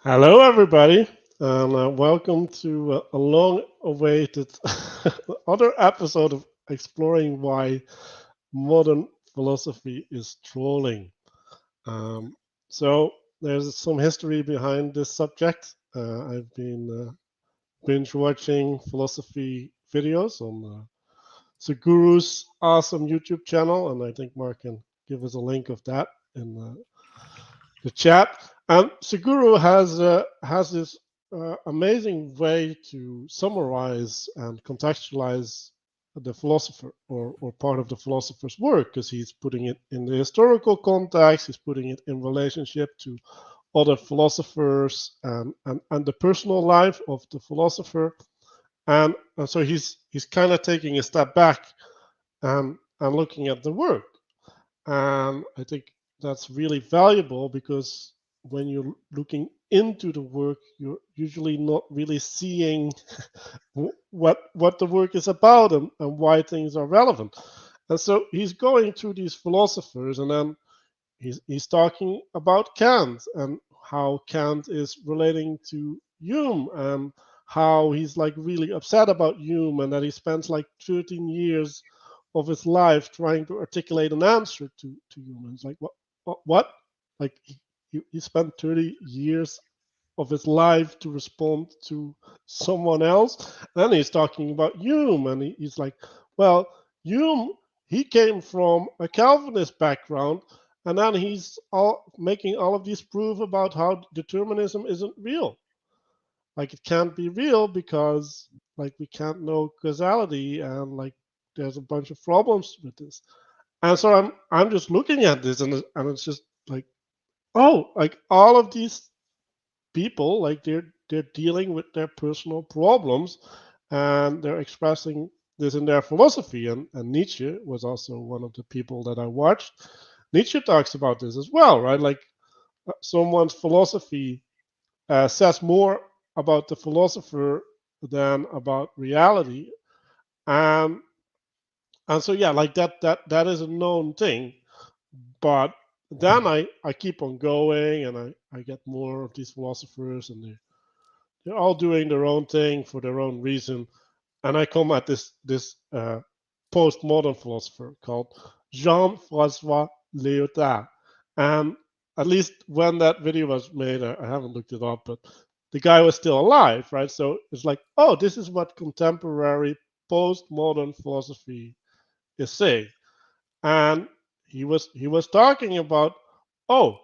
Hello, everybody, and welcome to a long-awaited other episode of exploring why modern philosophy is trolling. Um, so, there's some history behind this subject. I've been binge watching philosophy videos on Seguru's awesome YouTube channel, and I think Mark can give us a link of that in the chat. And Seguro has this amazing way to summarize and contextualize the philosopher or part of the philosopher's work because he's putting it in the historical context, he's putting it in relationship to other philosophers and the personal life of the philosopher. And so he's kind of taking a step back and looking at the work. And I think that's really valuable because when you're looking into the work, you're usually not really seeing what the work is about and why things are relevant. And so he's going through these philosophers, and then he's talking about Kant and how Kant is relating to Hume, and how he's like really upset about Hume, and that he spends like 13 years of his life trying to articulate an answer to Hume. And it's like what? Like he spent 30 years of his life to respond to someone else. And then he's talking about Hume, and he's like, well, Hume, he came from a Calvinist background, and then he's making all of these proof about how determinism isn't real. Like it can't be real because like we can't know causality, and like there's a bunch of problems with this. And so I'm just looking at this, and it's just like, oh, like all of these people, like they're dealing with their personal problems, and they're expressing this in their philosophy. And Nietzsche was also one of the people that I watched. Nietzsche talks about this as well, right? Like someone's philosophy says more about the philosopher than about reality. Um, and so yeah, like that is a known thing. But then I keep on going, and I get more of these philosophers, and they're all doing their own thing for their own reason. And I come at this postmodern philosopher called Jean-Francois Lyotard. And at least when that video was made, I haven't looked it up, but the guy was still alive, right? So it's like, oh, this is what contemporary postmodern philosophy is saying. And he was talking about, oh,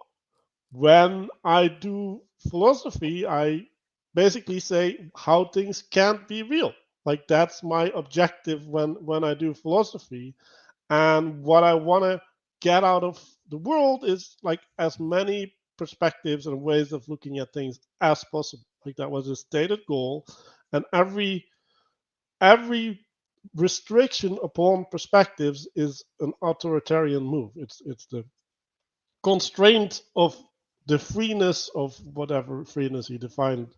when I do philosophy, I basically say how things can't be real. Like that's my objective when I do philosophy. And what I want to get out of the world is like as many perspectives and ways of looking at things as possible. Like that was a stated goal. And every restriction upon perspectives is an authoritarian move. It's the constraint of the freeness of whatever freeness he defined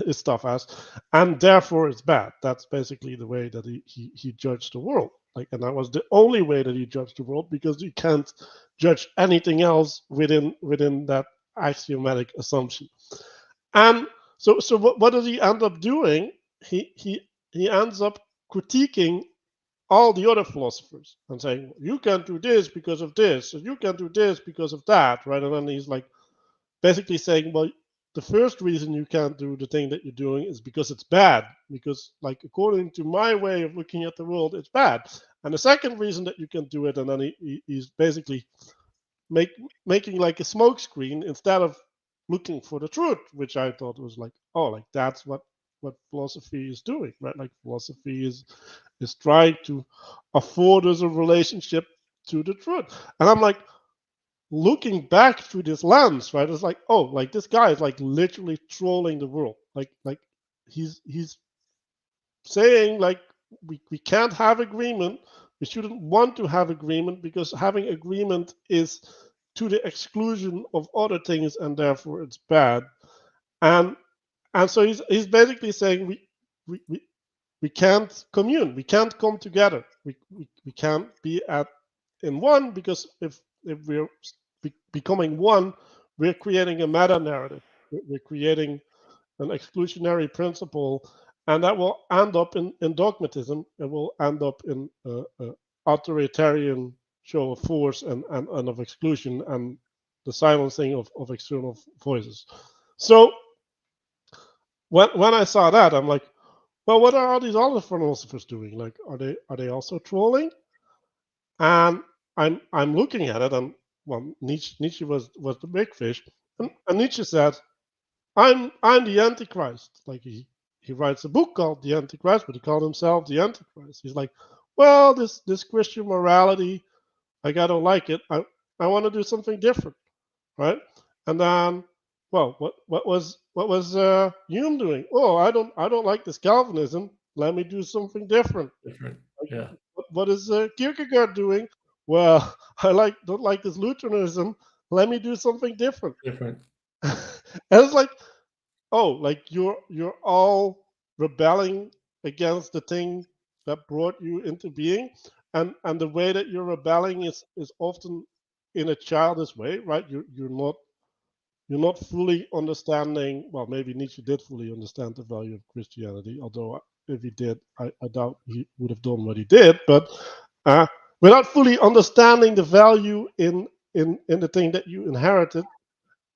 his stuff as, and therefore it's bad. That's basically the way that he judged the world. Like, and that was the only way that he judged the world because you can't judge anything else within that axiomatic assumption. And so what does he end up doing? He ends up critiquing all the other philosophers and saying, you can't do this because of this, and you can't do this because of that, right? And then he's like basically saying, well, the first reason you can't do the thing that you're doing is because it's bad, because like according to my way of looking at the world, it's bad. And the second reason that you can do it, and then he's basically making like a smoke screen instead of looking for the truth, which I thought was like, oh, like that's what philosophy is doing, right? Like philosophy is trying to afford us a relationship to the truth. And I'm like looking back through this lens, right? It's like, oh, like this guy is like literally trolling the world. Like he's saying like we can't have agreement. We shouldn't want to have agreement because having agreement is to the exclusion of other things, and therefore it's bad. And and so he's basically saying we, we we can't commune, we can't come together, we can't be at in one, because if we're becoming one, we're creating a meta narrative. We're creating an exclusionary principle, and that will end up in dogmatism. It will end up in authoritarian show of force and of exclusion and the silencing of external voices. So when I saw that, I'm like, well, what are all these other philosophers doing? Like, are they also trolling? And I'm looking at it, and well, Nietzsche was the big fish, and Nietzsche said, I'm the Antichrist. Like he writes a book called The Antichrist, but he called himself the Antichrist. He's like, well, this Christian morality, I don't like it. I want to do something different, right? And then, well, what was Hume doing? Oh, I don't like this Calvinism. Let me do something different. Different. Like, Yeah. what is Kierkegaard doing? Well, don't like this Lutheranism. Let me do something different. Different. And it's like, oh, like you're all rebelling against the thing that brought you into being, and the way that you're rebelling is often in a childish way, right? You're not fully understanding. Well, maybe Nietzsche did fully understand the value of Christianity, although if he did, I doubt he would have done what he did. But uh, without fully understanding the value in the thing that you inherited,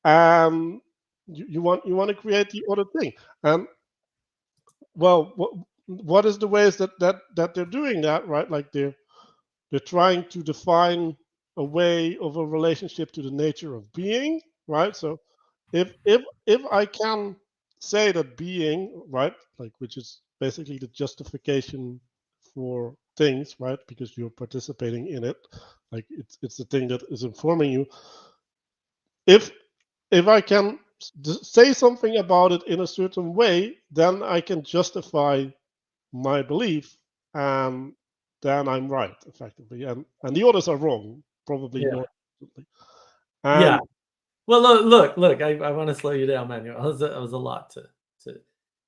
um, you want to create the other thing. And well, what is the ways that they're doing that, right? Like they're trying to define a way of a relationship to the nature of being, right? So if I can say that being, right, like which is basically the justification for things, right, because you're participating in it, like it's the thing that is informing you. If I can say something about it in a certain way, then I can justify my belief, and then I'm right, effectively, and the others are wrong, probably Yeah. more. Yeah. And Well, look. I want to slow you down, Manuel. That was a lot to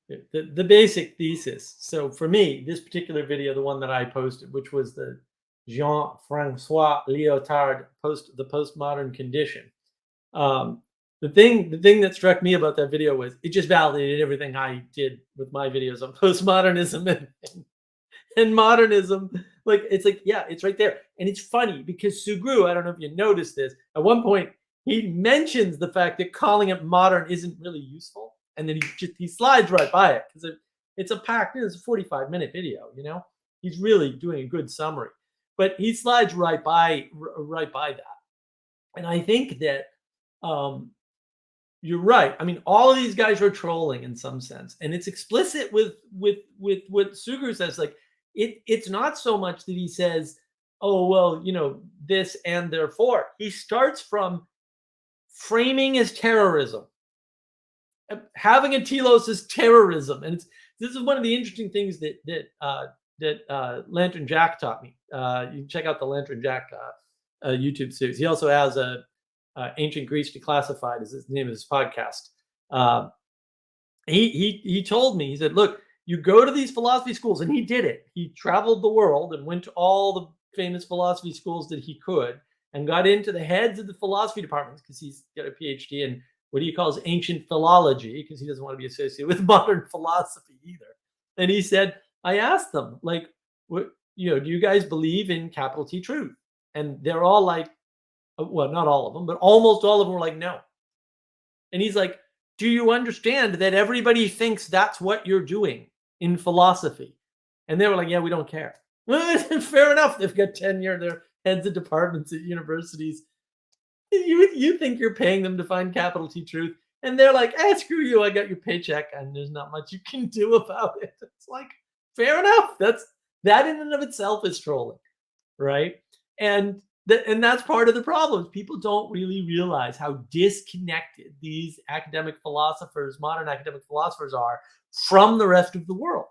the basic thesis. So for me, this particular video, the one that I posted, which was the Jean-Francois Lyotard the postmodern condition. The thing that struck me about that video was it just validated everything I did with my videos on postmodernism and modernism. Like it's like, yeah, it's right there. And it's funny because Sugru, I don't know if you noticed this, at one point he mentions the fact that calling it modern isn't really useful. And then he slides right by it because it's a packed, it's a 45-minute video, you know? He's really doing a good summary. But he slides right by that. And I think that you're right. I mean, all of these guys are trolling in some sense, and it's explicit with what Sugar says. Like, it's not so much that he says, "Oh, well, you know, this and therefore." He starts from framing as terrorism. Having a telos is terrorism, and this is one of the interesting things that Lantern Jack taught me. You can check out the Lantern Jack YouTube series. He also has a Ancient Greece Declassified is the name of his podcast. He told me, he said, look, you go to these philosophy schools, and he did it. He traveled the world and went to all the famous philosophy schools that he could and got into the heads of the philosophy departments because he's got a PhD in what he calls ancient philology because he doesn't want to be associated with modern philosophy either. And he said, I asked them, like, what, you know, do you guys believe in capital T truth? And they're all like, well, not all of them, but almost all of them were like, no. And he's like, do you understand that everybody thinks that's what you're doing in philosophy? And they were like, yeah, we don't care. Fair enough. They've got tenure. They're heads of departments at universities. You think you're paying them to find capital T truth. And they're like, screw you. I got your paycheck and there's not much you can do about it. It's like, fair enough. That in and of itself is trolling, right? And that's part of the problem. People don't really realize how disconnected these academic philosophers, modern academic philosophers, are from the rest of the world,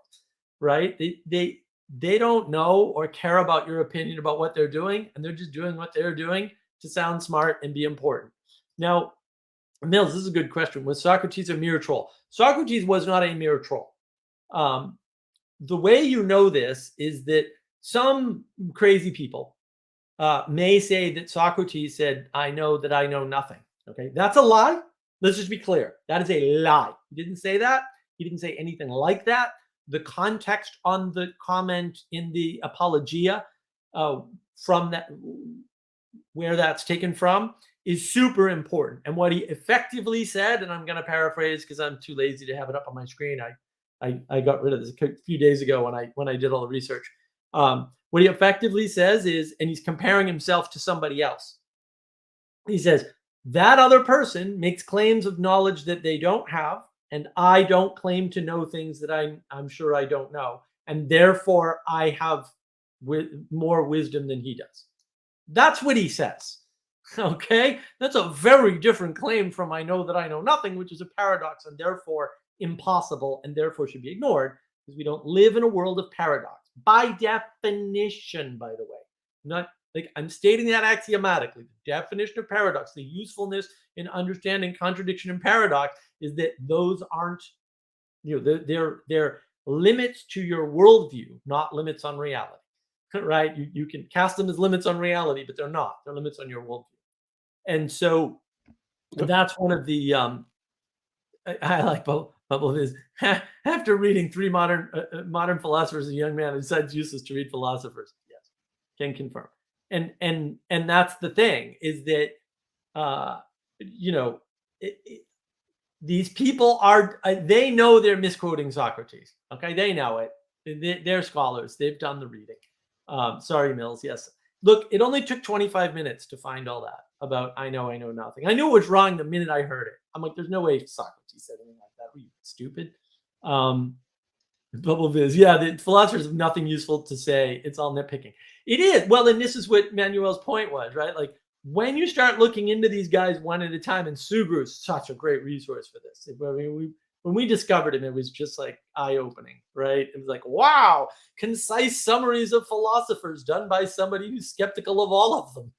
right? They don't know or care about your opinion about what they're doing, and they're just doing what they're doing to sound smart and be important. Now, Mills, this is a good question. Was Socrates a mere troll? Socrates was not a mere troll. The way you know this is that some crazy people may say that Socrates said, I know that I know nothing. Okay, that's a lie. Let's just be clear. That is a lie. He didn't say that. He didn't say anything like that. The context on the comment in the Apologia from that, where that's taken from, is super important. And what he effectively said, and I'm going to paraphrase because I'm too lazy to have it up on my screen. I got rid of this a few days ago when I did all the research. What he effectively says is, and he's comparing himself to somebody else. He says, that other person makes claims of knowledge that they don't have, and I don't claim to know things that I'm sure I don't know, and therefore I have more wisdom than he does. That's what he says. Okay, that's a very different claim from I know that I know nothing, which is a paradox and therefore impossible and therefore should be ignored, because we don't live in a world of paradox by definition, by the way. Not like I'm stating that axiomatically. The definition of paradox, the usefulness in understanding contradiction and paradox, is that those aren't, they're limits to your worldview, not limits on reality. Right? You can cast them as limits on reality, but they're not. They're limits on your worldview. And so that's one of the I like Bubble is after reading 3 modern philosophers, a young man decides useless to read philosophers. Yes, can confirm. And that's the thing, is that these people are they know they're misquoting Socrates. Okay, they know it. They're scholars. They've done the reading. Sorry, Mills. Yes. Look, it only took 25 minutes to find all that about I know nothing. I knew it was wrong the minute I heard it. I'm like, there's no way Socrates said anything like that. Are you stupid? Bubble Viz. Yeah, the philosophers have nothing useful to say. It's all nitpicking. It is. Well, and this is what Manuel's point was, right? Like, when you start looking into these guys one at a time, and Sugru is such a great resource for this. I mean, when we discovered him, it was just like eye-opening, right? It was like, wow, concise summaries of philosophers done by somebody who's skeptical of all of them,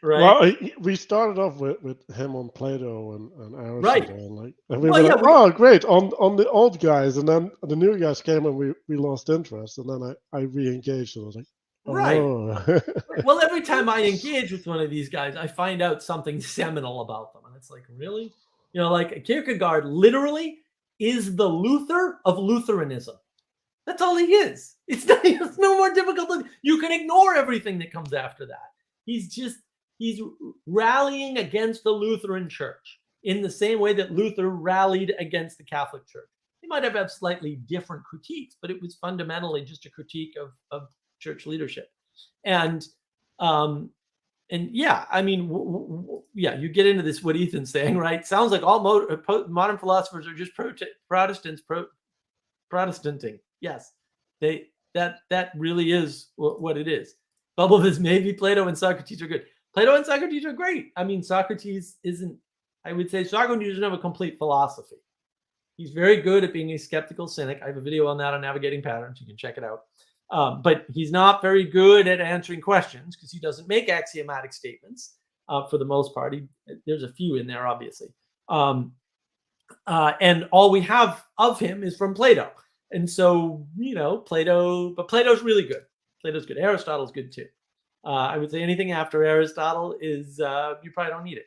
right? Well, we started off with him on Plato and Aristotle, right? And we were like, oh, great, on the old guys, and then the new guys came and we lost interest, and then I re-engaged, and I was like, oh. Right. Well, every time I engage with one of these guys, I find out something seminal about them, and it's like, really? Like Kierkegaard literally is the Luther of Lutheranism. That's all he is. It's no more difficult. You can ignore everything that comes after that. He's rallying against the Lutheran Church in the same way that Luther rallied against the Catholic Church. They might have had slightly different critiques, but it was fundamentally just a critique of church leadership. And yeah, I mean, yeah, you get into this, what Ethan's saying, right? Sounds like all modern philosophers are just Protestants, Protestanting. Yes, that really is what it is. Bubble is maybe Plato and Socrates are good. Plato and Socrates are great. I mean, Socrates isn't, I would say Socrates doesn't have a complete philosophy. He's very good at being a skeptical cynic. I have a video on that on navigating patterns. You can check it out. But he's not very good at answering questions because he doesn't make axiomatic statements for the most part. There's a few in there, obviously. And all we have of him is from Plato. And so, but Plato's really good. Plato's good. Aristotle's good too. I would say anything after Aristotle is, you probably don't need it.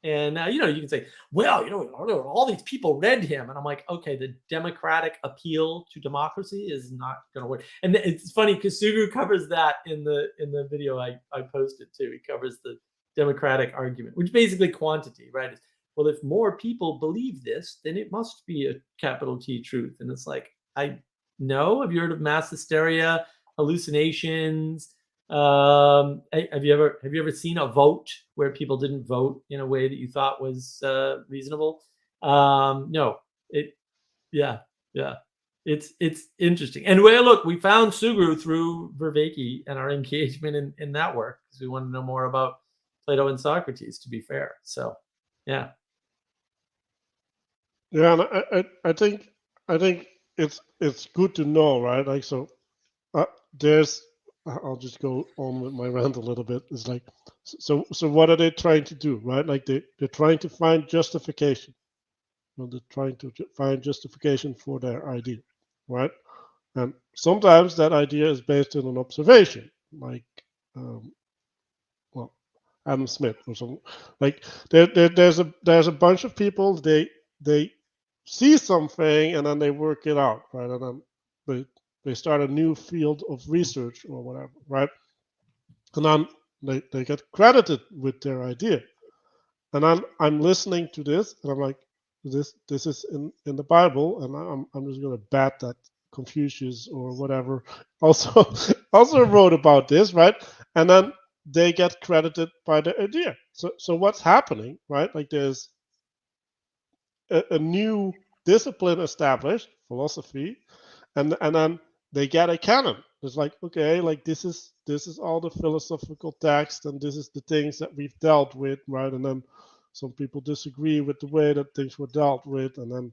And, you can say, well, all these people read him. And I'm like, okay, the democratic appeal to democracy is not going to work. And it's funny because Sugru covers that in the video I posted too. He covers the democratic argument, which basically quantity, right? Is, well, if more people believe this, then it must be a capital T truth. And it's like, I know. Have you heard of mass hysteria, hallucinations? Have you ever seen a vote where people didn't vote in a way that you thought was reasonable? No. It's interesting. And look, we found Sugru through Vervaeke and our engagement in that work because we wanted to know more about Plato and Socrates, to be fair. So yeah. Yeah, and I think it's good to know, right? Like, so I'll just go on with my rant a little bit. It's like, so what are they trying to do, right? Like they're trying to find justification. They're trying to find justification for their idea, right? And sometimes that idea is based on an observation. Like, Adam Smith or something. Like there's a bunch of people, they see something and then they work it out, right? And then they start a new field of research or whatever, right? And then they get credited with their idea. And I'm listening to this and I'm like, this is in the Bible, and I'm just gonna bet that Confucius or whatever also also wrote about this, right? And then they get credited by the idea. So what's happening, right? Like there's a new discipline established, philosophy, and then they get a canon. It's like, okay, like this is all the philosophical text, and this is the things that we've dealt with, right? And then some people disagree with the way that things were dealt with, and then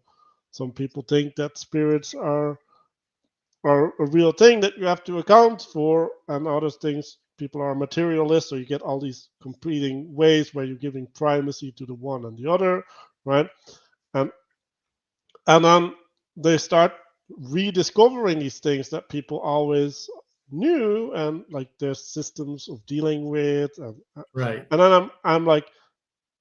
some people think that spirits are a real thing that you have to account for, and other things people are materialists, so you get all these competing ways where you're giving primacy to the one and the other, right? And and then they start rediscovering these things that people always knew, and like there's systems of dealing with, Right. and then I'm like,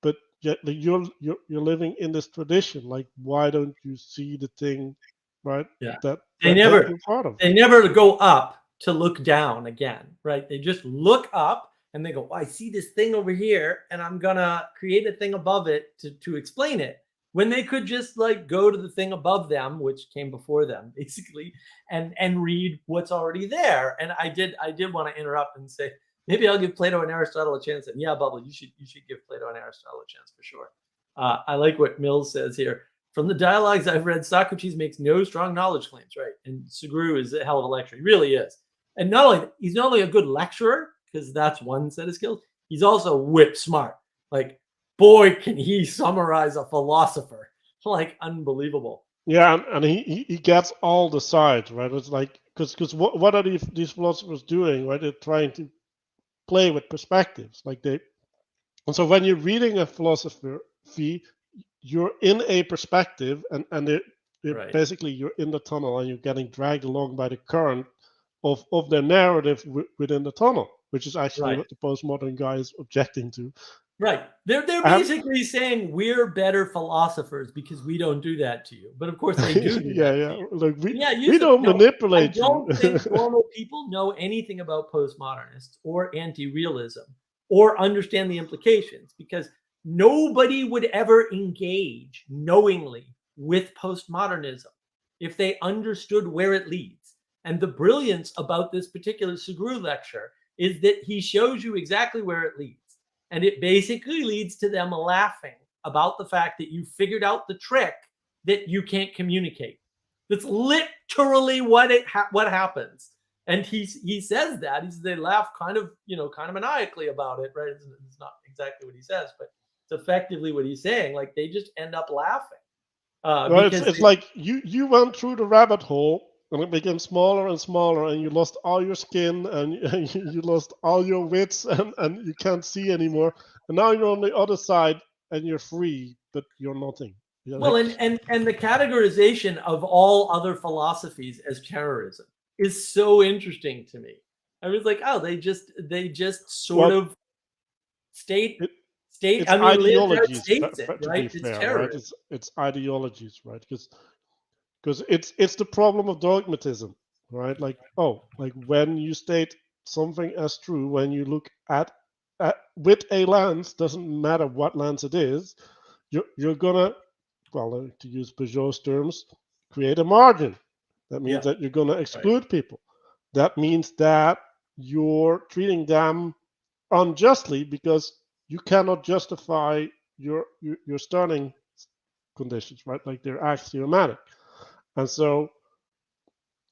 but you're living in this tradition. Like, why don't you see the thing, right? Yeah. That They that never you're part of. they never go up to look down again, right? They just look up and they go, oh, I see this thing over here, and I'm gonna create a thing above it to explain it. When they could just like go to the thing above them, which came before them, basically, and read what's already there. And I did want to interrupt and say, maybe I'll give Plato and Aristotle a chance. And yeah, Bubble, you should give Plato and Aristotle a chance for sure. I like what Mills says here. From the dialogues I've read, Socrates makes no strong knowledge claims, right? And Segru is a hell of a lecturer. He really is. And he's not only a good lecturer, because that's one set of skills, he's also whip smart. Like, boy, can he summarize a philosopher. Like, unbelievable. Yeah, and he gets all the sides, right? It's like, because what are these philosophers doing, right? They're trying to play with perspectives, like and so when you're reading a philosophy, you're in a perspective, and Right. basically you're in the tunnel and you're getting dragged along by the current of their narrative within the tunnel, which is actually Right. what the postmodern guy is objecting to. Right. They're And basically saying we're better philosophers because we don't do that to you. But of course they do yeah, that to yeah, you. look, Yeah, we Yusuf, don't no, I manipulate you. don't think normal people know anything about postmodernists or anti-realism or understand the implications, because nobody would ever engage knowingly with postmodernism if they understood where it leads. And the brilliance about this particular Segru lecture is that he shows you exactly where it leads. And it basically leads to them laughing about the fact that you figured out the trick that you can't communicate. That's literally what happens. And he says that they laugh kind of maniacally about it, right? It's not exactly what he says, but it's effectively what he's saying. Like, they just end up laughing Well, because it's like you went through the rabbit hole, and it became smaller and smaller, and you lost all your skin, and you lost all your wits, and you can't see anymore. And now you're on the other side, and you're free, but you're nothing. You're well, like, and the categorization of all other philosophies as terrorism is so interesting to me. I was like, oh, they just sort well, of state it, state. it's I mean, Liz ideologies, states it, to be right? It's fair, right? terrorism. It's ideologies, right? Because it's the problem of dogmatism, right? Like, oh, like when you state something as true, when you look at with a lens, doesn't matter what lens it is, you're gonna, well, to use Peugeot's terms, create a margin. That means Yeah, that you're gonna right, exclude people. That means that you're treating them unjustly because you cannot justify your starting conditions, right? Like they're axiomatic. And so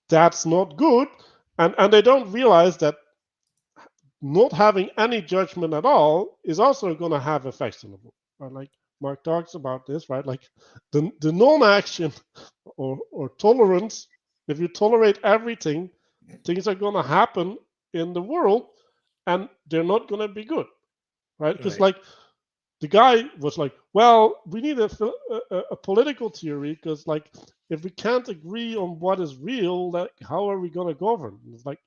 that's not good. And they don't realize that not having any judgment at all is also going to have effects on the world. Right? Like Mark talks about this, right? Like the non-action or tolerance, if you tolerate everything, things are going to happen in the world and they're not going to be good, right? Because right. like the guy was like, well, we need a political theory because like if we can't agree on what is real, like how are we going to govern? And it's like,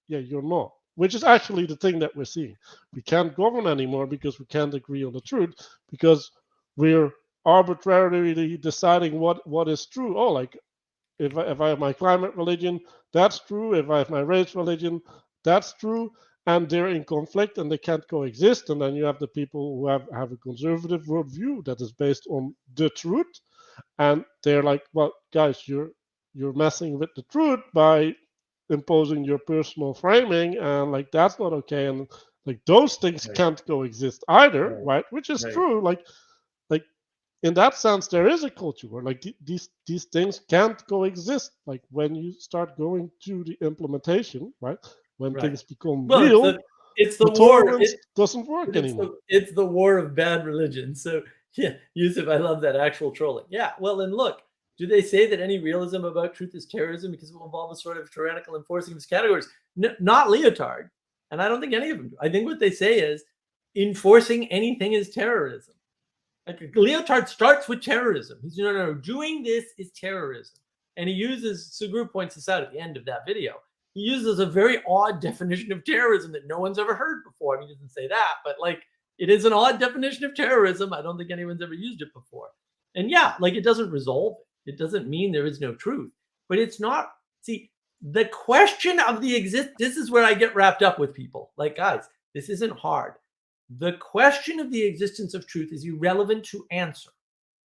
yeah, you're not. which is actually the thing that we're seeing. We can't govern anymore because we can't agree on the truth, because we're arbitrarily deciding what is true. Oh, like if I have my climate religion, that's true. If I have my race religion, that's true. And they're in conflict and they can't coexist. And then you have the people who have a conservative worldview that is based on the truth. And they're like, well, guys, you're messing with the truth by imposing your personal framing, and like that's not okay. And like those things Right. can't coexist either, Right. right? Which is Right. true. Like in that sense, there is a culture where like these things can't coexist. Like when you start going to the implementation, right? When Right. things become Well, real, it's the the war. tolerance doesn't work anymore. It's the war of bad religion. So yeah, Yusuf, I love that actual trolling. Yeah. Well, and look, do they say that any realism about truth is terrorism because it will involve a sort of tyrannical enforcing of its categories? Not Leotard, and I don't think any of them do. I think what they say is enforcing anything is terrorism. Like Leotard starts with terrorism. He's no, doing this is terrorism, and he uses Segru points this out at the end of that video. He uses a very odd definition of terrorism that no one's ever heard before. I mean, he doesn't say that, but like it is an odd definition of terrorism. I don't think anyone's ever used it before. And yeah, like it doesn't resolve it. It doesn't mean there is no truth, but it's not. See, the question of the this is where I get wrapped up with people. Like, guys, this isn't hard. The question of the existence of truth is irrelevant to answer.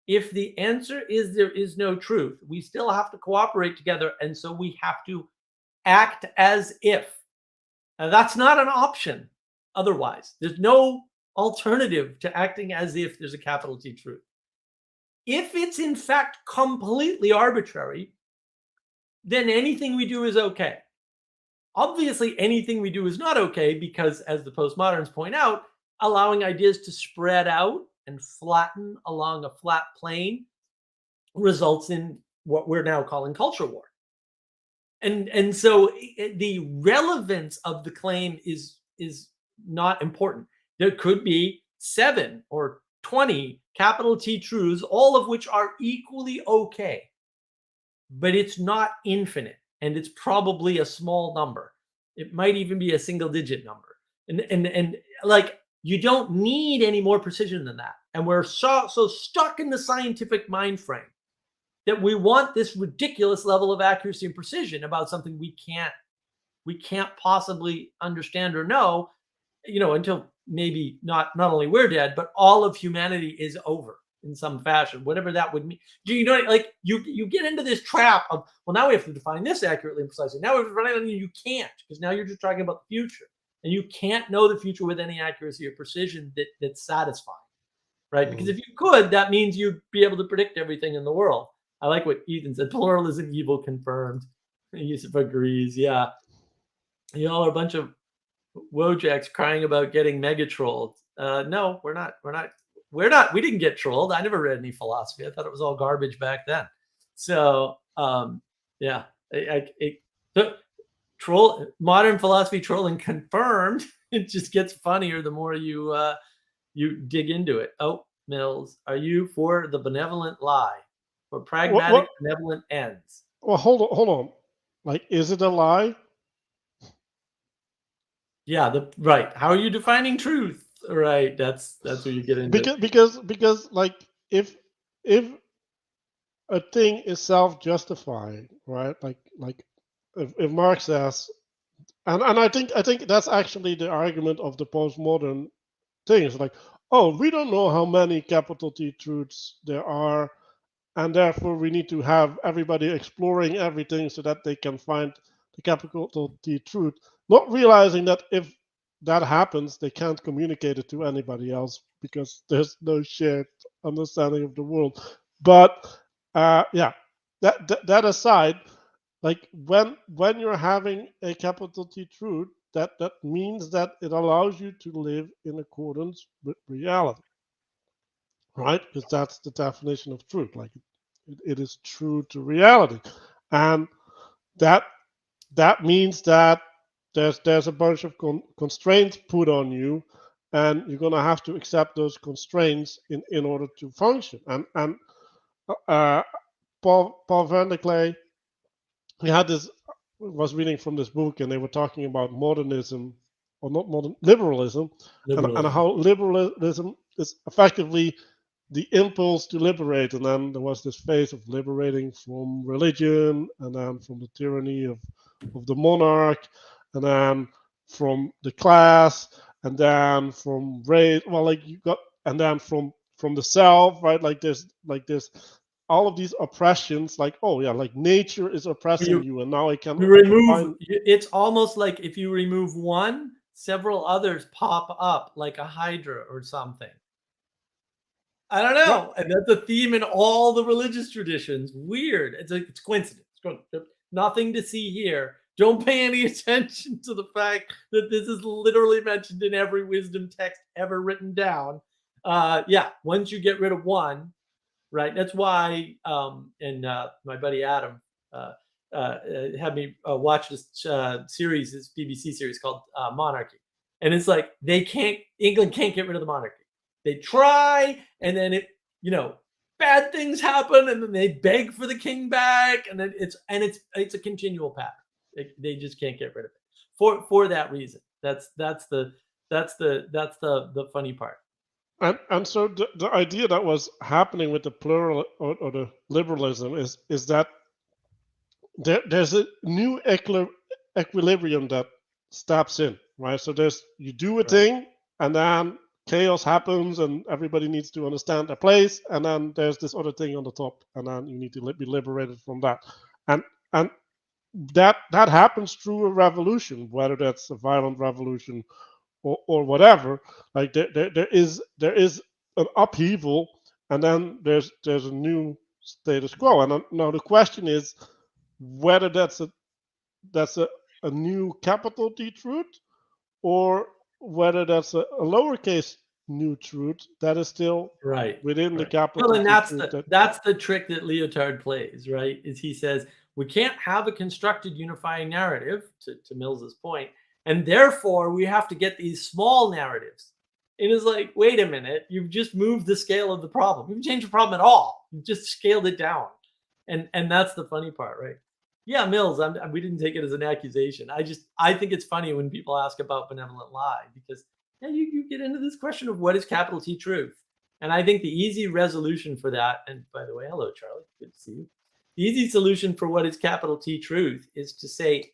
If the answer is there is no truth, we still have to cooperate together. And so we have to act as if. Now, that's not an option otherwise. There's no alternative to acting as if there's a capital T truth. If it's in fact completely arbitrary, then anything we do is okay. Obviously, anything we do is not okay because, as the postmoderns point out, allowing ideas to spread out and flatten along a flat plane results in what we're now calling culture war. And so the relevance of the claim is not important. There could be 7 or 20 capital T truths, all of which are equally okay, but it's not infinite, and it's probably a small number. It might even be a single digit number, and like you don't need any more precision than that. And we're so stuck in the scientific mind frame that we want this ridiculous level of accuracy and precision about something we can't possibly understand or know, until maybe not only we're dead, but all of humanity is over in some fashion, whatever that would mean. Do you know, like you get into this trap of, well, now we have to define this accurately and precisely. Now we have to define it, you can't, because now you're just talking about the future, and you can't know the future with any accuracy or precision that's satisfying, right? Because if you could, that means you'd be able to predict everything in the world. I like what Ethan said. Pluralism evil confirmed. Yusuf agrees. Yeah. You all are a bunch of Wojaks crying about getting mega trolled. No, we're not. We didn't get trolled. I never read any philosophy. I thought it was all garbage back then. So, yeah. Modern philosophy trolling confirmed. It just gets funnier the more you dig into it. Oh, Mills, are you for the benevolent lie? For pragmatic, benevolent ends. Well, hold on. Like, is it a lie? Yeah, right. How are you defining truth? Right. That's where you get into because like if a thing is self-justifying, right? Like if Marx says, and I think that's actually the argument of the postmodern things, like, oh, we don't know how many capital T truths there are, and therefore we need to have everybody exploring everything so that they can find the capital T truth, not realizing that if that happens, they can't communicate it to anybody else because there's no shared understanding of the world. But yeah, that aside, like when you're having a capital T truth, that means that it allows you to live in accordance with reality, right? Because that's the definition of truth. Like it is true to reality, and that means that there's a bunch of constraints put on you, and you're gonna have to accept those constraints in order to function. And Paul van der Klee, he had this was reading from this book, and they were talking about modernism, or not modern, liberalism, and Liberalism. how liberalism is effectively the impulse to liberate. And then there was this phase of liberating from religion, and then from the tyranny of the monarch, and then from the class, and then from race. Well, like you got, and then from the self, right? Like there's all of these oppressions. Like, oh yeah, like nature is oppressing you, and now You I can remove, find. it's almost like if you remove one, several others pop up like a hydra or something. I don't Right. know. And that's a theme in all the religious traditions. Weird. It's coincidence. Nothing to see here. Don't pay any attention to the fact that this is literally mentioned in every wisdom text ever written down. Yeah, once you get rid of one, right? That's why, and my buddy Adam had me watch this series, this BBC series called Monarchy, and it's like England can't get rid of the monarchy. They try, and then bad things happen, and then they beg for the king back, and then it's a continual pattern. They just can't get rid of it for that reason. That's the funny part. And so the idea that was happening with the plural, or the liberalism, is that there's a new equilibrium that steps in, right? So there's, you do a Right. thing, and then chaos happens, and everybody needs to understand their place, and then there's this other thing on the top, and then you need to be liberated from that, and that happens through a revolution, whether that's a violent revolution or whatever. Like there is an upheaval, and then there's a new status quo. And now the question is whether that's a new capital T truth, or whether that's a lowercase new truth that is still Right, within the right. Well, capital and T truth. That that's the trick that Leotard plays, right? Is he says we can't have a constructed unifying narrative, to Mills's point, and therefore we have to get these small narratives. And it's like, wait a minute, you've just moved the scale of the problem. You haven't changed the problem at all. You've just scaled it down, and that's the funny part, right? Yeah, Mills, we didn't take it as an accusation. I think it's funny when people ask about benevolent lie, because yeah, you get into this question of what is capital T truth. And I think the easy resolution for that, and by the way, hello, Charlie, good to see you. The easy solution for what is capital T truth is to say,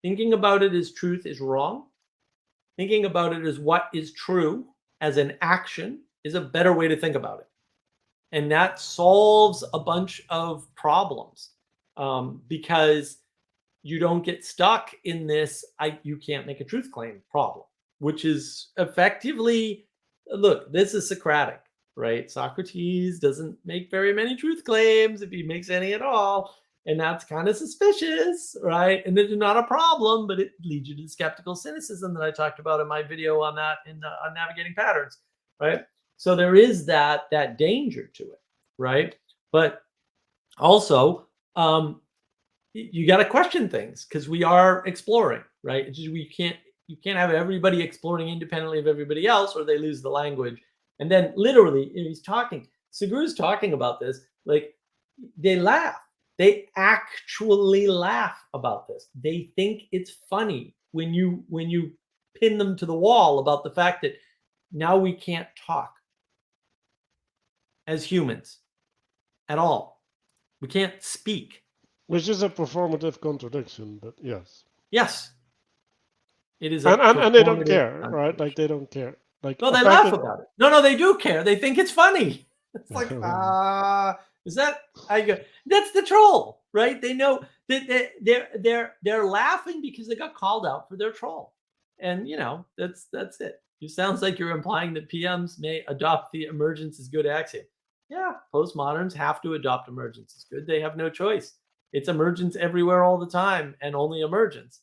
thinking about it as truth is wrong. Thinking about it as what is true as an action is a better way to think about it. And that solves a bunch of problems, because you don't get stuck in this you can't make a truth claim problem, which is effectively, look, this is Socratic, right? Socrates doesn't make very many truth claims, if he makes any at all, and that's kind of suspicious, right? And it's not a problem, but it leads you to the skeptical cynicism that I talked about in my video on that, on navigating patterns, right? So there is that danger to it, right? But also, you got to question things, because we are exploring, right? It's just, you can't have everybody exploring independently of everybody else, or they lose the language. And then literally, Seguru's talking about this, like, they laugh. They actually laugh about this. They think it's funny when you pin them to the wall about the fact that now we can't talk as humans at all. We can't speak. which is a performative contradiction, but yes. Yes, it is a And they don't performative care, right? Like contradiction. they don't care. Like No, they laugh about it. No, they do care. They think it's funny. It's like, is that? I go, that's the troll, right? They know that they're laughing because they got called out for their troll, and that's it. It sounds like you're implying that PMs may adopt the emergence is good axiom. Yeah, postmoderns have to adopt emergence is good. They have no choice. It's emergence everywhere all the time, and only emergence.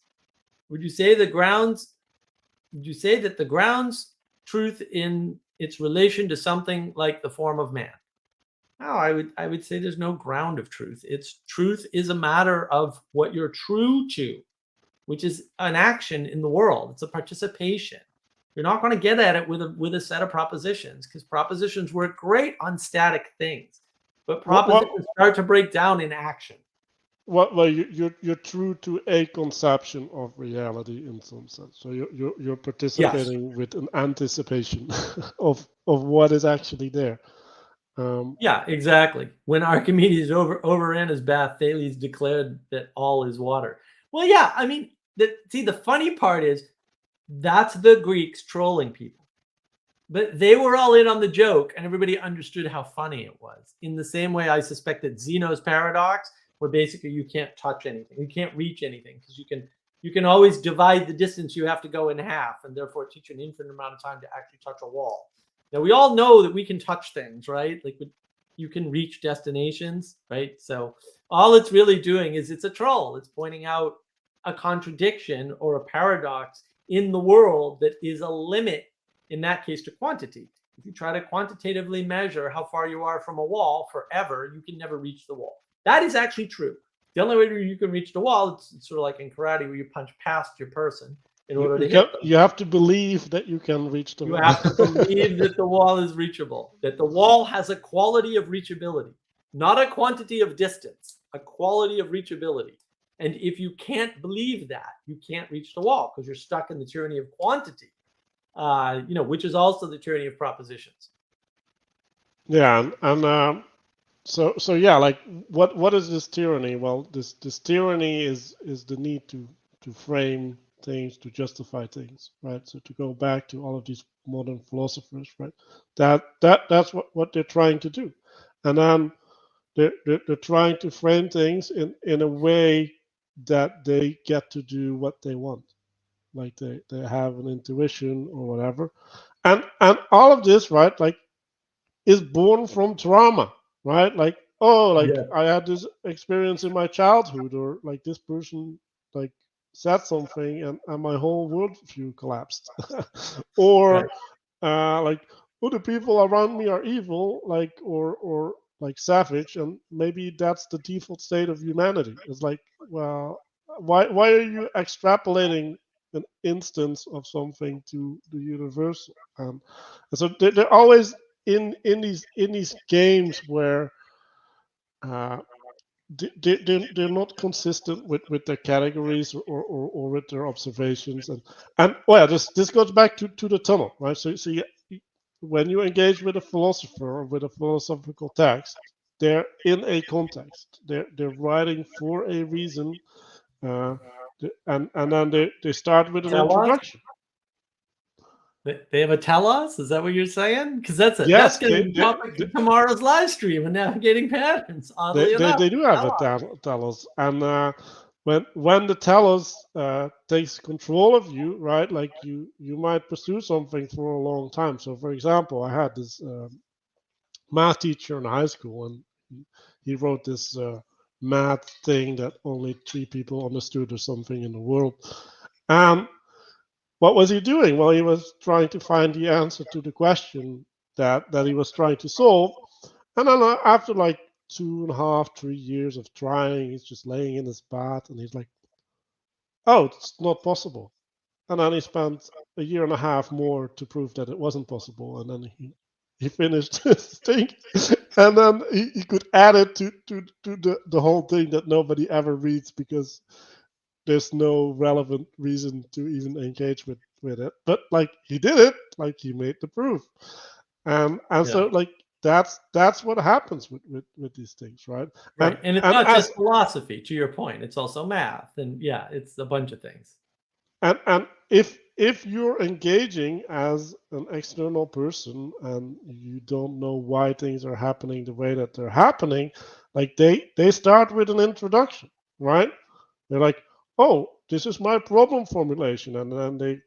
Would you say that the ground's truth in its relation to something like the form of man? No, I would say there's no ground of truth. Its truth is a matter of what you're true to, which is an action in the world. It's a participation. You're not going to get at it with a set of propositions, because propositions work great on static things, but propositions start to break down in action. well, you're true to a conception of reality in some sense. So you're Yes. participating with an anticipation of what is actually there. Yeah, exactly. When Archimedes overran his bath, Thales declared that all is water. Well, yeah, I mean, the funny part is that's the Greeks trolling people. But they were all in on the joke, and everybody understood how funny it was. In the same way, I suspect that Zeno's paradox, where basically you can't touch anything, you can't reach anything, because you can always divide the distance you have to go in half, and therefore teach you an infinite amount of time to actually touch a wall. Now we all know that we can touch things, right? Like you can reach destinations, right? So all it's really doing is it's a troll. It's pointing out a contradiction or a paradox in the world that is a limit, in that case, to quantity. If you try to quantitatively measure how far you are from a wall forever, you can never reach the wall. That is actually true. The only way you can reach the wall, it's sort of like in karate where you punch past your person in order to hit them. You have to believe that you can reach the You wall. have to believe that the wall is reachable, that the wall has a quality of reachability, not a quantity of distance, a quality of reachability. And if you can't believe that, you can't reach the wall because you're stuck in the tyranny of quantity, which is also the tyranny of propositions. Yeah, and so yeah, like what is this tyranny? Well, this tyranny is the need to frame things, to justify things, right? So to go back to all of these modern philosophers, right? That's what they're trying to do, and then they're trying to frame things in a way that they get to do what they want, like they have an intuition or whatever, and all of this, right? Like is born from trauma, right? Like, oh, like Yeah. I had this experience in my childhood, or like this person like said something and my whole worldview collapsed. Right. Or like, oh, the people around me are evil, like or like savage, and maybe that's the default state of humanity. It's like, well, why are you extrapolating an instance of something to the universal? And so they're always in these games where uh, they're not consistent with their categories or with their observations, and well, this goes back to the tunnel, right? So when you engage with a philosopher or with a philosophical text, they're in a context. They're writing for a reason, uh, and then they start with an Telos? introduction. They have a telos? Is that what you're saying? Because that's Yes, going to be the topic for tomorrow's live stream and navigating patterns. Oddly enough, they do have a telos. telos, and when the telos takes control of you, right? Like you might pursue something for a long time. So, for example, I had this math teacher in high school, and he wrote this math thing that only 3 people understood or something in the world. And what was he doing? Well, he was trying to find the answer to the question that he was trying to solve. And then after like 2.5, 3 years of trying, he's just laying in his bath and he's like, oh, it's not possible. And then he spent a year and a half more to prove that it wasn't possible. And then he finished his thing. And then he could add it to the whole thing that nobody ever reads because there's no relevant reason to even engage with it. But like he did it, like he made the proof. And Yeah. so like that's what happens with these things, right? Right. And it's And not as just philosophy, to your point. It's also math. And yeah, it's a bunch of things. and if you're engaging as an external person and you don't know why things are happening the way that they're happening, like they start with an introduction, right? They're like, oh, this is my problem formulation, and then they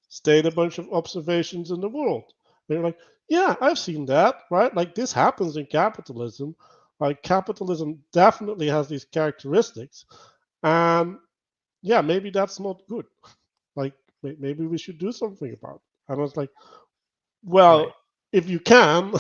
state a bunch of observations in the world. They're like, yeah, I've seen that, right? Like this happens in capitalism. Like capitalism definitely has these characteristics, and yeah, maybe that's not good. Like maybe we should do something about it. And I was like, Right. well, if you can,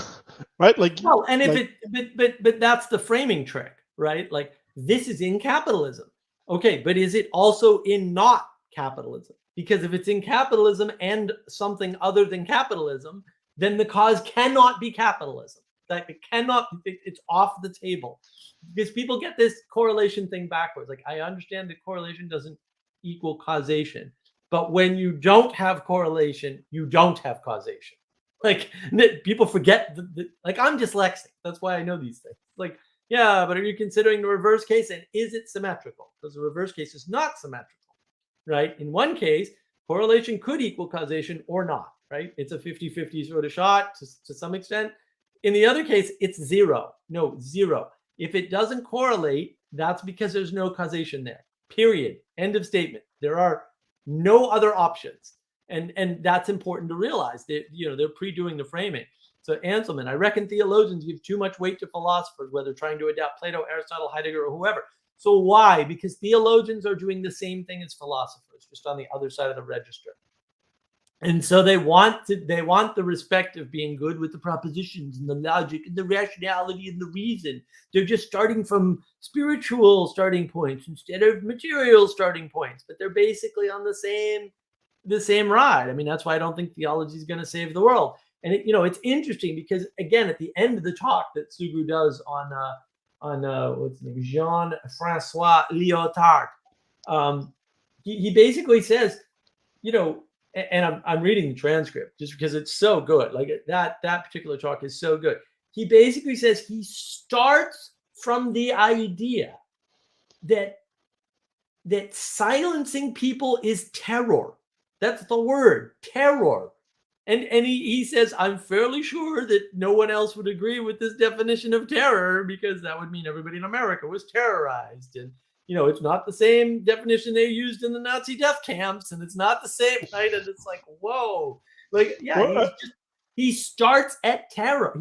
right? Well, and if Like it, but that's the framing trick, right? Like this is in capitalism. Okay, but is it also in not capitalism? Because if it's in capitalism and something other than capitalism, then the cause cannot be capitalism. Like it cannot. It's off the table because people get this correlation thing backwards. Like I understand that correlation doesn't equal causation, but when you don't have correlation, you don't have causation. Like people forget. Like I'm dyslexic. That's why I know these things. Like yeah, but are you considering the reverse case and is it symmetrical? Because the reverse case is not symmetrical, right? In one case, correlation could equal causation or not, right? It's a 50-50 sort of shot to some extent. In the other case, it's zero. No, zero. If it doesn't correlate, that's because there's no causation there. Period. End of statement. There are no other options. And that's important to realize. They're pre-doing the framing. So Anselman, I reckon theologians give too much weight to philosophers, whether trying to adapt Plato, Aristotle, Heidegger, or whoever. So why? Because theologians are doing the same thing as philosophers, just on the other side of the register. And so they want the respect of being good with the propositions and the logic and the rationality and the reason. They're just starting from spiritual starting points instead of material starting points, but they're basically on the same ride. I mean, that's why I don't think theology is going to save the world. And it's interesting because again, at the end of the talk that Sugu does on what's his name, Jean-Francois Lyotard, he basically says, and I'm reading the transcript just because it's so good. Like that particular talk is so good. He basically says he starts from the idea that silencing people is terror. That's the word, terror. And he says, I'm fairly sure that no one else would agree with this definition of terror because that would mean everybody in America was terrorized. And, it's not the same definition they used in the Nazi death camps. And it's not the same, right? And it's like, whoa. Like, yeah, he starts at terror.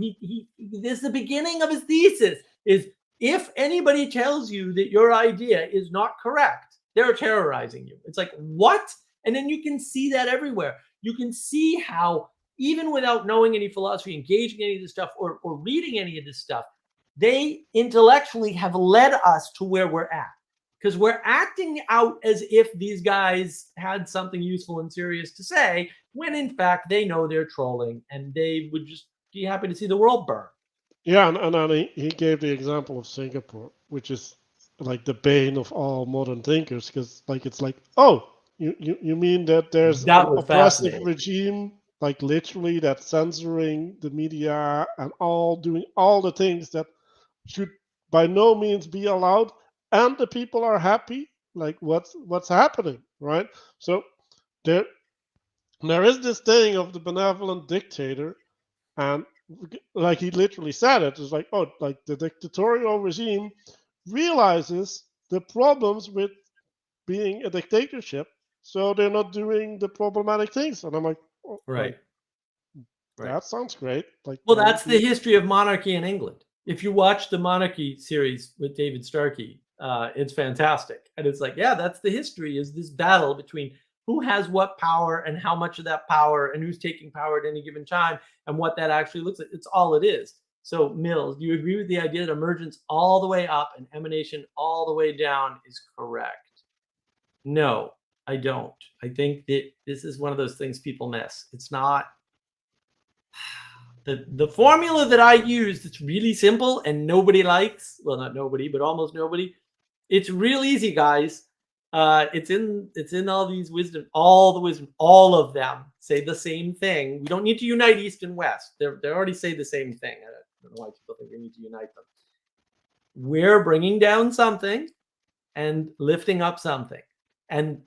This is the beginning of his thesis is if anybody tells you that your idea is not correct, they're terrorizing you. It's like, what? And then you can see that everywhere. You can see how, even without knowing any philosophy, engaging any of this stuff, or reading any of this stuff, they intellectually have led us to where we're at. Because we're acting out as if these guys had something useful and serious to say, when in fact they know they're trolling and they would just be happy to see the world burn. Yeah, and he gave the example of Singapore, which is like the bane of all modern thinkers, because it's like, oh, you mean that there's an oppressive regime, like literally that's censoring the media and doing all the things that should by no means be allowed, and the people are happy? Like what's happening, right? So there is this thing of the benevolent dictator, and like he literally said it's like, oh, like the dictatorial regime realizes the problems with being a dictatorship, so they're not doing the problematic things. And I'm like, oh, right. That sounds great. Well, that's the history of monarchy in England. If you watch the Monarchy series with David Starkey, it's fantastic. And it's like, yeah, that's the history, is this battle between who has what power and how much of that power and who's taking power at any given time and what that actually looks like. It's all it is. So Mills, do you agree with the idea that emergence all the way up and emanation all the way down is correct? No, I don't. I think that this is one of those things people miss. It's not the formula that I use. It's really simple and nobody likes. Well, not nobody, but almost nobody. It's real easy, guys. It's in all these wisdom, all of them say the same thing. We don't need to unite East and West. They already say the same thing. I don't know why people think we need to unite them. We're bringing down something and lifting up something. And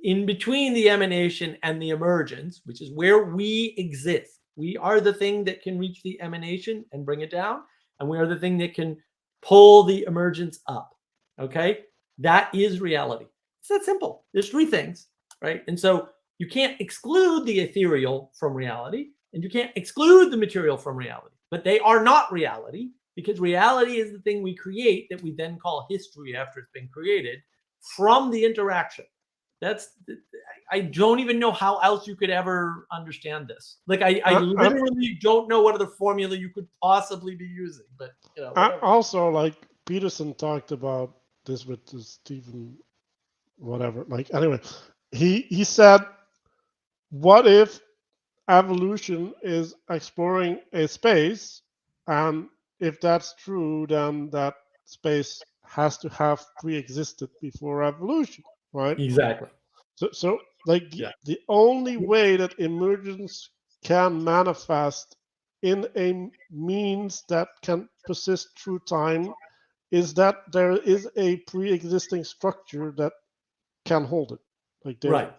in between the emanation and the emergence, which is where we exist, we are the thing that can reach the emanation and bring it down. And we are the thing that can pull the emergence up. Okay? That is reality. It's that simple. There's three things, right? And so you can't exclude the ethereal from reality, and you can't exclude the material from reality. But they are not reality, because reality is the thing we create that we then call history after it's been created from the interaction. I don't even know how else you could ever understand this. Like I literally don't know what other formula you could possibly be using. But also, like Peterson talked about this with Stephen, whatever. Like anyway, he said, what if evolution is exploring a space And if that's true, then that space has to have pre-existed before evolution, right? Exactly. So like Yeah. the only way that emergence can manifest in a means that can persist through time is that there is a pre-existing structure that can hold it. Like there, Right.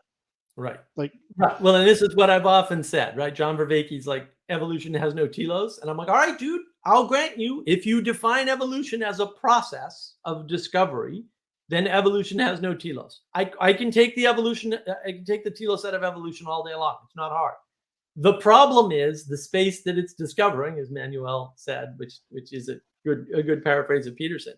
Right. like Right. Well, and this is what I've often said, right? John Vervaeke's like, evolution has no telos. And I'm like, all right, dude, I'll grant you, if you define evolution as a process of discovery, then evolution has no telos. I can take the evolution, I can take the telos out of evolution all day long. It's not hard. The problem is the space that it's discovering, as Manuel said, which is a good paraphrase of Peterson,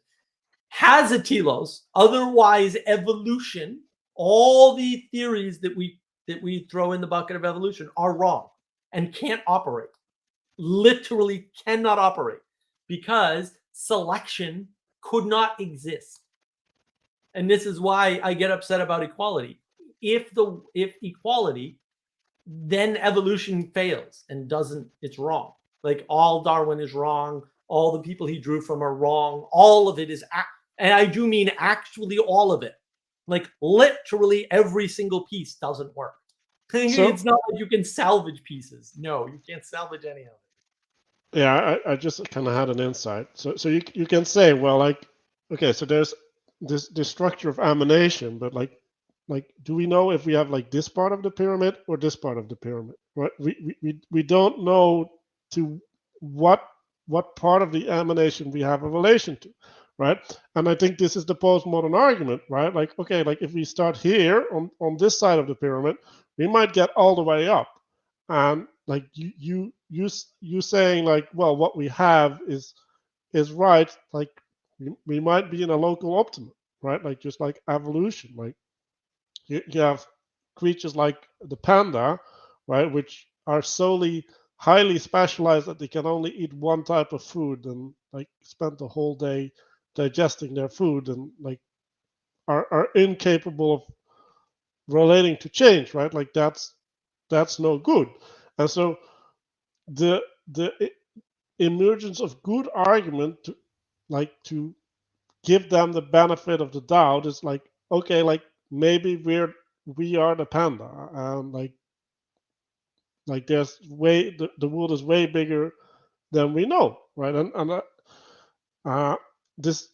has a telos. Otherwise, evolution, all the theories that we throw in the bucket of evolution are wrong and can't operate. Literally cannot operate because selection could not exist. And this is why I get upset about equality. If equality, then evolution fails and doesn't, it's wrong. Like all Darwin is wrong, all the people he drew from are wrong, all of it is, and I do mean actually all of it. Like literally every single piece doesn't work. so. It's not like you can salvage pieces. No, you can't salvage any of it. Yeah, I just kind of had an insight. So you can say, well, like, okay, so there's this structure of emanation, but like do we know if we have like this part of the pyramid or this part of the pyramid? Right? We don't know to what part of the emanation we have a relation to, right? And I think this is the postmodern argument, right? Like, okay, like if we start here on this side of the pyramid, we might get all the way up, and like you saying like, well, what we have is right. Like we might be in a local optimum, right? Like just like evolution, like you have creatures like the panda, right, which are solely highly specialized that they can only eat one type of food and like spend the whole day digesting their food and like are incapable of relating to change, right? Like that's no good. And so the emergence of good argument to like to give them the benefit of the doubt is like, okay, like maybe we are the panda, and like there's way the world is way bigger than we know, right? And uh, this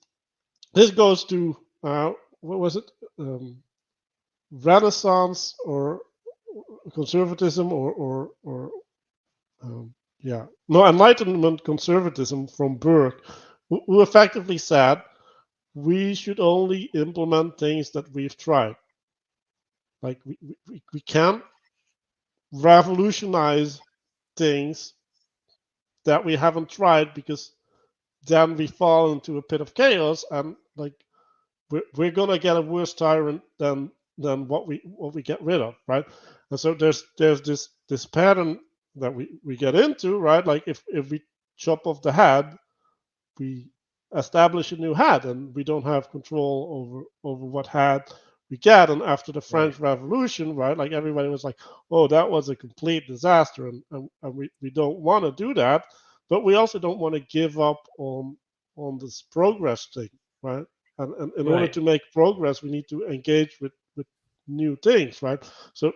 this goes to what was it, Renaissance or conservatism or yeah, no, Enlightenment conservatism from Burke, who effectively said we should only implement things that we've tried. Like we can't revolutionize things that we haven't tried because then we fall into a pit of chaos and like we're gonna get a worse tyrant than what we get rid of, right? And so there's this pattern that we get into, right? Like if we chop off the head, we establish a new head, and we don't have control over what head we get. And after the Right. French Revolution, right, like everybody was like, oh, that was a complete disaster, and we don't want to do that, but we also don't want to give up on this progress thing, right? And in order Right. to make progress, we need to engage with new things, right? So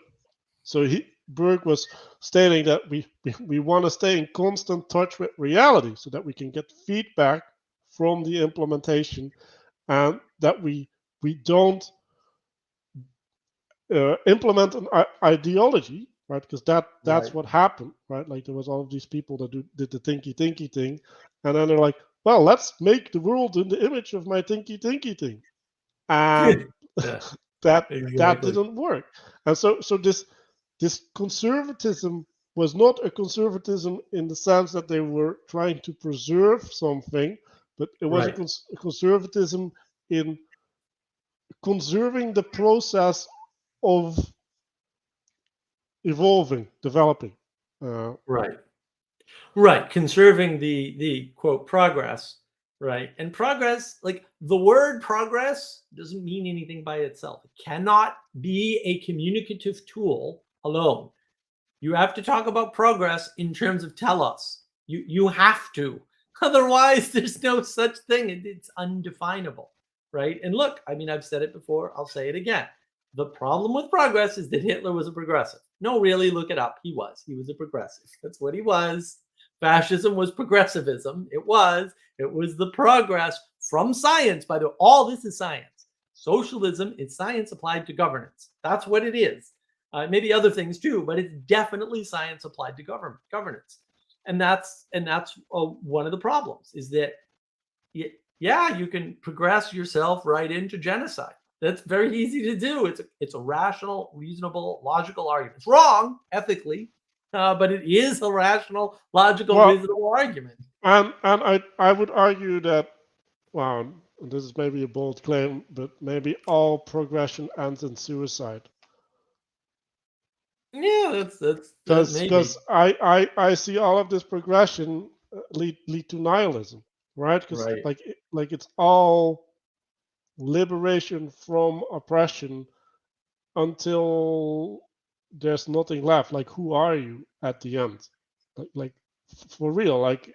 Berg was stating that we want to stay in constant touch with reality so that we can get feedback from the implementation, and that we don't implement an ideology, right? Because that's Right. what happened, right? Like there was all of these people that did the thinky thing, and then they're like, well, let's make the world in the image of my thinky thing, and Yeah, that exactly. didn't work. And so this conservatism was not a conservatism in the sense that they were trying to preserve something, but it was Right. a conservatism in conserving the process of evolving, developing. Right. Right. Conserving the quote progress. Right. And progress, like the word progress doesn't mean anything by itself. It cannot be a communicative tool alone. You have to talk about progress in terms of telos. You have to. Otherwise, there's no such thing. It's undefinable, right? And look, I mean, I've said it before, I'll say it again. The problem with progress is that Hitler was a progressive. No, really, look it up. He was. He was a progressive. That's what he was. Fascism was progressivism. It was. It was the progress from science. By the way, all this is science. Socialism is science applied to governance. That's what it is. Maybe other things too, but it's definitely science applied to governance. And that's one of the problems is that yeah, you can progress yourself right into genocide. That's very easy to do. It's a rational, reasonable, logical argument. It's wrong ethically, but it is a rational, logical, Well, reasonable argument. and I would argue that, well, this is maybe a bold claim, but maybe all progression ends in suicide. Yeah, that maybe. Because I see all of this progression lead to nihilism, right? Because Right. like it's all liberation from oppression until there's nothing left. Like, who are you at the end? Like for real. Like,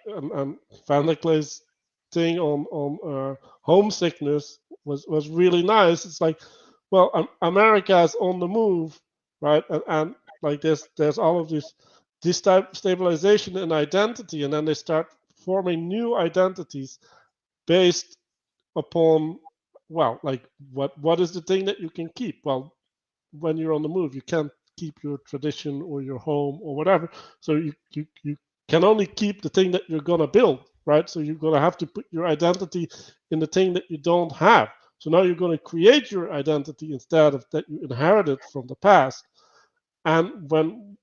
Van der Klee's thing on homesickness was really nice. It's like, well, America is on the move, right? And like there's all of this stabilization in identity, and then they start forming new identities based upon, well, like what is the thing that you can keep? Well, when you're on the move, you can't keep your tradition or your home or whatever. So you can only keep the thing that you're gonna build, right? So you're gonna have to put your identity in the thing that you don't have. So now you're gonna create your identity instead of that you inherited from the past. And when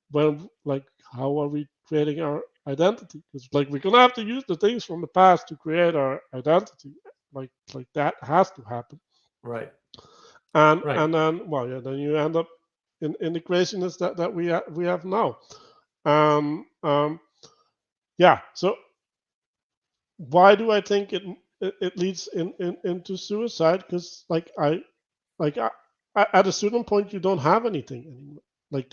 like, how are we creating our identity? Because like we're gonna have to use the things from the past to create our identity. Like that has to happen. Right. And Right. and then, well, yeah, then you end up in the craziness that we have now. Yeah. So why do I think it leads into suicide? Because at a certain point you don't have anything anymore. Like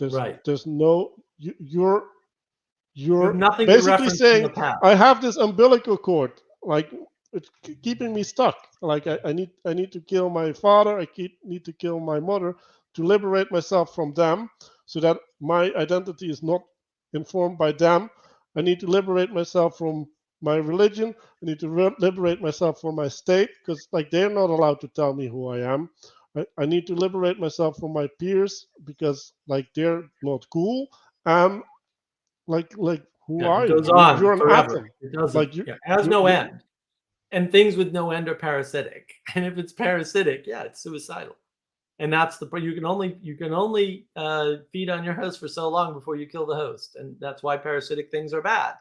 Right. there's no you're You have nothing to basically reference from saying, the past. I have this umbilical cord, like it's keeping me stuck. Like I need to kill my father, need to kill my mother to liberate myself from them, so that my identity is not informed by them. I need to liberate myself from my religion. I need to liberate myself from my state, because like they're not allowed to tell me who I am. I need to liberate myself from my peers, because like they're not cool. Um, like who Yeah, are it goes you? on You're an forever. atom. It doesn't. Like you Yeah, it has you no you end. And things with no end are parasitic. And if it's parasitic, yeah, it's suicidal. And that's you can only feed on your host for so long before you kill the host, and that's why parasitic things are bad.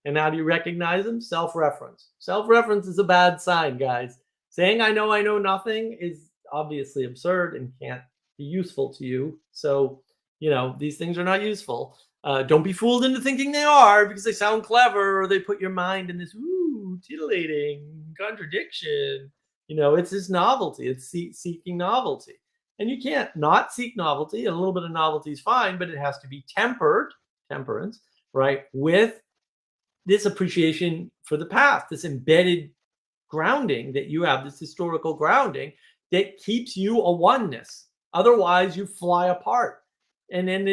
And how do you recognize them? Self-reference. Self-reference is a bad sign, guys. Saying I know nothing is obviously absurd and can't be useful to you. So these things are not useful. Don't be fooled into thinking they are because they sound clever, or they put your mind in this titillating contradiction. It's this novelty. It's seeking novelty. And you can't not seek novelty. A little bit of novelty is fine, but it has to be temperance, right, with this appreciation for the past, this embedded grounding that you have, this historical grounding that keeps you a oneness. Otherwise, you fly apart. And then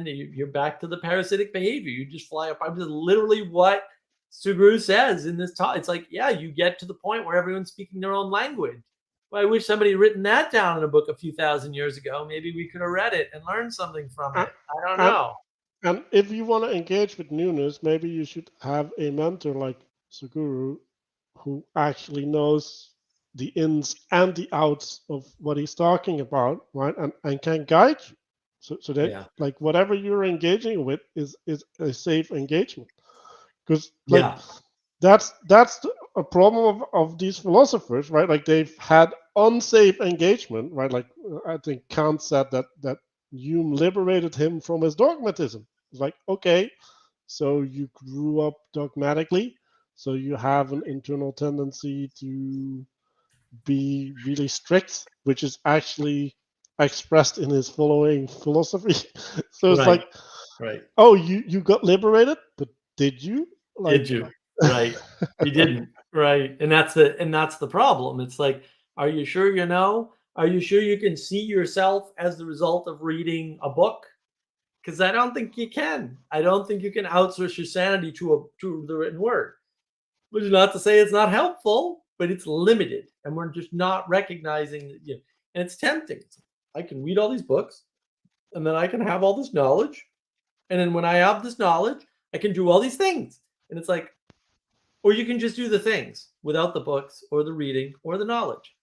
you're back to the parasitic behavior. You just fly apart. This is literally what Sugru says in this talk. It's like, yeah, you get to the point where everyone's speaking their own language. Well, I wish somebody had written that down in a book a few thousand years ago. Maybe we could have read it and learned something from and, it. I don't and know. and if you want to engage with newness, maybe you should have a mentor like Suguru, who actually knows the ins and the outs of what he's talking about, right? And can guide you. So that like whatever you're engaging with is a safe engagement. Because like that's a problem of these philosophers, right? Like they've had unsafe engagement, right? Like I think Kant said that Hume liberated him from his dogmatism. It's like, okay, so you grew up dogmatically, so you have an internal tendency to be really strict, which is actually expressed in his following philosophy. So it's like, right. oh, you got liberated, but did you? Like, Did you? Right. You didn't. Right. And that's the problem. It's like, are you sure you know? Are you sure you can see yourself as the result of reading a book? Because I don't think you can. I don't think you can outsource your sanity to the written word. Which is not to say it's not helpful, but it's limited, and we're just not recognizing that. And it's tempting. I can read all these books, and then I can have all this knowledge, and then when I have this knowledge, I can do all these things. And it's like, or you can just do the things without the books or the reading or the knowledge.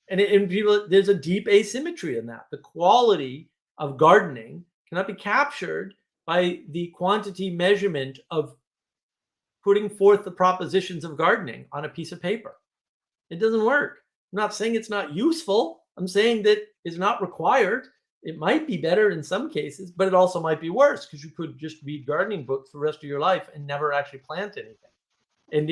And people, there's a deep asymmetry in that. The quality of gardening cannot be captured by the quantity measurement of putting forth the propositions of gardening on a piece of paper. It doesn't work. I'm not saying it's not useful. I'm saying that it's not required. It might be better in some cases, but it also might be worse because you could just read gardening books the rest of your life and never actually plant anything. And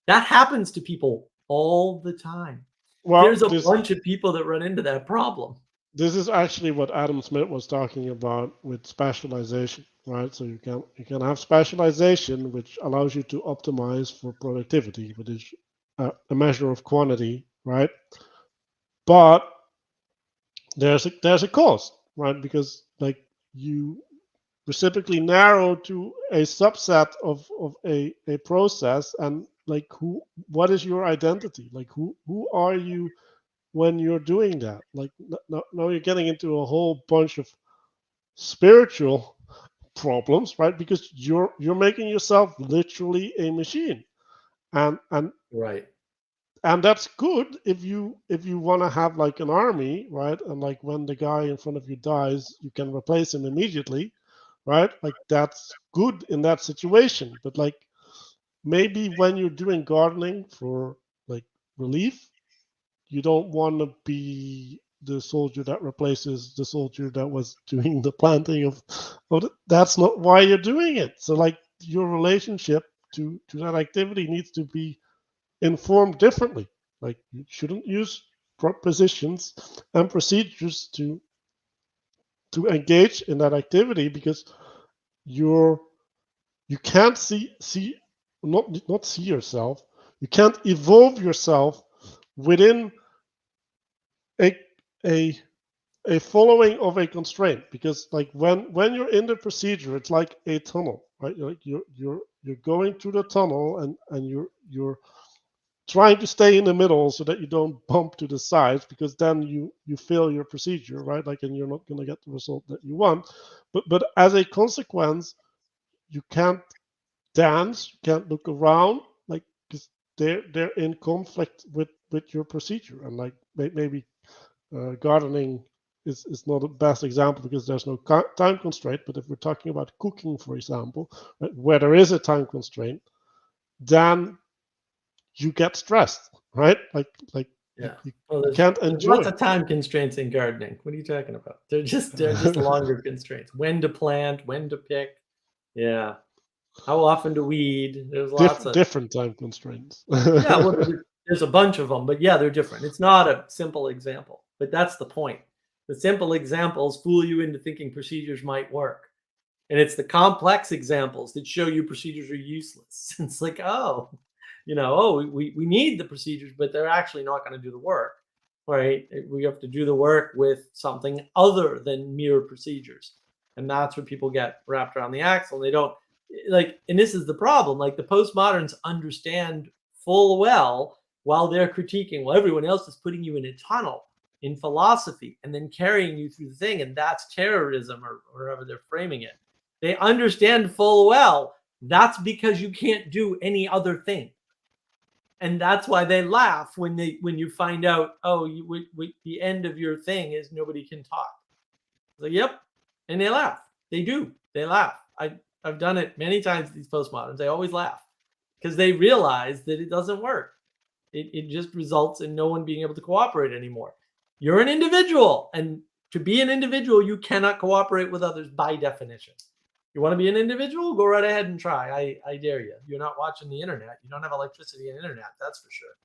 that happens to people all the time. Well, There's a bunch of people that run into that problem. This is actually what Adam Smith was talking about with specialization, right? So you can have specialization, which allows you to optimize for productivity, which is a measure of quantity, right? But there's a cost, right? Because like you reciprocally narrow to a subset of a process, and like what is your identity? Like who are you when you're doing that? Like now you're getting into a whole bunch of spiritual problems, right? Because you're making yourself literally a machine, and Right. and that's good if you want to have like an army, right? And like when the guy in front of you dies, you can replace him immediately, right? Like that's good in that situation. But like maybe when you're doing gardening for like relief, you don't want to be the soldier that replaces the soldier that was doing the planting of that's not why you're doing it. So like your relationship to that activity needs to be informed differently. Like you shouldn't use propositions and procedures to engage in that activity, because you can't not see yourself. You can't evolve yourself within a a a following of a constraint, because like when you're in the procedure, it's like a tunnel, right? Like you're going through the tunnel, and you're trying to stay in the middle so that you don't bump to the sides, because then you fail your procedure, right? Like, and you're not going to get the result that you want. But as a consequence, you can't dance, you can't look around, like, because they're in conflict with your procedure. And like maybe gardening is not the best example because there's no time constraint. But if we're talking about cooking, for example, right, where there is a time constraint, then you get stressed, right? Like Yeah. you Well, can't there's enjoy. lots of time constraints in gardening. What are you talking about? They're just longer constraints. When to plant, when to pick. Yeah. How often to weed. There's lots of different time constraints. yeah. Well, there's a bunch of them, but yeah, they're different. It's not a simple example, but that's the point. The simple examples fool you into thinking procedures might work. And it's the complex examples that show you procedures are useless. It's like, oh, we need the procedures, but they're actually not going to do the work, right? We have to do the work with something other than mere procedures. And that's where people get wrapped around the axle. They don't like, and this is the problem. Like the postmoderns understand full well while they're critiquing, well, everyone else is putting you in a tunnel in philosophy and then carrying you through the thing. And that's terrorism, or however they're framing it. They understand full well that's because you can't do any other thing. And that's why they laugh when you find out, oh, the end of your thing is nobody can talk. So, yep. And they laugh. They do. They laugh. I've done it many times, these postmoderns. They always laugh because they realize that it doesn't work. It just results in no one being able to cooperate anymore. You're an individual. And to be an individual, you cannot cooperate with others by definition. You want to be an individual? Go right ahead and try. I dare you. You're not watching the internet. You don't have electricity and internet. That's for sure.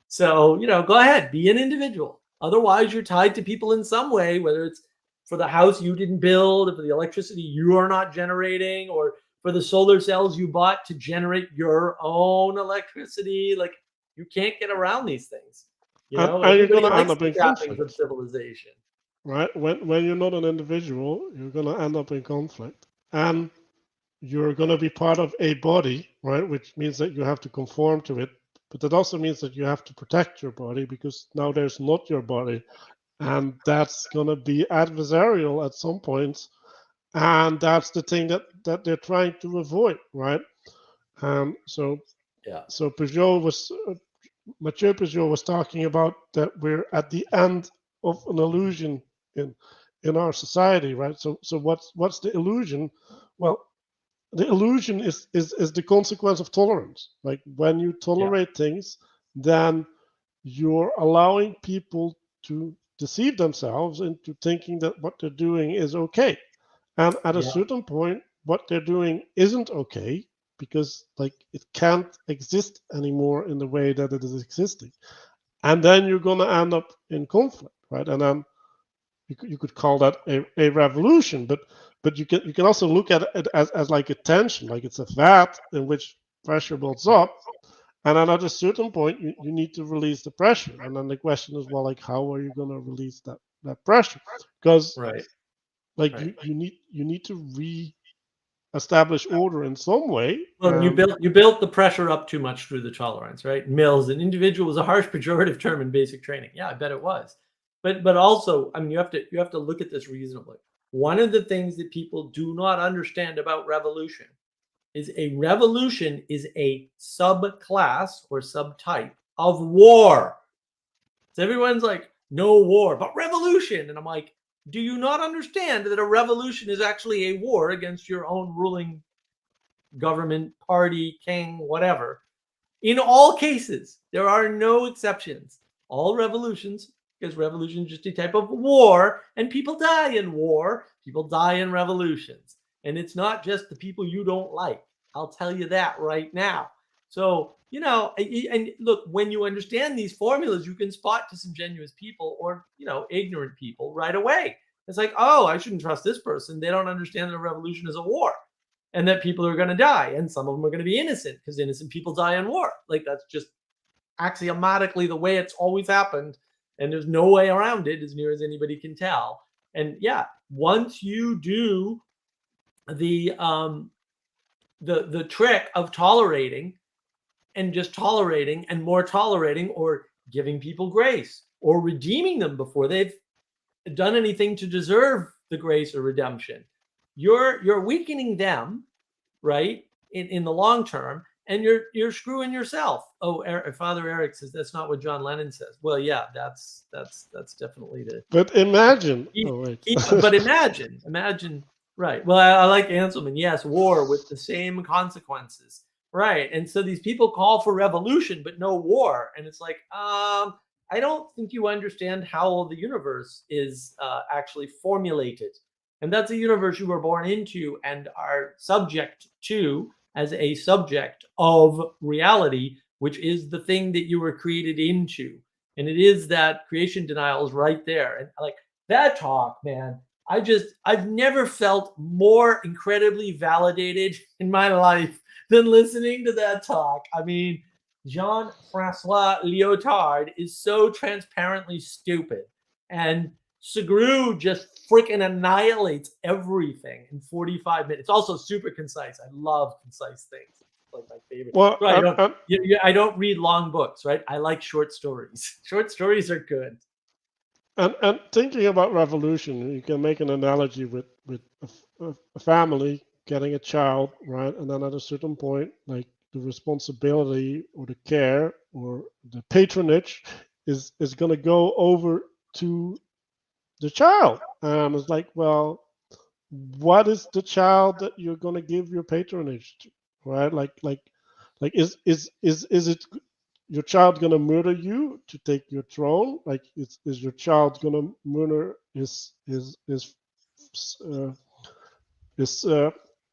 So, go ahead. Be an individual. Otherwise, you're tied to people in some way, whether it's for the house you didn't build, or for the electricity you are not generating, or for the solar cells you bought to generate your own electricity. Like, you can't get around these things. and you're Everybody going to end likes up the in trappings of conflict, civilization. right? When you're not an individual, you're going to end up in conflict, and you're going to be part of a body, right? Which means that you have to conform to it, but that also means that you have to protect your body because now there's not your body, and that's going to be adversarial at some point, and that's the thing that they're trying to avoid, right? So Yeah. so Mathieu Peugeot was talking about that we're at the end of an illusion in our society, right? So what's the illusion? Well, the illusion is the consequence of tolerance. Like when you Yeah. tolerate things, then you're allowing people to deceive themselves into thinking that what they're doing is okay. And at a Yeah. certain point, what they're doing isn't okay because like it can't exist anymore in the way that it is existing. And then you're gonna end up in conflict, right? And then you could call that a revolution, but you can also look at it as like a tension, like it's a vat in which pressure builds Right. up, and then at a certain point you need to release the pressure. And then the question is, well, like how are you going to release that pressure? Because Right. like Right. you need to re-establish order in some way. Well, you built the pressure up too much through the tolerance, right? Mills, an individual was a harsh pejorative term in basic training. Yeah, I bet it was. But also, I mean, you have to look at this reasonably. One of the things that people do not understand about revolution is a revolution is a subclass or subtype of war. So everyone's like, no war, but revolution. And I'm like, do you not understand that a revolution is actually a war against your own ruling government, party, king, whatever? In all cases, there are no exceptions. All revolutions, because revolution is just a type of war, and people die in war, people die in revolutions. And it's not just the people you don't like. I'll tell you that right now. So, and look, when you understand these formulas, you can spot disingenuous people or, ignorant people right away. It's like, oh, I shouldn't trust this person. They don't understand that a revolution is a war and that people are going to die. And some of them are going to be innocent because innocent people die in war. Like, that's just axiomatically the way it's always happened. And there's no way around it as near as anybody can tell. And yeah, once you do the trick of tolerating and just tolerating and more tolerating, or giving people grace or redeeming them before they've done anything to deserve the grace or redemption, you're weakening them, right, in the long term, and you're screwing yourself. Oh, Father Eric says that's not what John Lennon says. Well, yeah, that's definitely the But imagine, he, oh wait, but imagine, right? Well, I like Anselman. Yes, war with the same consequences, right? And so these people call for revolution, but no war, and it's like, I don't think you understand how the universe is actually formulated, and that's a universe you were born into and are subject to as a subject of reality, which is the thing that you were created into. And it is that creation denial is right there. And like that talk, man, I've never felt more incredibly validated in my life than listening to that talk. I mean, Jean-Francois Lyotard is so transparently stupid, and Segru just freaking annihilates everything in 45 minutes. It's also super concise. I love concise things. It's like my favorite. well, So I don't read long books, right? I like short stories. Short stories are good. and thinking about revolution, you can make an analogy with a family getting a child, right? And then at a certain point, like the responsibility or the care or the patronage is going to go over to the child. And it's like, well, what is the child that you're going to give your patronage to, right? Like is it your child gonna murder you to take your throne? Like, is your child gonna murder uh, his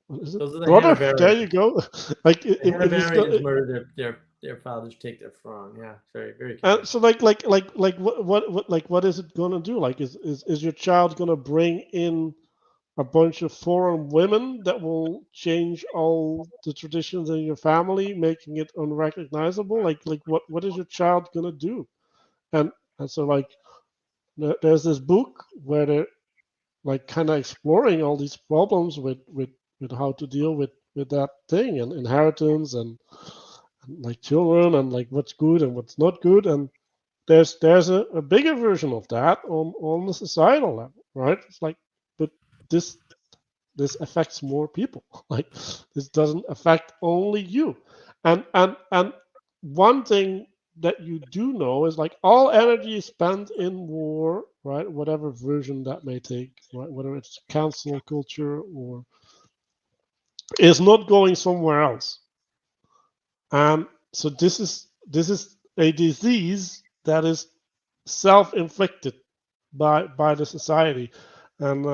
what is it, Those are the brother? There Hanoverians. you go. Like The if he's Hanoverians gonna, murder their fathers, take their throne. Yeah, very very so convincing. like what is it gonna do? Like is your child gonna bring in a bunch of foreign women that will change all the traditions in your family, making it unrecognizable. Like what is your child gonna do? And and so like there's this book where they're like kind of exploring all these problems with how to deal with that thing and inheritance and like children and like what's good and what's not good. And there's a bigger version of that on the societal level, right? It's like, but this this affects more people. Like this doesn't affect only you. And one thing that you do know is like all energy spent in war, right? Whatever version that may take, right? Whether it's cancel culture or is not going somewhere else. And so this is a disease that is self-inflicted by the society. And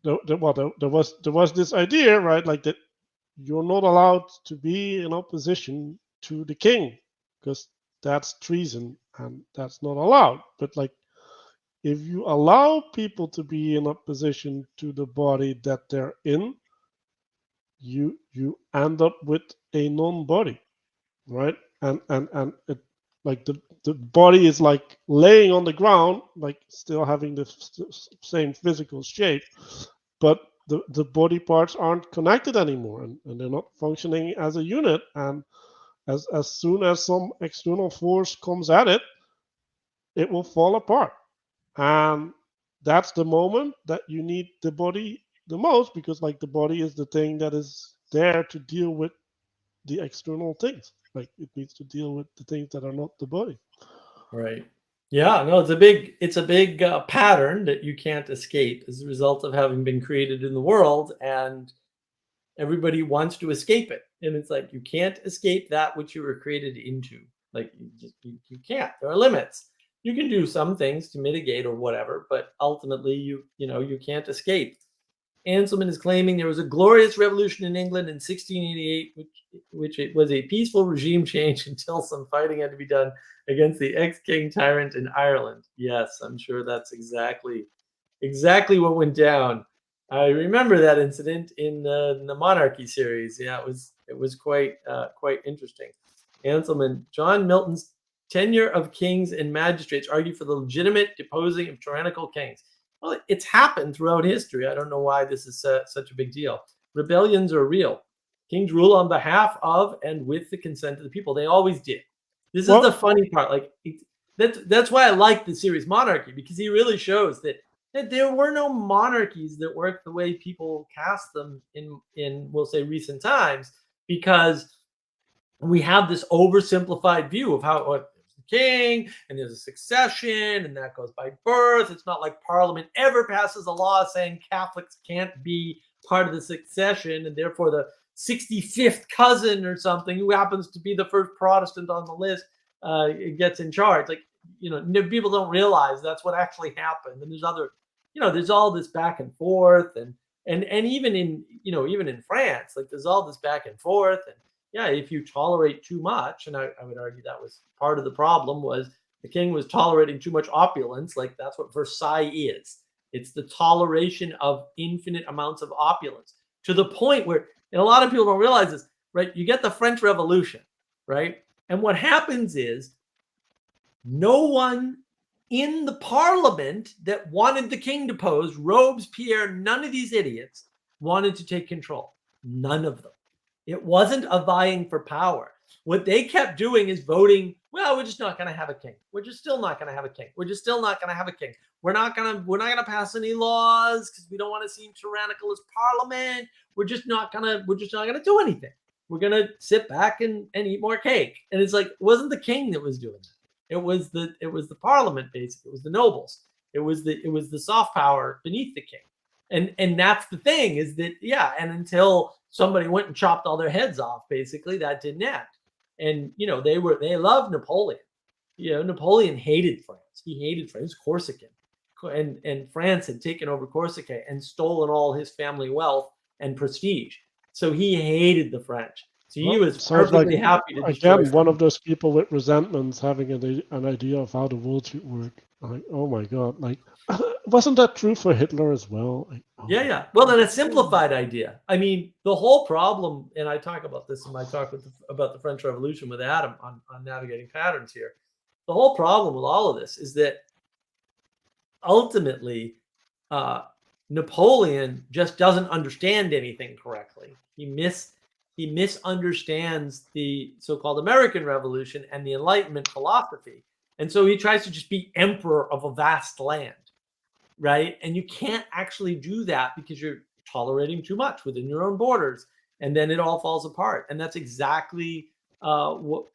there was this idea, right? Like that you're not allowed to be in opposition to the king because that's treason and that's not allowed. But like if you allow people to be in opposition to the body that they're in, you end up with a non-body, right? And it like the body is like laying on the ground, like still having the same physical shape, but the body parts aren't connected anymore, and they're not functioning as a unit. And as soon as some external force comes at it, it will fall apart. And that's the moment that you need the body the most, because like the body is the thing that is there to deal with the external things. Like it needs to deal with the things that are not the body. Right. Yeah, no, it's a big pattern that you can't escape as a result of having been created in the world, and everybody wants to escape it. And it's like you can't escape that which you were created into. Like you can't. There are limits. You can do some things to mitigate or whatever, but ultimately you can't escape. Anselm is claiming there was a glorious revolution in England in 1688, which it was a peaceful regime change until some fighting had to be done against the ex-king tyrant in Ireland. Yes, I'm sure that's exactly what went down. I remember that incident in the Monarchy series. Yeah, it was quite interesting. Anselm, John Milton's tenure of kings and magistrates argue for the legitimate deposing of tyrannical kings. Well, it's happened throughout history. I don't know why this is such a big deal. Rebellions are real. Kings rule on behalf of and with the consent of the people. They always did. This is the funny part. Like that's why I like the series Monarchy, because he really shows that there were no monarchies that worked the way people cast them in we'll say recent times, because we have this oversimplified view of how there's the king and there's a succession and that goes by birth. It's not like Parliament ever passes a law saying Catholics can't be part of the succession, and therefore the 65th cousin or something who happens to be the first Protestant on the list gets in charge. Like, people don't realize that's what actually happened. And there's other, there's all this back and forth, and even in France, like there's all this back and forth. And yeah, if you tolerate too much, and I would argue that was part of the problem, was the king was tolerating too much opulence. Like that's what Versailles is. It's the toleration of infinite amounts of opulence, to the point where, and a lot of people don't realize this, right? You get the French Revolution, right? And what happens is no one in the parliament that wanted the king deposed, Robespierre, none of these idiots wanted to take control. None of them. It wasn't a vying for power. What they kept doing is voting, well, we're just not going to have a king. We're just still not going to have a king. We're just still not going to have a king. We're not going to pass any laws because we don't want to seem tyrannical as parliament. We're just not going to do anything. We're going to sit back and eat more cake. And it's like, it wasn't the king that was doing that. It was the parliament, basically. It was the nobles. It was the soft power beneath the king. And that's the thing, is that, yeah, and until somebody went and chopped all their heads off, basically, that didn't end. And they loved Napoleon. Napoleon hated France. He hated France. Corsican. And France had taken over Corsica and stolen all his family wealth and prestige. So he hated the French. So he was Sounds like, perfectly happy to destroy again, one France. of those people with resentments having an idea of how the world should work. Like, oh my God, like, wasn't that true for Hitler as well? Like, oh Yeah, my yeah. Well, God. and a simplified idea. I mean, the whole problem, and I talk about this in my talk about the French Revolution with Adam on navigating patterns here. The whole problem with all of this is that ultimately, uh, Napoleon just doesn't understand anything correctly. He misunderstands the so-called American Revolution and the Enlightenment philosophy, and so he tries to just be emperor of a vast land, right? And you can't actually do that because you're tolerating too much within your own borders, and then it all falls apart. And that's exactly what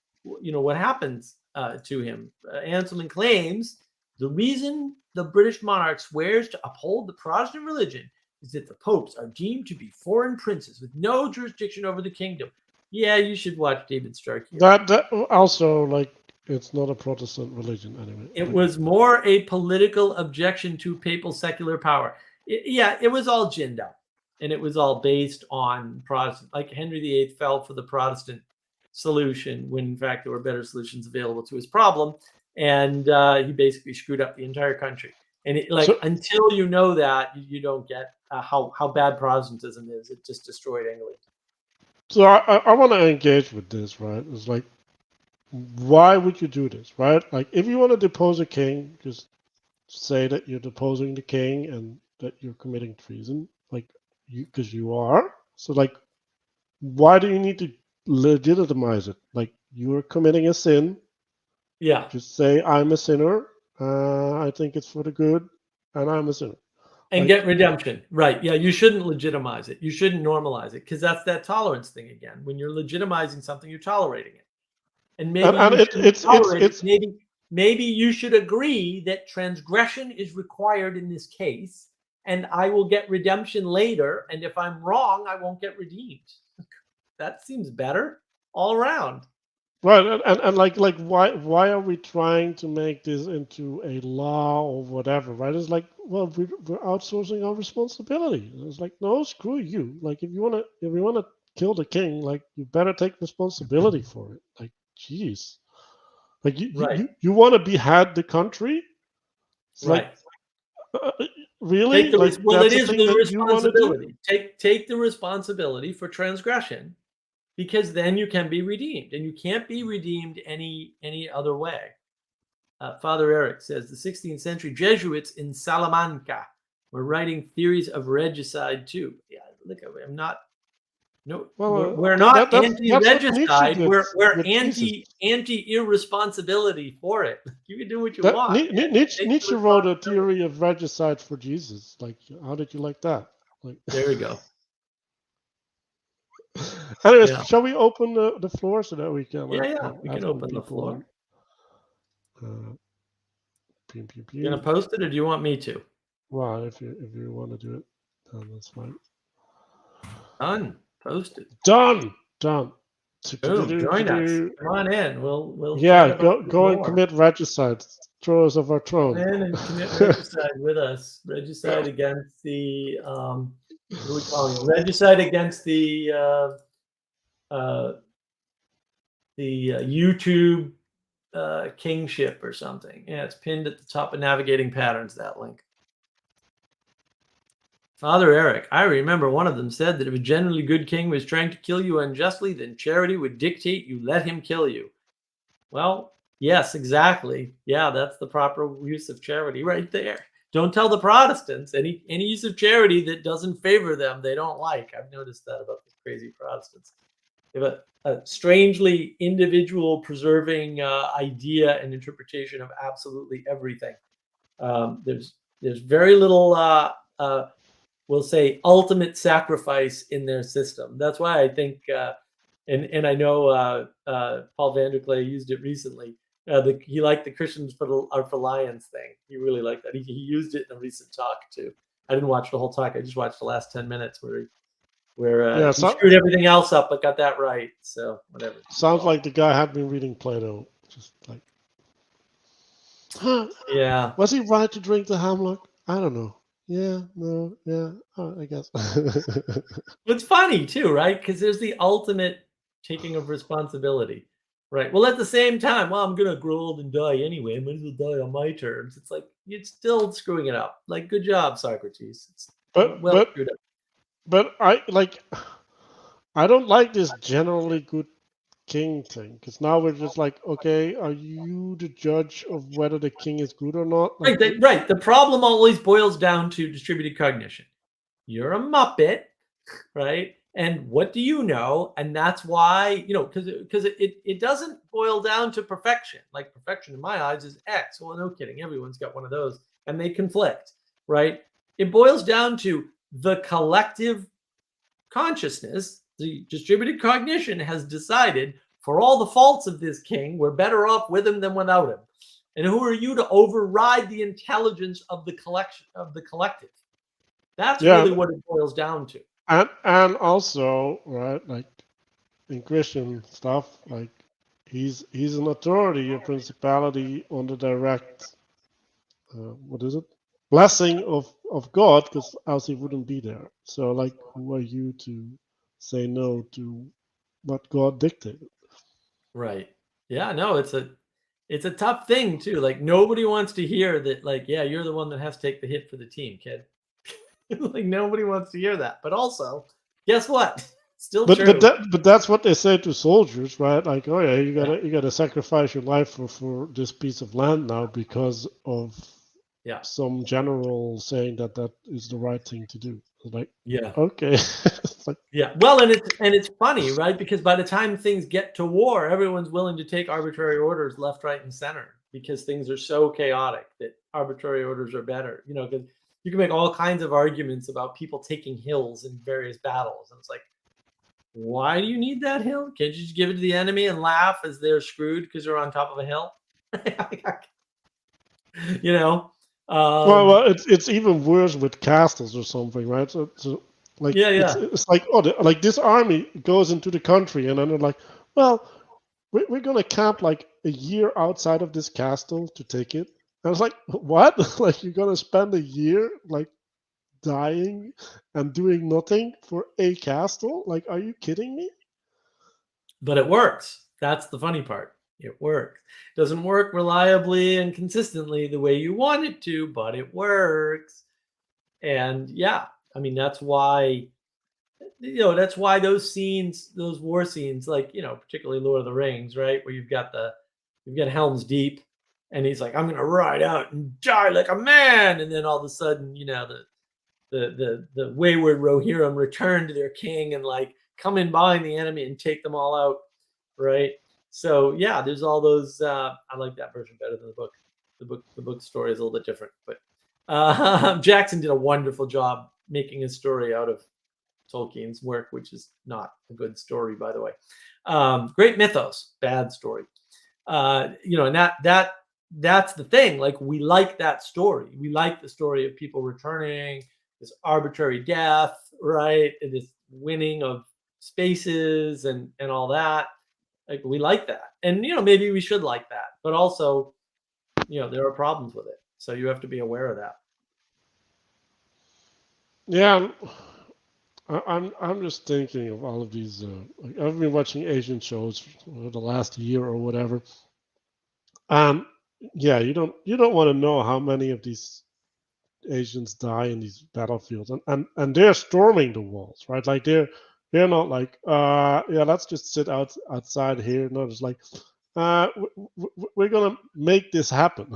happens to him. Anselm claims the reason the British monarch swears to uphold the Protestant religion is that the popes are deemed to be foreign princes with no jurisdiction over the kingdom. Yeah, you should watch David Stark here. That also, like, it's not a Protestant religion anyway. It Like, was more a political objection to papal secular power. It was all ginned up, and it was all based on Protestant. Like Henry VIII fell for the Protestant solution when, in fact, there were better solutions available to his problem, and he basically screwed up the entire country. And until you know that, you don't get how bad Protestantism is. It just destroyed England. So I want to engage with this, right? It's like, why would you do this, right? Like, if you want to depose a king, just say that you're deposing the king and that you're committing treason, like, because you are. So, like, why do you need to legitimize it? Like, you're committing a sin. Yeah. Just say, I'm a sinner. I think it's for the good, and I'm a sinner. And Like, get redemption. Right. Yeah, you shouldn't legitimize it. You shouldn't normalize it, because that's that tolerance thing again. When you're legitimizing something, you're tolerating it. And maybe maybe you should agree that transgression is required in this case, and I will get redemption later. And if I'm wrong, I won't get redeemed. That seems better all around. right, and like why are we trying to make this into a law or whatever, right? It's like, well, we're outsourcing our responsibility. It's like, no, screw you. Like, if you wanna kill the king, like, you better take responsibility for it. Like, jeez. Like, you want to behead the country? It's right. Like, really? It is the responsibility. Take the responsibility for transgression, because then you can be redeemed, and you can't be redeemed any other way. Father Eric says the 16th century Jesuits in Salamanca were writing theories of regicide too. Yeah, look, I'm not. No, we're not anti-regicide. We're anti-irresponsibility for it. You can do what you want. Nietzsche wrote a theory of regicide for Jesus. Like, how did you like that? Like, there we go. Anyways, shall we open the floor so that we can? We can open the floor. You gonna post it, or do you want me to? Well, if you want to do it, then that's fine. Done. Posted. Done. Boom, join us. Come on in. We'll go and commit regicide. Throw us off our throne. Come in and commit regicide with us. Regicide against the what are we calling it? Regicide against the YouTube kingship or something. Yeah, it's pinned at the top of Navigating Patterns, that link. Father Eric, I remember one of them said that if a generally good king was trying to kill you unjustly, then charity would dictate you let him kill you. Well, yes, exactly. Yeah, that's the proper use of charity right there. Don't tell the Protestants any use of charity that doesn't favor them, they don't like. I've noticed that about the crazy Protestants. They have a strangely individual preserving idea and interpretation of absolutely everything. There's very little we'll say ultimate sacrifice in their system. That's why I think, and I know Paul Vanderklay used it recently. He liked the Christians are for lions thing. He really liked that. He used it in a recent talk too. I didn't watch the whole talk. I just watched the last 10 minutes where he screwed everything else up, but got that right. So whatever. Sounds like the guy had been reading Plato. Just like, yeah. Was he right to drink the hemlock? I don't know. Yeah, no, yeah, I guess. It's funny too, right? Because there's the ultimate taking of responsibility. Right. Well, at the same time, well, I'm gonna grow old and die anyway. I might as well die on my terms. It's like you're still screwing it up. Like, good job, Socrates. It's But well but screwed up. but I don't like this generally good king thing because now we're just like, okay, are you the judge of whether the king is good or not? Like, Right. The problem always boils down to distributed cognition. You're a muppet, right? And what do you know? And that's why, because it doesn't boil down to perfection. Like, perfection in my eyes is X. Well, no kidding. Everyone's got one of those, and they conflict, right? It boils down to the collective consciousness. The distributed cognition has decided, for all the faults of this king, we're better off with him than without him. And who are you to override the intelligence of the collective? That's yeah, really what it boils down to. and also, right, like in Christian stuff, like he's an authority, a principality on the direct, what is it? Blessing of God, because else he wouldn't be there. So, like, who are you to say no to what God dictated? Right. Yeah, no, it's a tough thing too. Like, nobody wants to hear that, like, yeah, you're the one that has to take the hit for the team, kid. Like, nobody wants to hear that. But also, guess what? Still But true. that's what they say to soldiers, right? Like, oh yeah, Yeah. you gotta sacrifice your life for this piece of land now because of Yeah. some general saying that that is the right thing to do. Like, Yeah. okay, it's like, Yeah. Well, and it's funny, right? Because by the time things get to war, everyone's willing to take arbitrary orders left, right, and center because things are so chaotic that arbitrary orders are better. Because you can make all kinds of arguments about people taking hills in various battles, and it's like, why do you need that hill? Can't you just give it to the enemy and laugh as they're screwed because they're on top of a hill? you know. well, it's even worse with castles or something, right? So like Yeah, it's yeah. it's like, oh, like this army goes into the country and then they're like, well, we're gonna camp like a year outside of this castle to take it. I was like, what? Like, you're gonna spend a year like dying and doing nothing for a castle? Like, are you kidding me? But it works. That's the funny part. It works. Doesn't work reliably and consistently the way you want it to, but it works. And yeah, I mean, that's why those scenes, those war scenes, like, particularly Lord of the Rings, right, where you've got Helm's Deep, and he's like, I'm gonna ride out and die like a man, and then all of a sudden, the wayward Rohirrim return to their king and, like, come in behind the enemy and take them all out, right? So yeah, there's all those. I like that version better than the book. The book story is a little bit different, but Jackson did a wonderful job making a story out of Tolkien's work, which is not a good story, by the way. Great mythos, bad story. And that's the thing. Like, we like that story. We like the story of people returning, this arbitrary death, right? And this winning of spaces and all that. Like, we like that. And maybe we should like that. But also, there are problems with it. So you have to be aware of that. Yeah, I'm just thinking of all of these. Like, I've been watching Asian shows for the last year or whatever. Um, yeah, you don't want to know how many of these Asians die in these battlefields, and they're storming the walls, right? Like, they're not like, yeah, let's just sit outside here. No, it's like, we're gonna make this happen.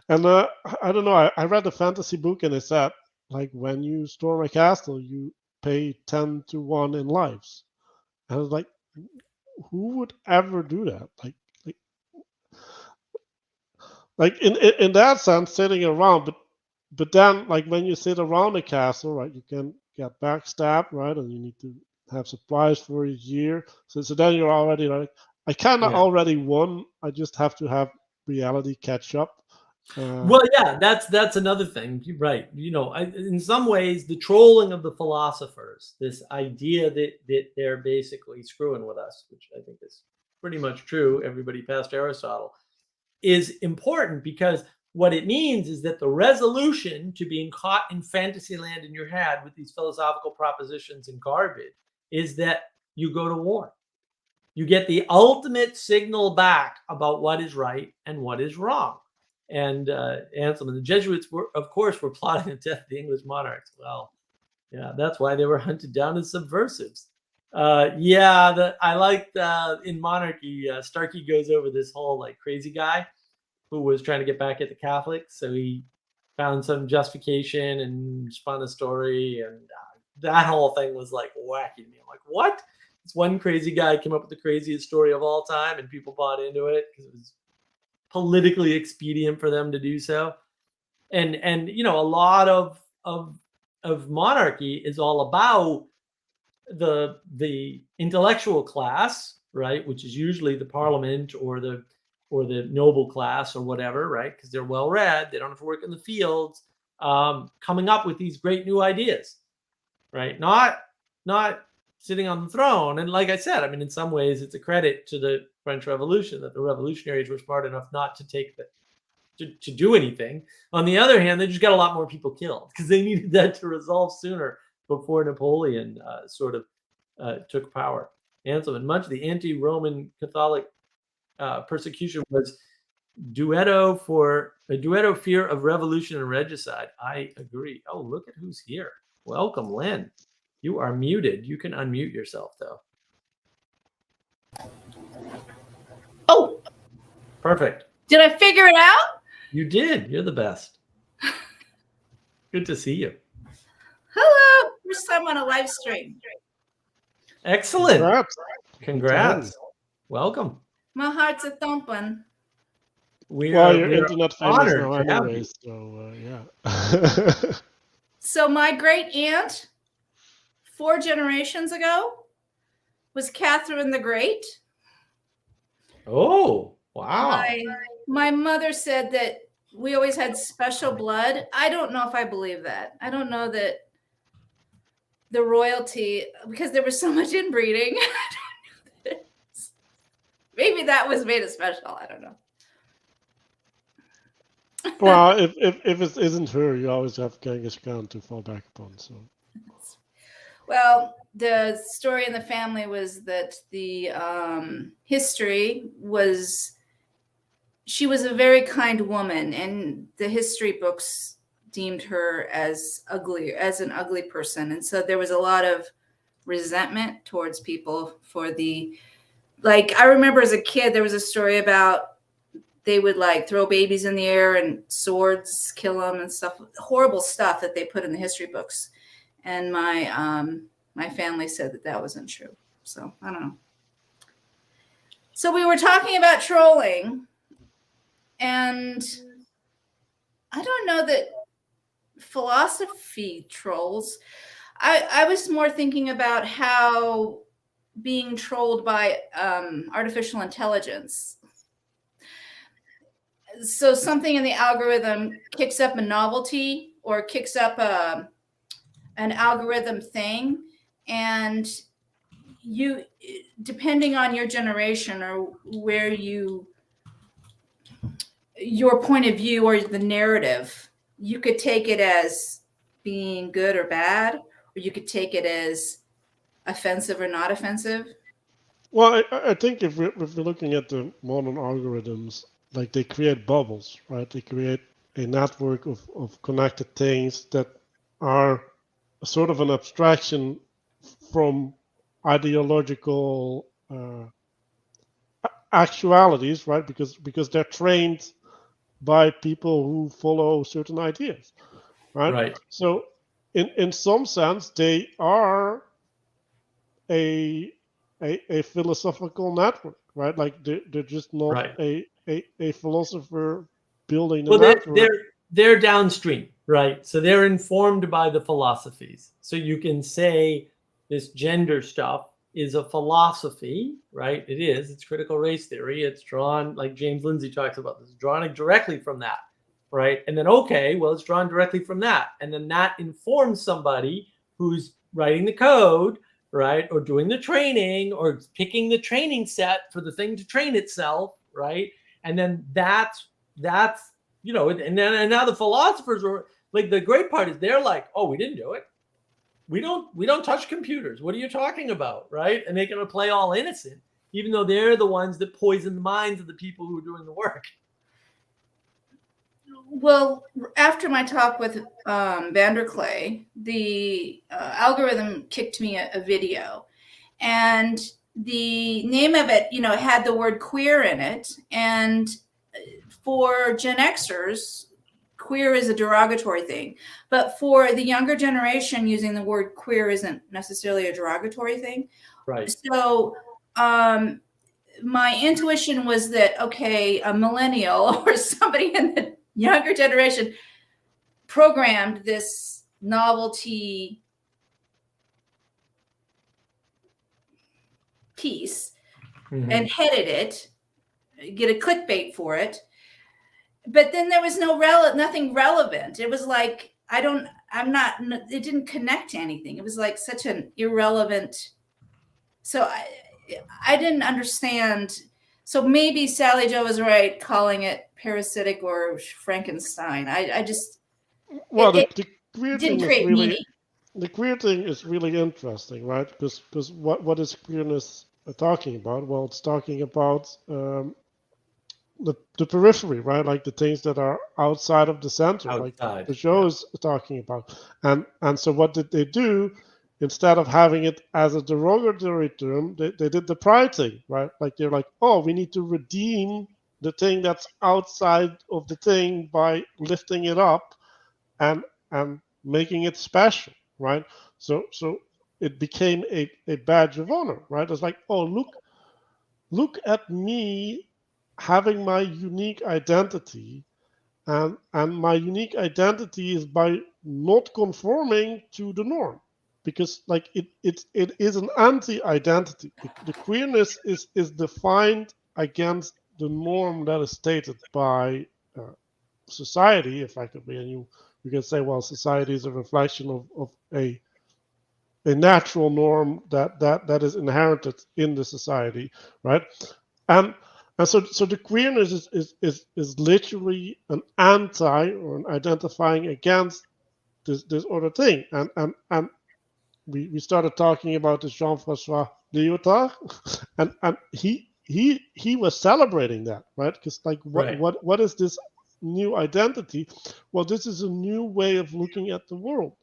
And I don't know. I read a fantasy book and it said, like, when you storm a castle, you pay 10 to 1 in lives. And I was like, who would ever do that? Like, like in that sense, sitting around, but then, like, when you sit around a castle, right, you can get backstabbed, right, and you need to have supplies for a year. So then you're already like, I kind of Yeah. already won. I just have to have reality catch up. Well, yeah, that's another thing. You're right. In some ways, the trolling of the philosophers, this idea that they're basically screwing with us, which I think is pretty much true, everybody past Aristotle, is important because what it means is that the resolution to being caught in fantasy land in your head with these philosophical propositions and garbage is that you go to war. You get the ultimate signal back about what is right and what is wrong. And Anselm and the Jesuits were, of course, were plotting the death of the English monarchs. Well, yeah, that's why they were hunted down as subversives. I liked in Monarchy, Starkey goes over this whole like crazy guy who was trying to get back at the Catholics. So he found some justification and spun a story, and that whole thing was like wacky to me. I'm like, what? This one crazy guy came up with the craziest story of all time, and people bought into it because it was politically expedient for them to do so. And a lot of Monarchy is all about the intellectual class, right, which is usually the parliament or the noble class or whatever, right, because they're well read, they don't have to work in the fields, coming up with these great new ideas, right? Not sitting on the throne. And like I said, I mean, in some ways, it's a credit to the French Revolution that the revolutionaries were smart enough not to take to do anything. On the other hand, they just got a lot more people killed because they needed that to resolve sooner before Napoleon took power. Anselm, and much of the anti-Roman Catholic persecution was duetto fear of revolution and regicide. I agree. Oh, look at who's here. Welcome, Lynn. You are muted. You can unmute yourself, though. Oh, perfect. Did I figure it out? You did. You're the best. Good to see you. Hello. First time on a live stream. Excellent. Congrats. Welcome. My heart's a thumping. You're internet famous now anyway, so yeah. So my great aunt, 4 generations ago, was Catherine the Great. Oh, wow. My mother said that we always had special blood. I don't know if I believe that. I don't know that the royalty, because there was so much inbreeding. Maybe that was made it special. I don't know. Well, if it isn't her, you always have Genghis Khan to fall back upon. So, well, the story in the family was that the history was she was a very kind woman, and the history books deemed her as an ugly person, and so there was a lot of resentment towards people for the. Like, I remember as a kid, there was a story about they would like throw babies in the air and swords kill them and stuff, horrible stuff that they put in the history books. And my family said that wasn't true. So I don't know. So we were talking about trolling, and I don't know that philosophy trolls. I was more thinking about how being trolled by artificial intelligence. So something in the algorithm kicks up a novelty or kicks up an algorithm thing, and you, depending on your generation or where your point of view or the narrative, you could take it as being good or bad, or you could take it as offensive or not offensive. Well, I think if we're looking at the modern algorithms, like they create bubbles, right? They create a network of connected things that are sort of an abstraction from ideological actualities, right? Because they're trained by people who follow certain ideas, right? Right. So in some sense, they are a philosophical network, right? Like they're just not right. a philosopher building the network. They're downstream, right? So they're informed by the philosophies. So you can say this gender stuff is a philosophy, right? It is. It's critical race theory. It's drawn, like James Lindsay talks about this, drawn directly from that, right? And then, okay, well, it's drawn directly from that. And then that informs somebody who's writing the code, right? Or doing the training or picking the training set for the thing to train itself, right? And then that's and now the philosophers are like, the great part is they're like, oh, we didn't do it. we don't touch computers. What are you talking about, right? And they're going to play all innocent, even though they're the ones that poison the minds of the people who are doing the work. Well, after my talk with Vanderklay, the algorithm kicked me a video, and the name of it, had the word queer in it. And for Gen Xers, queer is a derogatory thing. But for the younger generation, using the word queer isn't necessarily a derogatory thing. Right. So my intuition was that, okay, a millennial or somebody in the younger generation programmed this novelty piece and headed it, get a clickbait for it. But then there was nothing relevant. It was like, it didn't connect to anything. It was like such an irrelevant. So I didn't understand. So maybe Sally Jo was right calling it parasitic or Frankenstein. I just, well, the queer didn't thing is create really meaning. the queer thing is really interesting, right? Because what is queerness talking about? Well, it's talking about the periphery, right? Like the things that are outside of the center, like the show is talking about. And so what did they do? Instead of having it as a derogatory term, they did the pride thing, right? Like they're like, oh, we need to redeem the thing that's outside of the thing by lifting it up and making it special, right? So it became a badge of honor, right? It's like, oh, look at me having my unique identity, and my unique identity is by not conforming to the norm, because like it is an anti-identity. The queerness is defined against the norm that is stated by society, effectively, and you can say, well, society is a reflection of a natural norm that is inherited in the society, right? And so the queerness is literally an anti or an identifying against this other thing. And we started talking about this Jean-François Lyotard, and he was celebrating that, right? Because like what is this new identity? Well, this is a new way of looking at the world.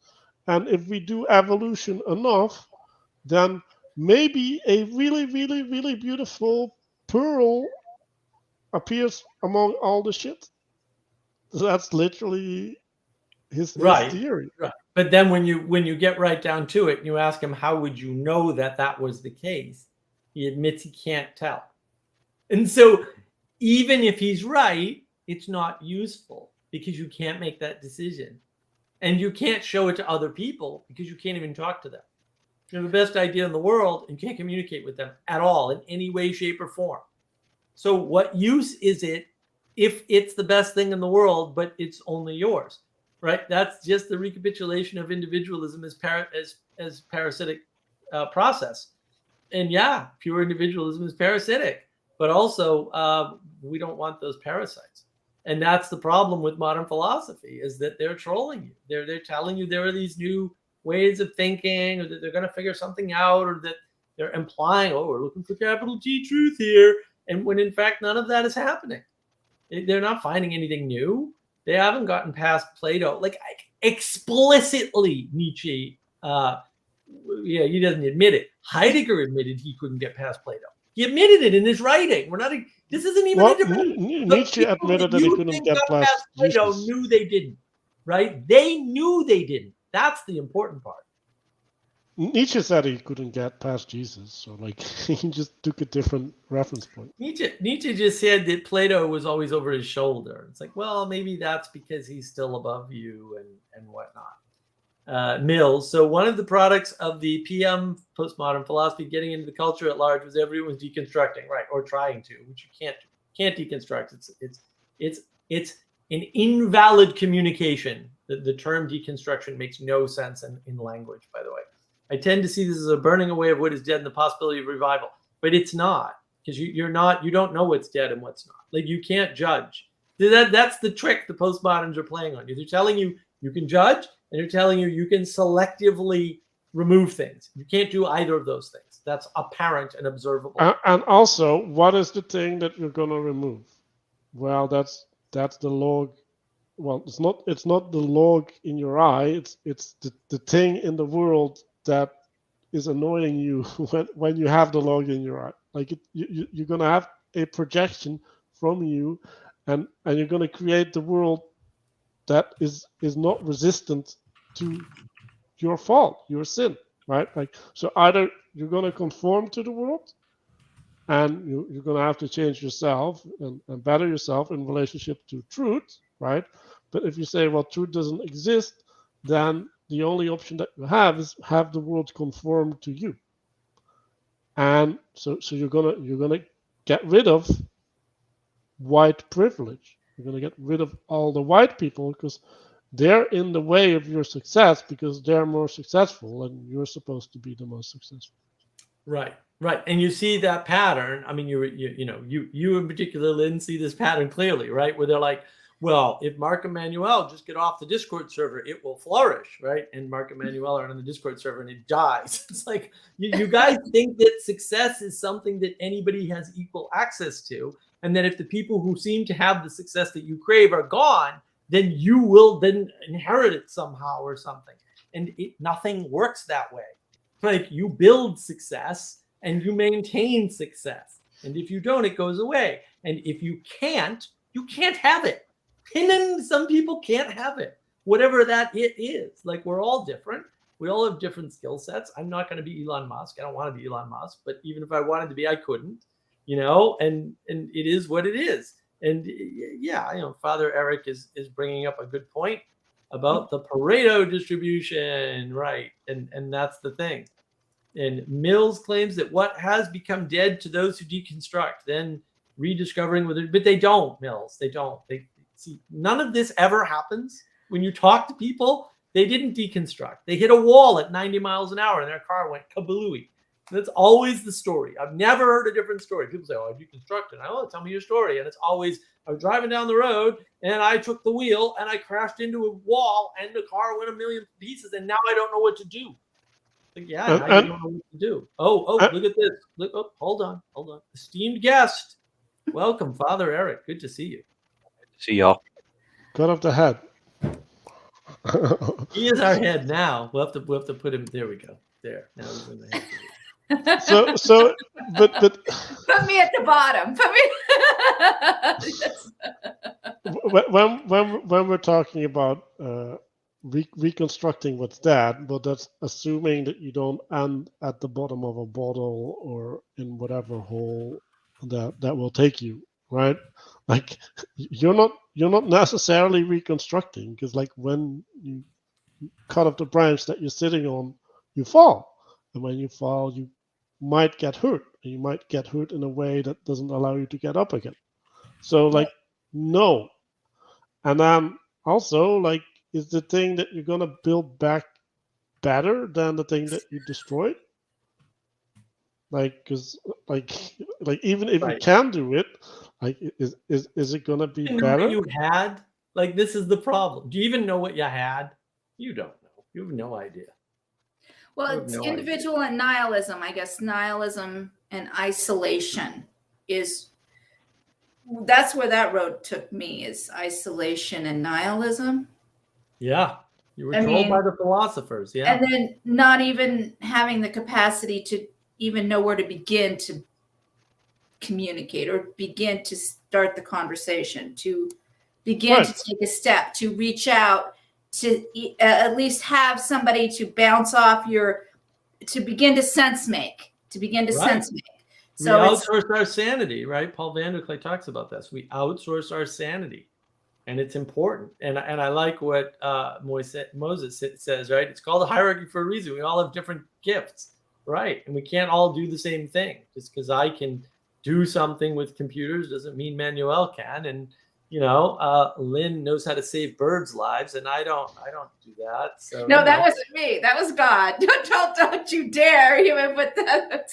And if we do evolution enough, then maybe a really, really, really beautiful pearl appears among all the shit. That's literally his theory. Right. But then when you get right down to it and you ask him, how would you know that was the case? He admits he can't tell. And so even if he's right, it's not useful because you can't make that decision. And you can't show it to other people because you can't even talk to them. You have the best idea in the world and can't communicate with them at all in any way, shape, or form. So what use is it if it's the best thing in the world, but it's only yours, right? That's just the recapitulation of individualism as parasitic process. And yeah, pure individualism is parasitic, but also we don't want those parasites. And that's the problem with modern philosophy, is that they're trolling you. They're telling you there are these new ways of thinking, or that they're going to figure something out, or that they're implying, oh, we're looking for capital T truth here. And when in fact, none of that is happening. They're not finding anything new. They haven't gotten past Plato. Like explicitly, Nietzsche, he doesn't admit it. Heidegger admitted he couldn't get past Plato. He admitted it in his writing. This isn't even a debate. Nietzsche admitted that he couldn't get past Plato Jesus. knew they didn't, right? They knew they didn't. That's the important part. Nietzsche said he couldn't get past Jesus, so like he just took a different reference point. Nietzsche just said that Plato was always over his shoulder. It's like, well, maybe that's because he's still above you and whatnot. Mills. So one of the products of the PM postmodern philosophy getting into the culture at large was everyone's deconstructing, right, or trying to, which you can't deconstruct. It's an invalid communication. The term deconstruction makes no sense in language, by the way. I tend to see this as a burning away of what is dead and the possibility of revival, but it's not, because you don't know what's dead and what's not. Like you can't judge. That's the trick the postmoderns are playing on you. They're telling you you can judge, and they're telling you you can selectively remove things. You can't do either of those things. That's apparent and observable. And also, what is the thing that you're going to remove? Well, that's the log. Well, it's not the log in your eye. It's the thing in the world that is annoying you when you have the log in your eye. Like you're going to have a projection from you, and you're going to create the world that is not resistant to your fault, your sin, right? Like, so either you're going to conform to the world, and you're going to have to change yourself and better yourself in relationship to truth, right? But if you say, well, truth doesn't exist, then the only option that you have is have the world conform to you. And so you're gonna get rid of white privilege. You're gonna get rid of all the white people because they're in the way of your success because they're more successful and you're supposed to be the most successful. Right. And you see that pattern. I mean, you in particular, Lynn, see this pattern clearly, right? Where they're like, well, if Mark and Manuel just get off the Discord server, it will flourish, right? And Mark and Manuel are on the Discord server and it dies. It's like, you guys think that success is something that anybody has equal access to. And that if the people who seem to have the success that you crave are gone, then you will then inherit it somehow or something. And nothing works that way. Like, you build success and you maintain success. And if you don't, it goes away. And if you can't have it. And then some people can't have it, whatever that it is. Like, we're all different. We all have different skill sets. I'm not going to be Elon Musk. I don't want to be Elon Musk. But even if I wanted to be, I couldn't, and it is what it is. And yeah, Father Eric is bringing up a good point about the Pareto distribution, right? And that's the thing. And Mills claims that what has become dead to those who deconstruct, then rediscovering with it, but they don't, Mills. They don't. They see, none of this ever happens. When you talk to people, they didn't deconstruct. They hit a wall at 90 miles an hour and their car went kablooey. That's always the story. I've never heard a different story. People say, oh, I deconstructed. Tell me your story. And it's always, I was driving down the road and I took the wheel and I crashed into a wall and the car went a million pieces and now I don't know what to do. Like, yeah, now you don't know what to do. Oh, look at this. Look, oh, hold on. Esteemed guest. Welcome, Father Eric. Good to see you. See y'all. Cut off the head. He is our head now. We'll have to put him. There we go. There. Now he's in the head. But put me at the bottom. when we're talking about reconstructing what's dead, but that's assuming that you don't end at the bottom of a bottle or in whatever hole that will take you, right? Like, you're not necessarily reconstructing, because like when you cut off the branch that you're sitting on, you fall. And when you fall, you might get hurt. And you might get hurt in a way that doesn't allow you to get up again. So, like, no. And then also, like, is the thing that you're going to build back better than the thing that you destroyed? Like, because, like even if you can do it, like, is it going to be better? What you had? Like, this is the problem. Do you even know what you had? You don't know. You have no idea. Well, it's individual and nihilism. I guess nihilism and isolation that's where that road took me, is isolation and nihilism. Yeah. You were told by the philosophers. Yeah. And then not even having the capacity to even know where to begin to communicate or begin to start the conversation, to begin to take a step, to reach out, to at least have somebody to bounce off to begin to sense make. So we outsource our sanity, right? Paul Vanderklay talks about this. We outsource our sanity, and it's important. And I like what Moses says, right? It's called a hierarchy for a reason. We all have different gifts, right? And we can't all do the same thing. Just because I can do something with computers doesn't mean Manuel can. And Lynn knows how to save birds' lives, and I don't do that. So no, that wasn't me. That was God. Don't you dare even put that.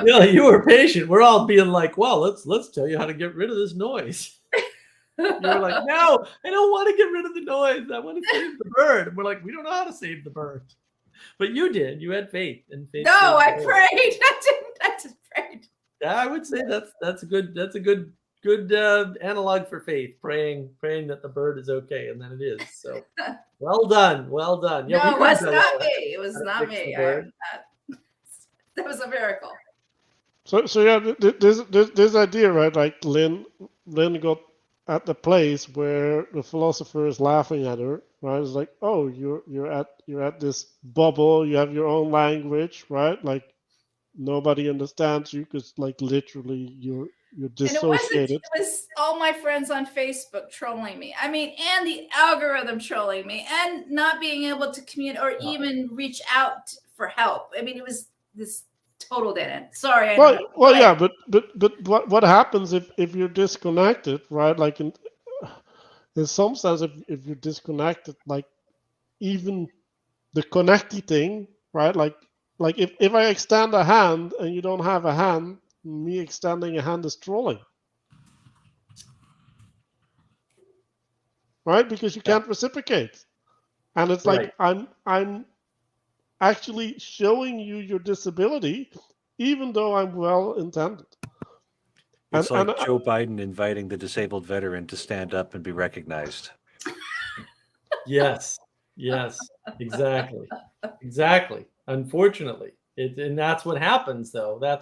Yeah, you were patient. We're all being like, well, let's tell you how to get rid of this noise. You're like, no, I don't want to get rid of the noise. I want to save the bird. And we're like, we don't know how to save the bird. But you did. You had faith, and faith. No, saved I the world. prayed. I didn't. I just prayed. Yeah, I would say that's a good analog for faith. Praying that the bird is okay, and then it is. So well done. Yeah, No, it we was couldn't not tell me. It was how to not fix the me. bird. That was a miracle. So yeah, this idea, right? Like Lynn got at the place where the philosopher is laughing at her, right? It's like, oh, you're at this bubble. You have your own language, right? Like nobody understands you because like literally you're And it wasn't, dissociated. it was all my friends on Facebook trolling me. I mean, and the algorithm trolling me and not being able to communicate or even reach out for help. I mean, it was this total dead end. Sorry. I don't know. Well, yeah, but what happens if you're disconnected, right? Like in some sense, if you're disconnected, like even the connecty thing, right? Like if I extend a hand and you don't have a hand, me extending a hand is trolling, right? Because you can't reciprocate, and it's like I'm actually showing you your disability, even though I'm well intended. It's like Joe Biden inviting the disabled veteran to stand up and be recognized. Yes, exactly. Unfortunately, and that's what happens, though.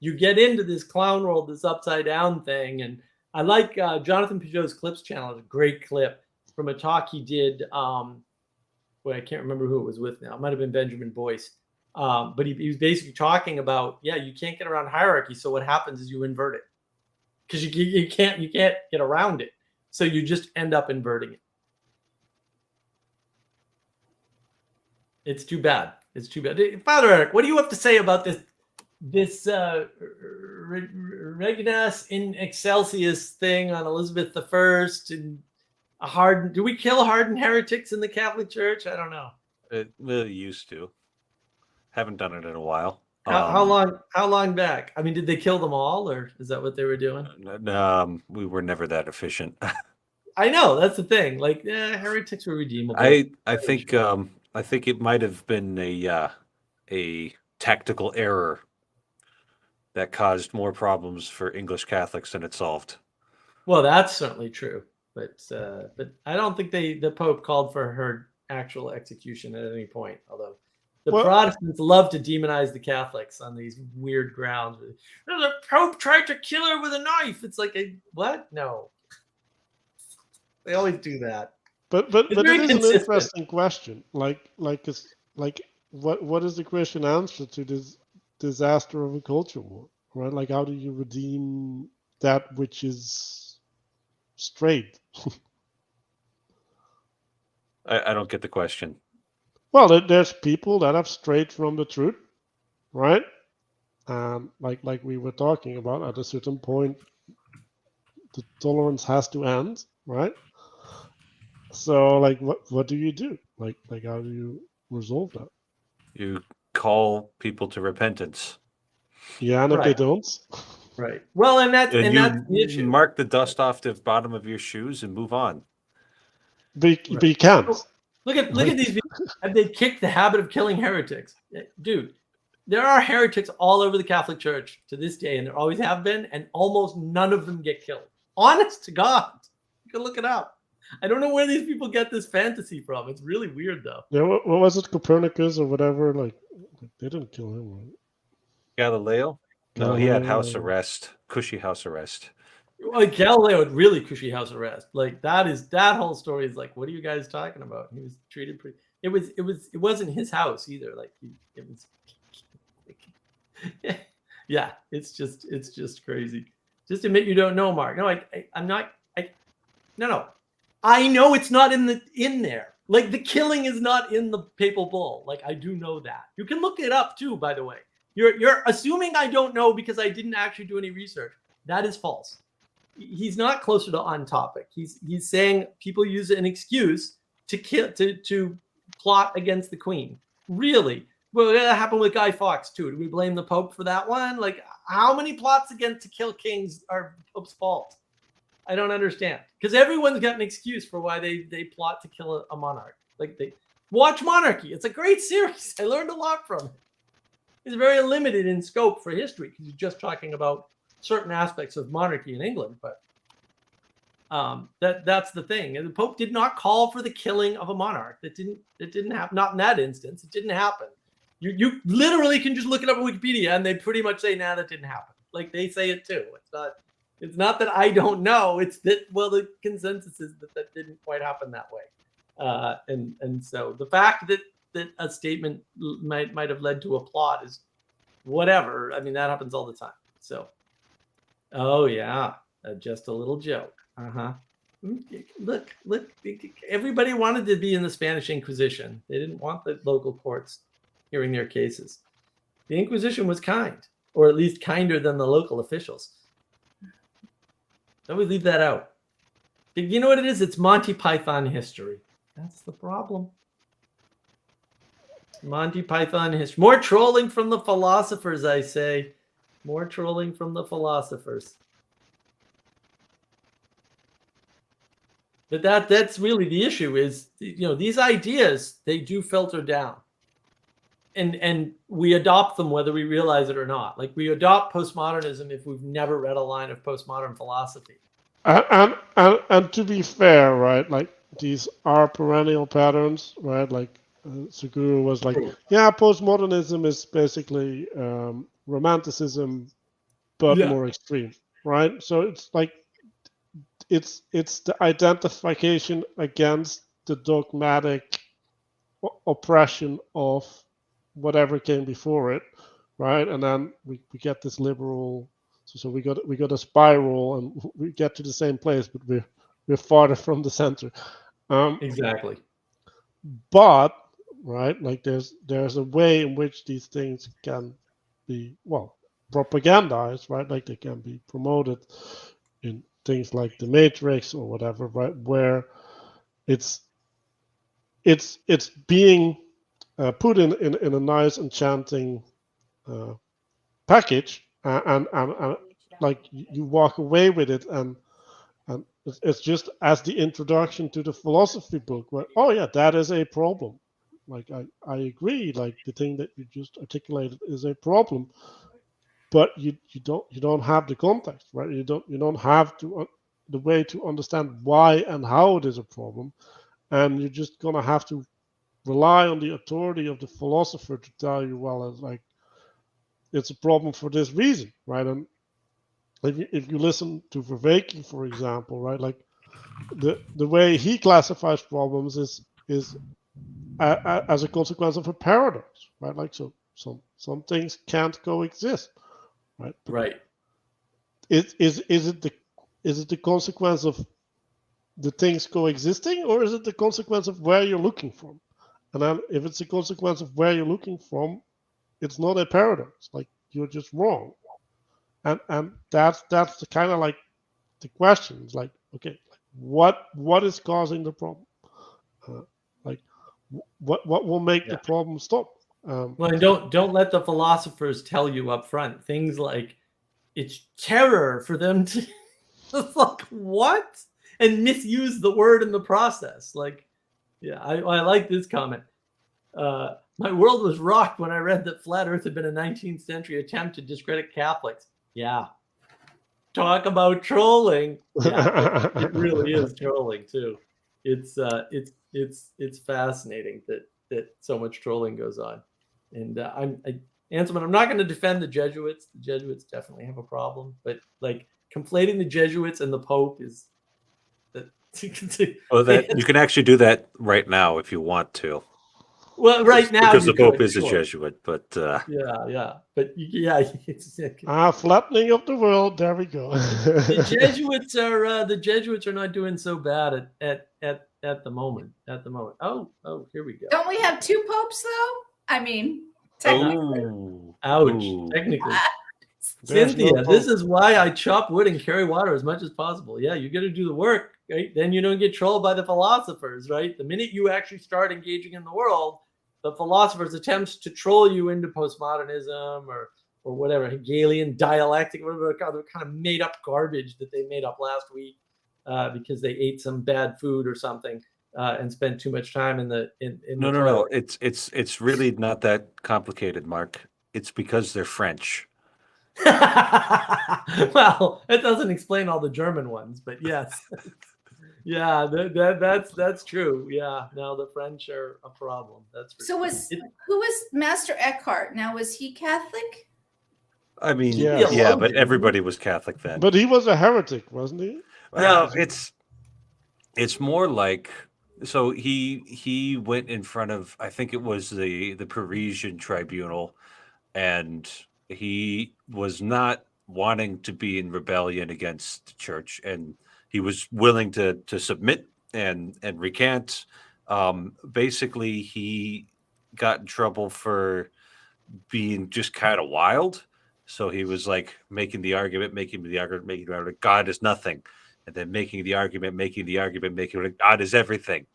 You get into this clown world, this upside down thing, and I like Jonathan Peugeot's Clips channel. It's a great clip from a talk he did. I can't remember who it was with now. It might have been Benjamin Boyce. But he was basically talking about, you can't get around hierarchy. So what happens is you invert it, because you can't get around it. So you just end up inverting it. It's too bad. Father Eric, what do you have to say about this Regnus in Excelsis thing on Elizabeth I and do we kill hardened heretics in the Catholic Church? I don't know. It really used to. Haven't done it in a while. How long back? I mean, did they kill them all, or is that what they were doing? We were never that efficient. I know, that's the thing. Like, heretics were redeemable. I think it might have been a tactical error that caused more problems for English Catholics than it solved. Well, that's certainly true, but I don't think the Pope called for her actual execution at any point. Although the Protestants love to demonize the Catholics on these weird grounds. The Pope tried to kill her with a knife. It's like what? No, they always do that. But it is an interesting question. Like what is the Christian answer to this disaster of a culture war? Right? Like, how do you redeem that which is straight? I don't get the question. Well, there's people that have strayed from the truth, right? Like we were talking about, at a certain point, the tolerance has to end, right? So, like, what do you do? Like, how do you resolve that? You call people to repentance. Yeah, and if they don't, right? Well, and that's the issue. Mark the dust off the bottom of your shoes and move on. But you can't. Look at these people. Have they kicked the habit of killing heretics? Dude, there are heretics all over the Catholic Church to this day, and there always have been, and almost none of them get killed. Honest to God. You can look it up. I don't know where these people get this fantasy from. It's really weird, though. Yeah, what was it, Copernicus or whatever? Like, they didn't kill him, right? Galileo? No, he had house arrest, cushy house arrest. Like, Galileo had really cushy house arrest. Like, that whole story is like, what are you guys talking about? He was treated pretty. It wasn't his house either. Like, it was. Yeah, it's just crazy. Just admit you don't know, Mark. No, I'm not. No. I know it's not in there. Like, the killing is not in the papal bull. Like, I do know that. You can look it up too, by the way. You're assuming I don't know because I didn't actually do any research. That is false. He's not closer to on topic. He's saying people use an excuse to plot against the Queen. Really? Well, that happened with Guy Fawkes too. Do we blame the Pope for that one? Like, how many plots to kill kings are Pope's fault? I don't understand, because everyone's got an excuse for why they plot to kill a monarch. Like, Watch Monarchy. It's a great series. I learned a lot from it. It's very limited in scope for history because you're just talking about certain aspects of monarchy in England. But that's the thing. And the Pope did not call for the killing of a monarch. It didn't happen. Not in that instance. It didn't happen. You literally can just look it up on Wikipedia and they pretty much say, nah, that didn't happen. Like they say it too. It's not that I don't know. It's that, well, the consensus is that didn't quite happen that way. And so the fact that a statement might have led to a plot is whatever. I mean, that happens all the time. So, oh yeah, just a little joke. Look, everybody wanted to be in the Spanish Inquisition. They didn't want the local courts hearing their cases. The Inquisition was kind, or at least kinder than the local officials. Don't we leave that out? You know what it is? It's Monty Python history. That's the problem. Monty Python history. More trolling from the philosophers, I say. More trolling from the philosophers. But that's really the issue is, these ideas, they do filter down. And we adopt them whether we realize it or not. Like we adopt postmodernism if we've never read a line of postmodern philosophy. And to be fair, right, like these are perennial patterns, right? Like Seguro was like, yeah, postmodernism is basically romanticism, but more extreme, right? So it's like it's the identification against the dogmatic oppression of whatever came before it, right? And then we get this liberal. So we got a spiral, and we get to the same place, but we're farther from the center. Exactly. But right, like there's a way in which these things can be propagandized, right? Like they can be promoted in things like the Matrix or whatever, right? Where it's being put in a nice, enchanting package. And like you walk away with it, and it's just as the introduction to the philosophy book, where that is a problem. Like I agree, like the thing that you just articulated is a problem, but you don't have the context, right? You don't have the way to understand why and how it is a problem, and you're just gonna have to rely on the authority of the philosopher to tell you, well, it's like it's a problem for this reason, right? And if you listen to Vervaeke, for example, right, like the way he classifies problems is as a consequence of a paradox, right? Like so some things can't coexist, right? But right. Is it the consequence of the things coexisting, or is it the consequence of where you're looking from? And then if it's a consequence of where you're looking from, it's not a paradox. Like you're just wrong, and that's the kind of like the question. It's like, okay, what is causing the problem? Like what will make the problem stop? Well, don't let the philosophers tell you up front things like it's terror for them to like what, and misuse the word in the process. Like, yeah, I like this comment. My world was rocked when I read that flat Earth had been a 19th century attempt to discredit Catholics. Yeah, talk about trolling. Yeah, it really is trolling too. It's fascinating that so much trolling goes on. And Anselman, I'm not going to defend the Jesuits. The Jesuits definitely have a problem, but like conflating the Jesuits and the Pope is that. That you can actually do that right now if you want to. Well, right now because the Pope is a Jesuit, but but it's flattening of the world. There we go. the Jesuits are not doing so bad at the moment. Oh, here we go. Don't we have two popes though? I mean, technically. Technically. Cynthia, this is why I chop wood and carry water as much as possible. Yeah, you got to do the work, right? Then you don't get trolled by the philosophers, right? The minute you actually start engaging in the world, the philosophers' attempts to troll you into postmodernism or whatever, Hegelian dialectic, whatever other kind of made up garbage that they made up last week because they ate some bad food or something. and spent too much time in the No. toilet. It's really not that complicated, Mark. It's because they're French. Well, it doesn't explain all the German ones, but yes. Yeah, that's true. Yeah, no, the French are a problem. That's for So sure. who was Master Eckhart? Now, was he Catholic? I mean, Yeah. yeah, but everybody was Catholic then. But he was a heretic, wasn't he? Well, it's more like, so he went in front of, I think it was the Parisian tribunal, and he was not wanting to be in rebellion against the church, and he was willing to submit and recant. Basically, he got in trouble for being just kind of wild. So he was like making the argument, God is nothing, and then making the argument, God is everything.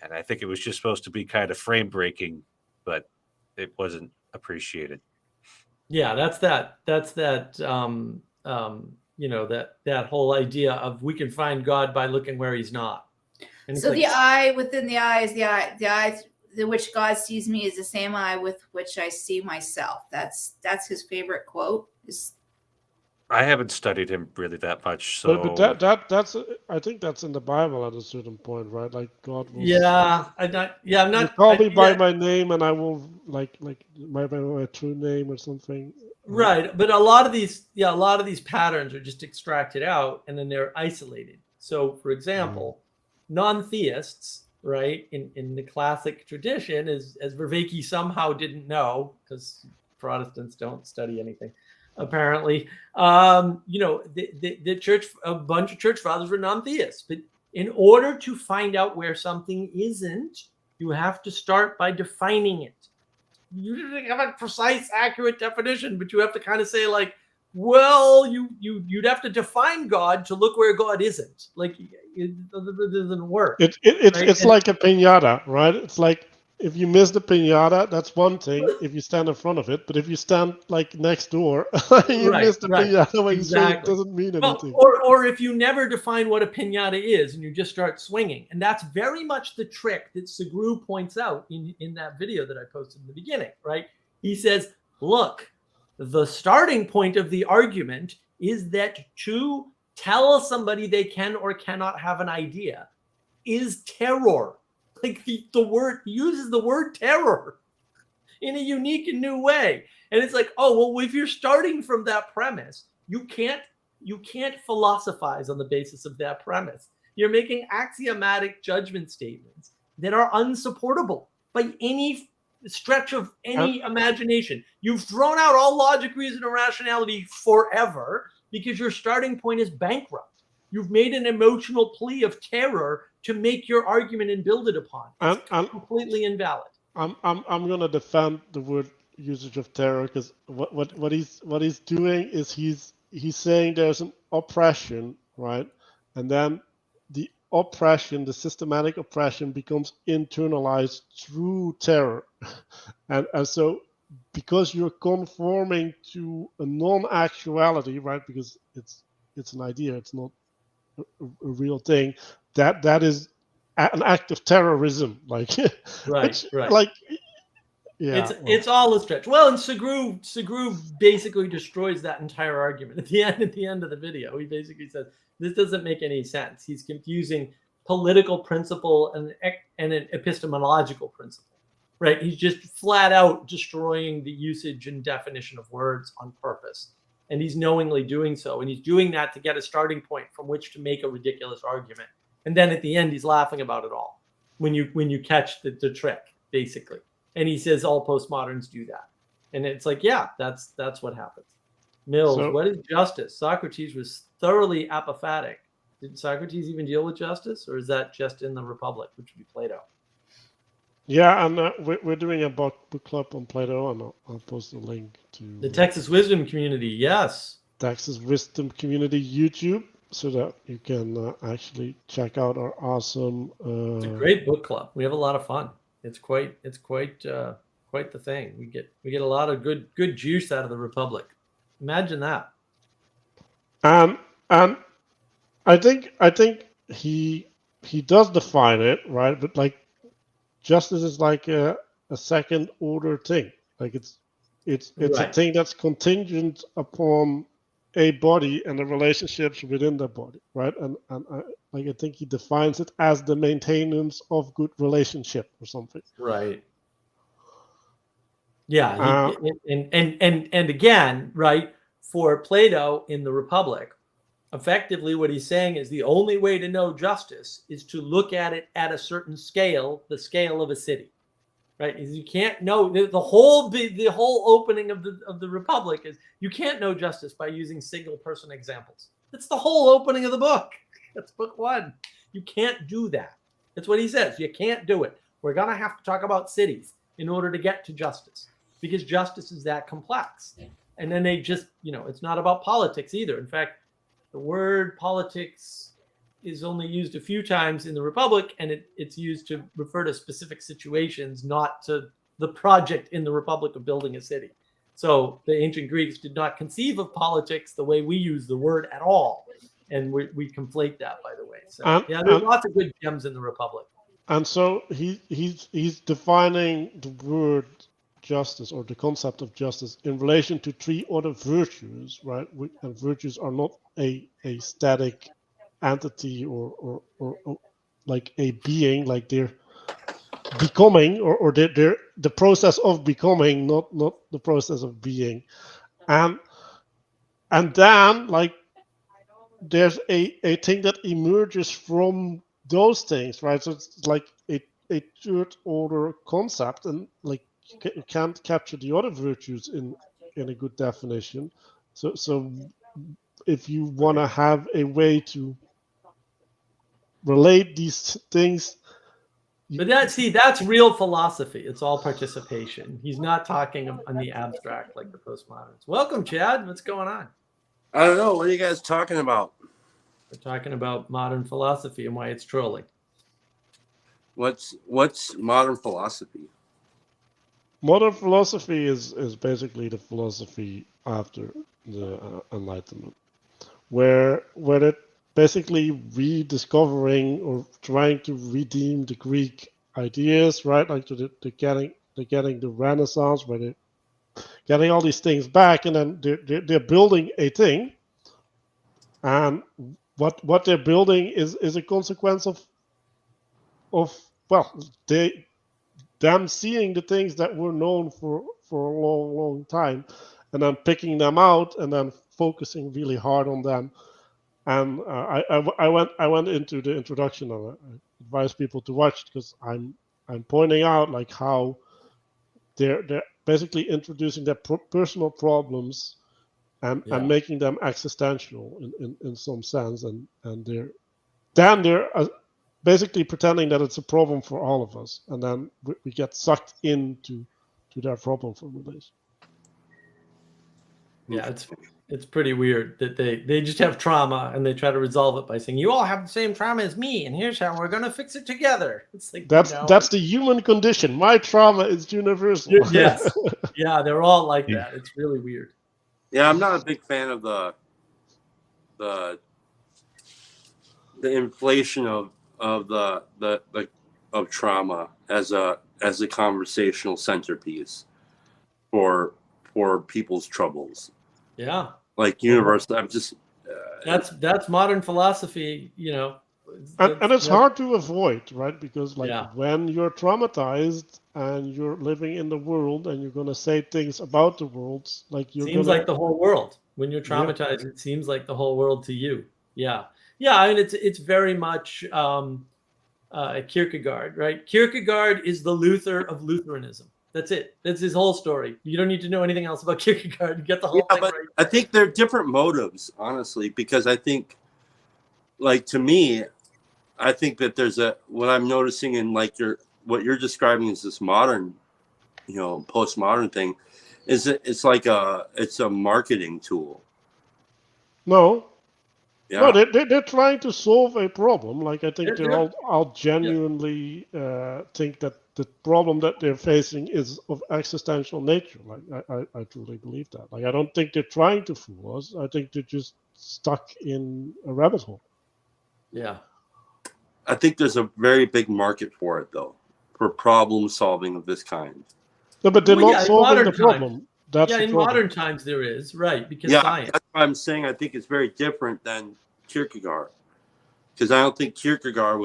And I think it was just supposed to be kind of frame breaking, but it wasn't appreciated. Yeah, that's that that whole idea of we can find God by looking where he's not. And So the eye within the eye is the eye which God sees me is the same eye with which I see myself. That's his favorite quote. I haven't studied him really that much, so But that's I think that's in the Bible at a certain point, right? Like God will. I'm not. Call me by my name, and I will like my true name or something. Right, but a lot of these patterns are just extracted out, and then they're isolated. So, for example, non-theists, right, in the classic tradition, as Vervaeke somehow didn't know, because Protestants don't study anything, apparently. The church, a bunch of church fathers were non-theists, but in order to find out where something isn't, you have to start by defining it. You didn't have a precise, accurate definition, but you have to kind of say, like, well, you'd have to define God to look where God isn't. Like, it doesn't work. It's like a piñata, right? It's like if you miss the piñata, that's one thing if you stand in front of it. But if you stand like next door, you miss the piñata when you say it doesn't mean anything. Or if you never define what a piñata is and you just start swinging. And that's very much the trick that Segru points out in that video that I posted in the beginning, right? He says, look, the starting point of the argument is that to tell somebody they can or cannot have an idea is terror. Like the word, he uses the word terror in a unique and new way. And it's like, oh, well, if you're starting from that premise, you can't philosophize on the basis of that premise. You're making axiomatic judgment statements that are unsupportable by any stretch of any imagination. You've thrown out all logic, reason, and rationality forever because your starting point is bankrupt. You've made an emotional plea of terror to make your argument and build it upon. It's completely invalid. I'm going to defend the word usage of terror because what he's doing is he's saying there's an oppression, right? And then the oppression, the systematic oppression, becomes internalized through terror, and so because you're conforming to a non-actuality, right? Because it's an idea, it's not a real thing. That is an act of terrorism, like right. Like, yeah, it's all a stretch. Well, and Segru basically destroys that entire argument at the end of the video. He basically says this doesn't make any sense. He's confusing political principle and an epistemological principle, right? He's just flat out destroying the usage and definition of words on purpose. And he's knowingly doing so. And he's doing that to get a starting point from which to make a ridiculous argument. And then at the end, he's laughing about it all when you catch the trick, basically. And he says all postmoderns do that. And it's like, yeah, that's what happens. Mills, what is justice? Socrates was thoroughly apophatic. Did Socrates even deal with justice? Or is that just in the Republic, which would be Plato? Yeah, and we're doing a book club on Plato, and I'll post a link to the Texas Wisdom Community. Yes, Texas Wisdom Community YouTube, so that you can actually check out our awesome. It's a great book club. We have a lot of fun. It's quite the thing. We get a lot of good juice out of the Republic. Imagine that. And I think he he does define it, right? But like justice is like a second order thing. Like it's a Right. thing that's contingent upon a body and the relationships within that body, right? And like I think he defines it as the maintenance of good relationship or something. Right. Yeah. Uh, And again, right, for Plato in the Republic, effectively what he's saying is the only way to know justice is to look at it at a certain scale, the scale of a city. Right? You can't know the whole opening of the Republic is you can't know justice by using single person examples. That's the whole opening of the book. That's book 1. You can't do that. That's what he says. You can't do it. We're gonna have to talk about cities in order to get to justice because justice is that complex. And then they just, it's not about politics either. In fact, the word politics is only used a few times in the Republic, and it's used to refer to specific situations, not to the project in the Republic of building a city. So the ancient Greeks did not conceive of politics the way we use the word at all, and we conflate that, by the way. So there's lots of good gems in the Republic. And so he's defining the word justice or the concept of justice in relation to 3 other virtues, right? And virtues are not a static entity or like a being, like they're becoming or they're the process of becoming, not the process of being. And then like there's a thing that emerges from those things, right? So it's like a third order concept, and like you can't capture the other virtues in a good definition. So if you want to have a way to relate these things. But that's real philosophy. It's all participation. He's not talking on the abstract like the postmoderns. Welcome, Chad. What's going on? I don't know. What are you guys talking about? We're talking about modern philosophy and why it's trolling. What's modern philosophy? Modern philosophy is basically the philosophy after the Enlightenment, where it basically rediscovering or trying to redeem the Greek ideas, right? Like they're getting the Renaissance, where they're getting all these things back, and then they're building a thing, and what they're building is a consequence of them seeing the things that were known for a long time, and then picking them out and then focusing really hard on them. And I went into the introduction and I advise people to watch, because I'm pointing out like how they're basically introducing their personal problems and making them existential in some sense, and they're basically pretending that it's a problem for all of us, and then we get sucked into their problem formulation. Yeah, it's pretty weird that they just have trauma and they try to resolve it by saying, you all have the same trauma as me, and here's how we're gonna fix it together. It's like that's the human condition. My trauma is universal. Yes. Yeah, they're all like that. It's really weird. Yeah, I'm not a big fan of the inflation of trauma as a conversational centerpiece for people's troubles. Yeah, like universal. I'm just that's modern philosophy, and it's hard to avoid, right? Because when you're traumatized and you're living in the world and you're gonna say things about the world, like like the whole world. When you're traumatized, it seems like the whole world to you. Yeah. I mean, it's very much Kierkegaard, right? Kierkegaard is the Luther of Lutheranism. That's it. That's his whole story. You don't need to know anything else about Kierkegaard. You get the whole thing but right. I think they're different motives, honestly, because I think, like, to me, I think that there's what I'm noticing in like what you're describing is this modern, postmodern thing, is it's like it's a marketing tool. No. Yeah. No, they're trying to solve a problem. Like I think they're all genuinely think that the problem that they're facing is of existential nature. Like I truly believe that. Like I don't think they're trying to fool us. I think they're just stuck in a rabbit hole. Yeah. I think there's a very big market for it, though, for problem solving of this kind. No, but they're Well, not in solving modern the problem. That's yeah, the in problem. modern times there is, right, because Yeah, science. that's why I'm saying I think it's very different than Kierkegaard, because I don't think Kierkegaard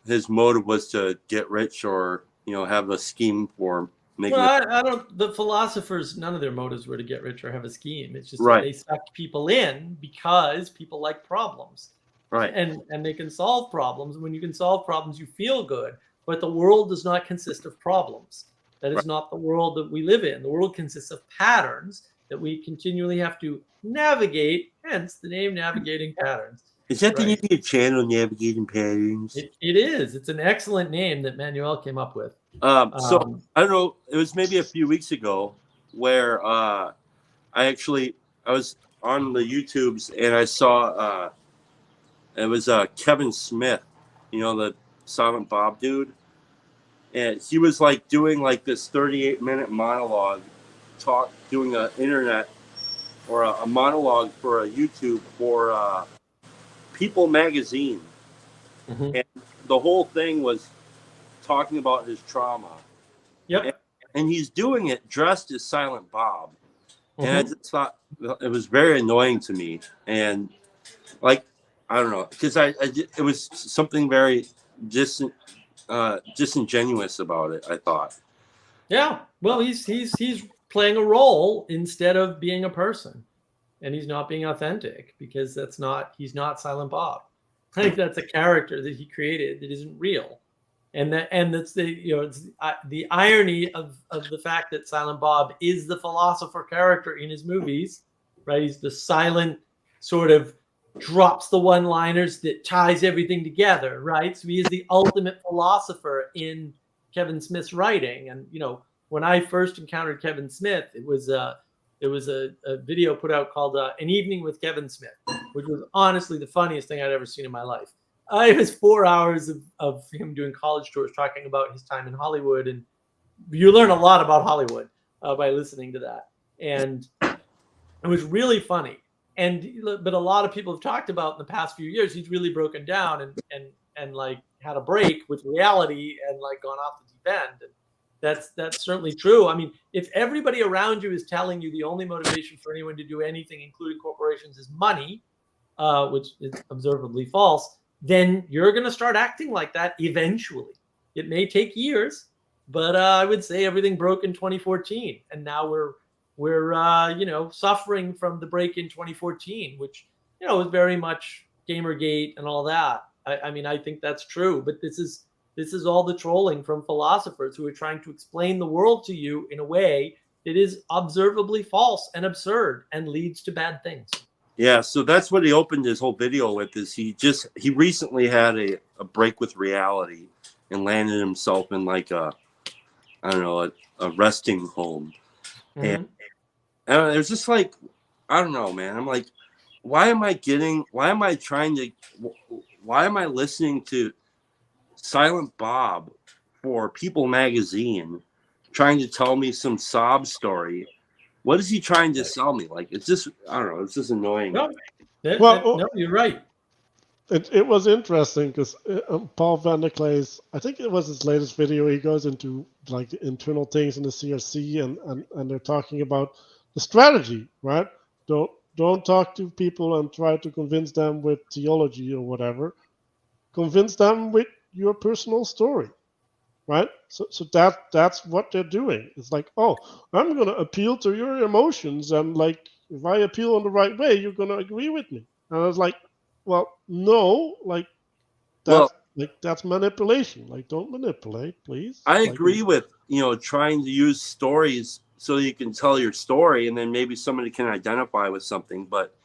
his motive was to get rich or have a scheme for making. Well, I don't. The philosophers, none of their motives were to get rich or have a scheme. It's just that Right. they sucked people in because people like problems, Right. and they can solve problems. When you can solve problems, you feel good. But the world does not consist of problems. That is Right. not the world that we live in. The world consists of patterns that we continually have to navigate. Hence the name navigating patterns. Is that the Right. name of your channel, Navigating Patterns? It is. It's an excellent name that Manuel came up with. So I don't know. It was maybe a few weeks ago where I was on the YouTubes and I saw it was Kevin Smith, the Silent Bob dude, and he was like doing like this 38-minute monologue, doing an internet or a monologue for a YouTube for People magazine, Mhm. and the whole thing was talking about his trauma. Yep. And he's doing it dressed as Silent Bob. And I Mhm. just thought it was very annoying to me. And like, I don't know, because it was something very disingenuous about it, I thought. Yeah. Well, he's playing a role instead of being a person, and he's not being authentic because he's not Silent Bob. I think that's a character that he created that isn't real, and that's the irony of the fact that Silent Bob is the philosopher character in his movies, right? He's the silent sort of drops the one-liners that ties everything together, right? So he is the ultimate philosopher in Kevin Smith's writing. And when I first encountered Kevin Smith, it was a video put out called An Evening with Kevin Smith, which was honestly the funniest thing I'd ever seen in my life. It was 4 hours of him doing college tours, talking about his time in Hollywood, and you learn a lot about Hollywood by listening to that. And it was really funny. But a lot of people have talked about in the past few years, he's really broken down and like had a break with reality and like gone off the deep end. And that's certainly true. I mean, if everybody around you is telling you the only motivation for anyone to do anything, including corporations, is money, which is observably false, then you're going to start acting like that eventually. It may take years, but I would say everything broke in 2014, and now we're suffering from the break in 2014, which was very much Gamergate and all that. I mean, I think that's true, but this is all the trolling from philosophers who are trying to explain the world to you in a way that is observably false and absurd and leads to bad things. Yeah, so that's what he opened his whole video with. Is he recently had a break with reality and landed himself in like a resting home. Mm-hmm. And it was just like, I don't know, man. I'm like, why am I listening to Silent Bob for People magazine trying to tell me some sob story? What is he trying to sell me? Like, it's just, I don't know, it's just annoying. No, Well, you're right. It was interesting because Paul van der Klee's, I think it was his latest video, he goes into like the internal things in the CRC and they're talking about the strategy, right? Don't talk to people and try to convince them with theology or whatever. Convince them with your personal story, right? So that's what they're doing. It's like, oh, I'm going to appeal to your emotions, and like if I appeal in the right way, you're going to agree with me. And I was like, well, no, like that's manipulation. Like, don't manipulate, please. I Like, agree with trying to use stories so you can tell your story, and then maybe somebody can identify with something. But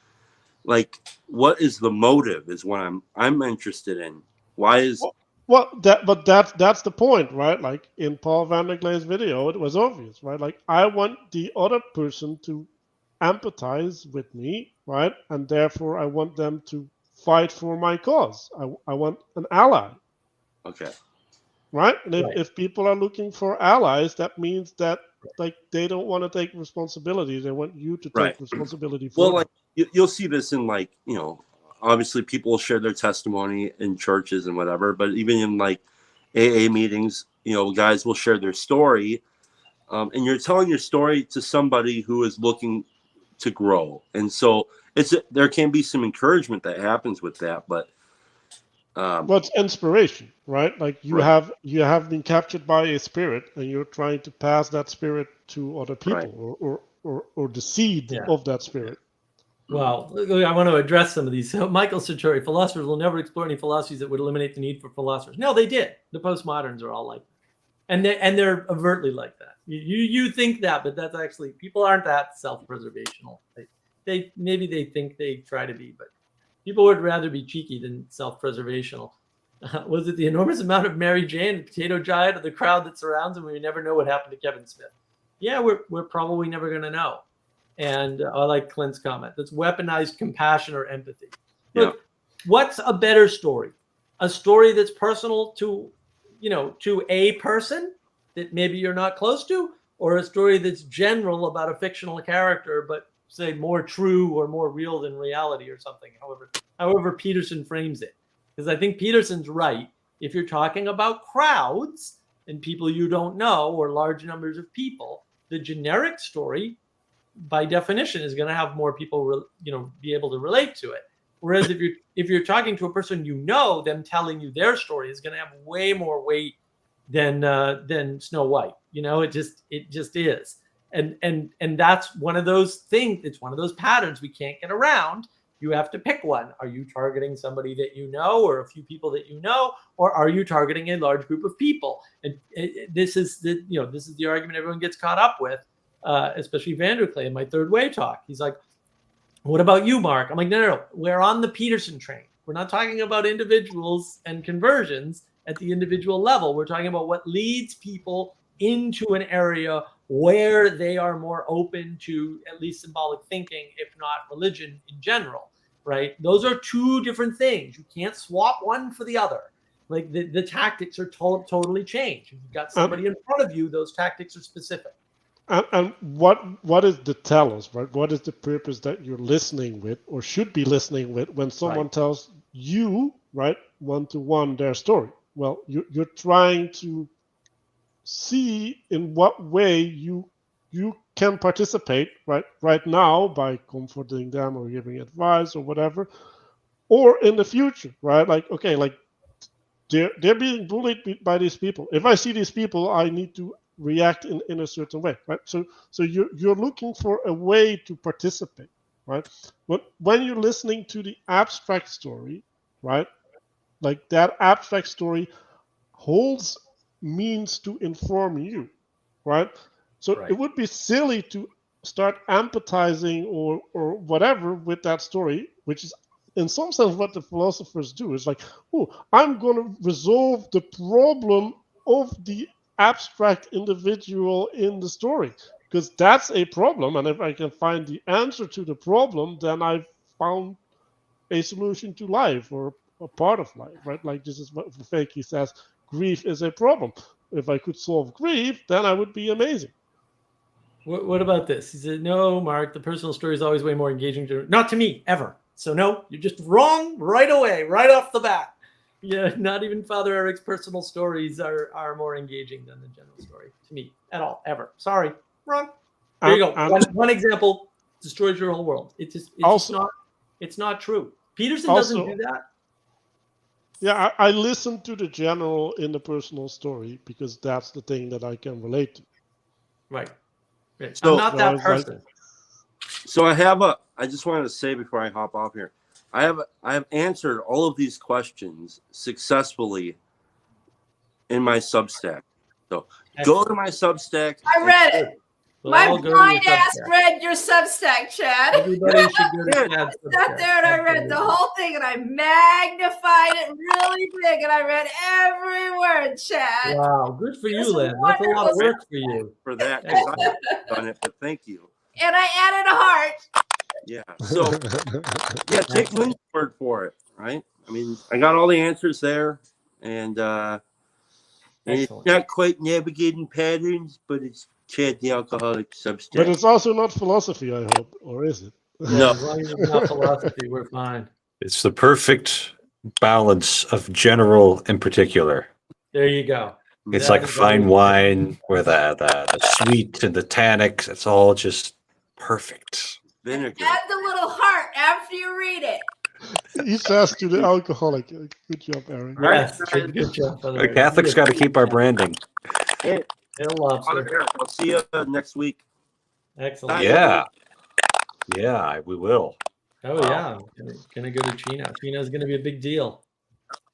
like, what is the motive? Is what I'm interested in. Why is that's the point, right? Like in Paul van der Klee's video, it was obvious, right? Like I want the other person to empathize with me, right? And therefore I want them to fight for my cause. I want an ally. Okay. Right? And if people are looking for allies, that means that like they don't want to take responsibility. They want you to take responsibility for Well, them. like you'll see this in like obviously people will share their testimony in churches and whatever, but even in like AA meetings, guys will share their story. And you're telling your story to somebody who is looking to grow. And so there can be some encouragement that happens with that, but what's inspiration, right? Like you have been captured by a spirit, and you're trying to pass that spirit to other people, or the seed of that spirit. Well, I want to address some of these. So Michael Sartori, philosophers will never explore any philosophies that would eliminate the need for philosophers. No, they did. The postmoderns are all like that. And they're overtly like that. You think that, but that's actually, people aren't that self-preservational. Maybe they think they try to be, but people would rather be cheeky than self-preservational. Was it the enormous amount of Mary Jane, the potato giant, or the crowd that surrounds him? We never know what happened to Kevin Smith. Yeah, we're probably never going to know. And I like Clint's comment. That's weaponized compassion or empathy. Look, what's a better story? A story that's personal to a person that maybe you're not close to, or a story that's general about a fictional character, but say more true or more real than reality or something, however Peterson frames it. Because I think Peterson's right. If you're talking about crowds and people you don't know, or large numbers of people, the generic story by definition is going to have more people be able to relate to it. Whereas if you're talking to a person, them telling you their story is going to have way more weight than Snow White. It just is. And that's one of those things. It's one of those patterns we can't get around. You have to pick one. Are you targeting somebody that you know, or a few people that you know, or are you targeting a large group of people? And this is the argument everyone gets caught up with, especially Vanderklay in my Third Way talk. He's like, "What about you, Mark?" I'm like, no. We're on the Peterson train. We're not talking about individuals and conversions at the individual level. We're talking about what leads people into an area where they are more open to at least symbolic thinking, if not religion in general, right? Those are two different things. You can't swap one for the other. Like the tactics are totally changed. If you've got somebody in front of you, those tactics are specific. And what is the telos, right? What is the purpose that you're listening with, or should be listening with, when someone tells you, right, one-to-one their story? Well, you're trying to see in what way you can participate right now by comforting them or giving advice or whatever, or in the future, right? Like, okay, like they're being bullied by these people. If I see these people, I need to react in a certain way, right? So you're looking for a way to participate, right? But when you're listening to the abstract story, right, like that abstract story holds means to inform you, right? So it would be silly to start empathizing or whatever with that story, which is in some sense what the philosophers do. It's like, I'm going to resolve the problem of the abstract individual in the story, because that's a problem, and if I can find the answer to the problem, then I've found a solution to life, or a part of life, right? Like this is what Fakey says, grief is a problem. If I could solve grief, then I would be amazing. What about this? He said, no, Mark, the personal story is always way more engaging not to me, ever. So no, you're just wrong right away, right off the bat. Yeah, not even Father Eric's personal stories are more engaging than the general story to me at all, ever. Sorry, wrong. There you go. One example destroys your whole world. It's not true. Peterson doesn't do that. Yeah, I listen to the general in the personal story because that's the thing that I can relate to. Right. So, I'm not that person. So I just wanted to say before I hop off here, I have answered all of these questions successfully in my Substack. So go to my Substack. I read it. My blind ass read your Substack, Chad. Everybody should go to Chad's Substack. I sat there and I read the whole thing, and I magnified it really big, and I read every word, Chad. Wow, good for you, Lynn. That's a lot of work for you. For that, because I haven't done it, but thank you. And I added a heart. Yeah. So take Lynn's word for it, right? I mean, I got all the answers there, and it's not quite navigating patterns, but it's Chad the Alcoholic Substack. But it's also not philosophy, I hope, or is it? No, as long as it's not philosophy, we're fine. It's the perfect balance of general and particular. There you go. It's That like is fine always- wine where the sweet and the tannics, it's all just perfect. Vinegar. Add the little heart after you read it. He says to the alcoholic. Good job, Eric. Yes, good job. By the The way. Catholics got to keep our branding. Hey, Hail lobster. I'll see you next week. Excellent. Yeah. Yeah, we will. Oh yeah, gonna go to China. China's gonna be a big deal.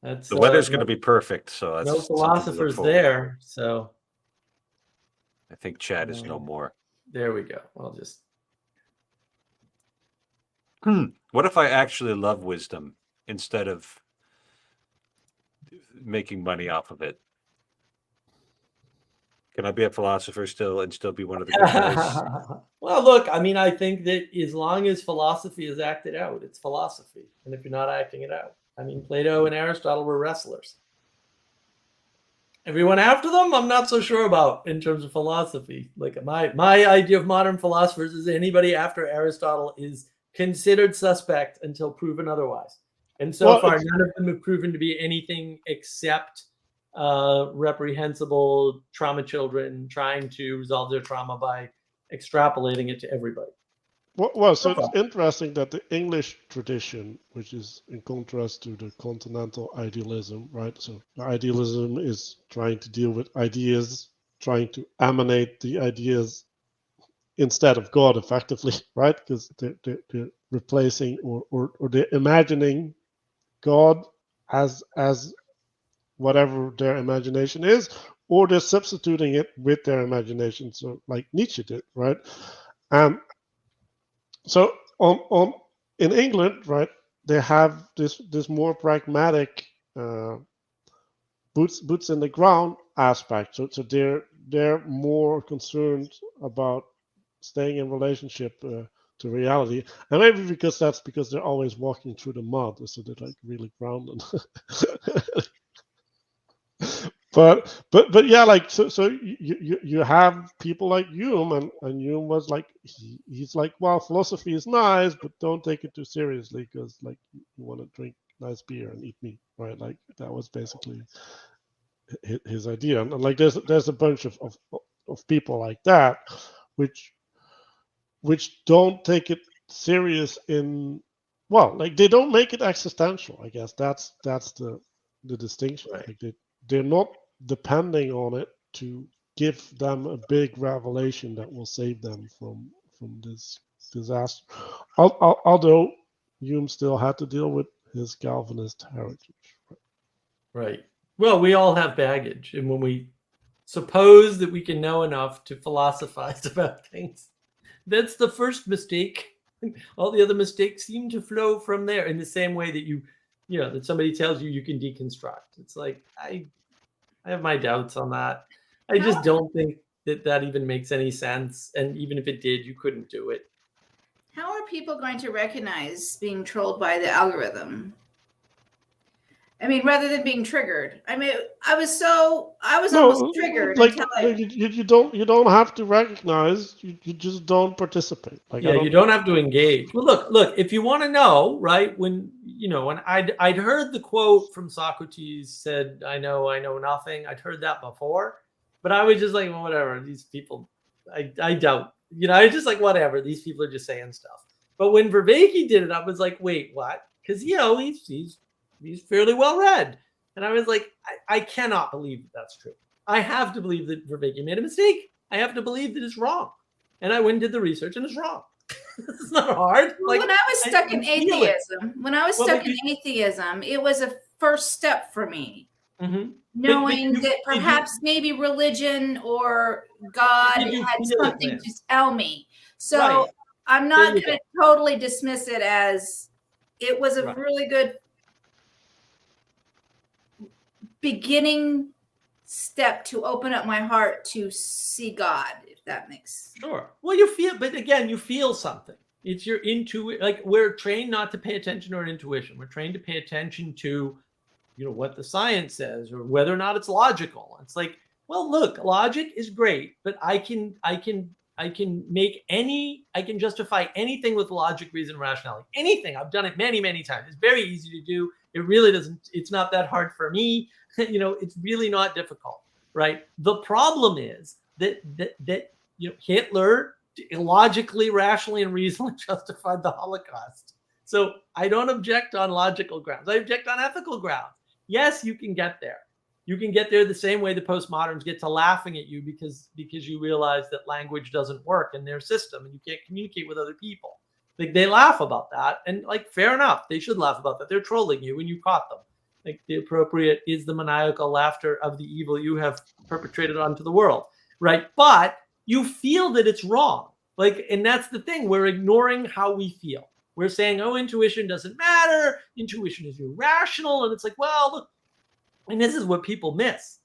That's The weather's going no, to be perfect. So that's no something to look philosophers forward to. there. So I think Chad is no more. there we go. I'll just What if I actually love wisdom instead of making money off of it? Can I be a philosopher still and still be one of the good guys? Well, look, I mean, I think that as long as philosophy is acted out, it's philosophy. And if you're not acting it out, I mean, Plato and Aristotle were wrestlers. Everyone after them, I'm not so sure about in terms of philosophy. Like my idea of modern philosophers is anybody after Aristotle is considered suspect until proven otherwise. And so far, none of them have proven to be anything except reprehensible trauma children trying to resolve their trauma by extrapolating it to everybody. Well, so it's interesting that the English tradition, which is in contrast to the continental idealism, right? So the idealism is trying to deal with ideas, trying to emanate the ideas instead of God, effectively, right? Because they're replacing or they're imagining God as whatever their imagination is, or they're substituting it with their imagination. So like Nietzsche did, right? So in England, right, they have this more pragmatic boots in the ground aspect. So they're more concerned about staying in relationship to reality, and maybe because they're always walking through the mud, so they're like really grounded. But yeah, like so you have people like Hume, and Hume was like he's like, well, philosophy is nice, but don't take it too seriously because like you want to drink nice beer and eat meat, right? Like that was basically his idea, and like there's a bunch of people like that, which don't take it serious in, well, like they don't make it existential. I guess that's the distinction. Right. Like they're not depending on it to give them a big revelation that will save them from this disaster. Although Hume still had to deal with his Calvinist heritage. Right. Well, we all have baggage, and when we suppose that we can know enough to philosophize about things, that's the first mistake. All the other mistakes seem to flow from there in the same way that you know, that somebody tells you can deconstruct. It's like, I have my doubts on that. I just don't think that even makes any sense. And even if it did, you couldn't do it. How are people going to recognize being trolled by the algorithm? I mean, rather than being triggered. I mean, I was almost triggered. Like until you don't have to recognize. You just don't participate. Like yeah, you don't have to engage. Well, look. If you want to know, right? When I'd heard the quote from Socrates said, "I know nothing." I'd heard that before, but I was just like, well, whatever. These people, I doubt. I just like whatever. These people are just saying stuff. But when Vervaeke did it, I was like, wait, what? Because he's fairly well read. And I was like, I cannot believe that's true. I have to believe that Vervaeke made a mistake. I have to believe that it's wrong. And I went and did the research and it's wrong. It's not hard. when I was stuck in atheism, it was a first step for me. Mm-hmm. Knowing that perhaps maybe religion or God had something to tell me. So right. I'm not going to totally dismiss it as it was a really good beginning step to open up my heart to see God, if that makes sense. Sure. Well, you feel something. It's your intuition. Like, we're trained not to pay attention to our intuition. We're trained to pay attention to, what the science says or whether or not it's logical. It's like, well, look, logic is great, but I can I can justify anything with logic, reason, rationality. Anything. I've done it many, many times. It's very easy to do. It really doesn't, it's not that hard for me. It's really not difficult, right? The problem is that Hitler illogically, rationally, and reasonably justified the Holocaust. So I don't object on logical grounds. I object on ethical grounds. Yes, you can get there. You can get there the same way the postmoderns get to laughing at you because you realize that language doesn't work in their system and you can't communicate with other people. Like, they laugh about that, and like, fair enough, they should laugh about that. They're trolling you and you caught them. Like, the appropriate is the maniacal laughter of the evil you have perpetrated onto the world, right? But you feel that it's wrong. Like, and that's the thing. We're ignoring how we feel. We're saying, oh, intuition doesn't matter. Intuition is irrational. And it's like, well, look, and this is what people miss.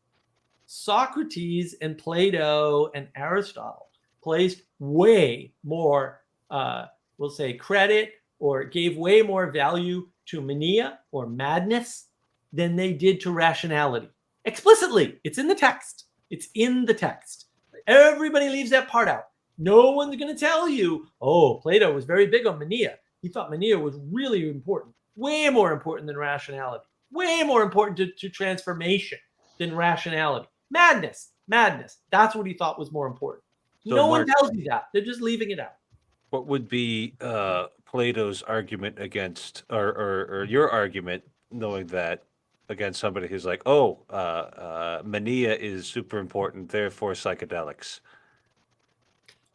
Socrates and Plato and Aristotle placed way more, we'll say, credit, or gave way more value to mania or madness than they did to rationality. Explicitly, it's in the text. It's in the text. Everybody leaves that part out. No one's going to tell you, oh, Plato was very big on mania. He thought mania was really important, way more important than rationality, way more important to transformation than rationality. Madness. That's what he thought was more important. So no one tells you that. They're just leaving it out. What would be Plato's argument against, or your argument, knowing that, against somebody who's like, oh, mania is super important, therefore psychedelics?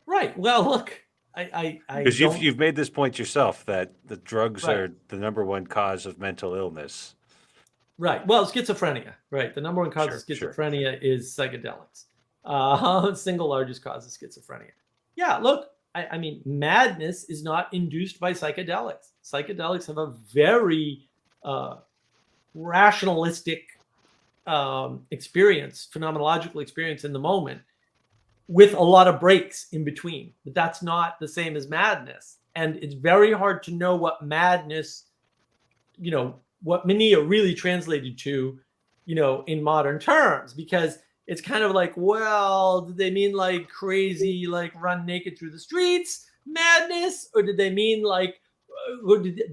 Right. Well, look, because you've made this point yourself that the drugs are the number one cause of mental illness. Right. Well, schizophrenia. Right. The number one cause of schizophrenia is psychedelics. Single largest cause of schizophrenia. Yeah. Look, I mean, madness is not induced by psychedelics. Psychedelics have a very rationalistic experience, phenomenological experience in the moment, with a lot of breaks in between. But that's not the same as madness. And it's very hard to know what madness, what mania really translated to, in modern terms, because it's kind of like, well, did they mean like crazy, like run naked through the streets madness? Or did they mean like,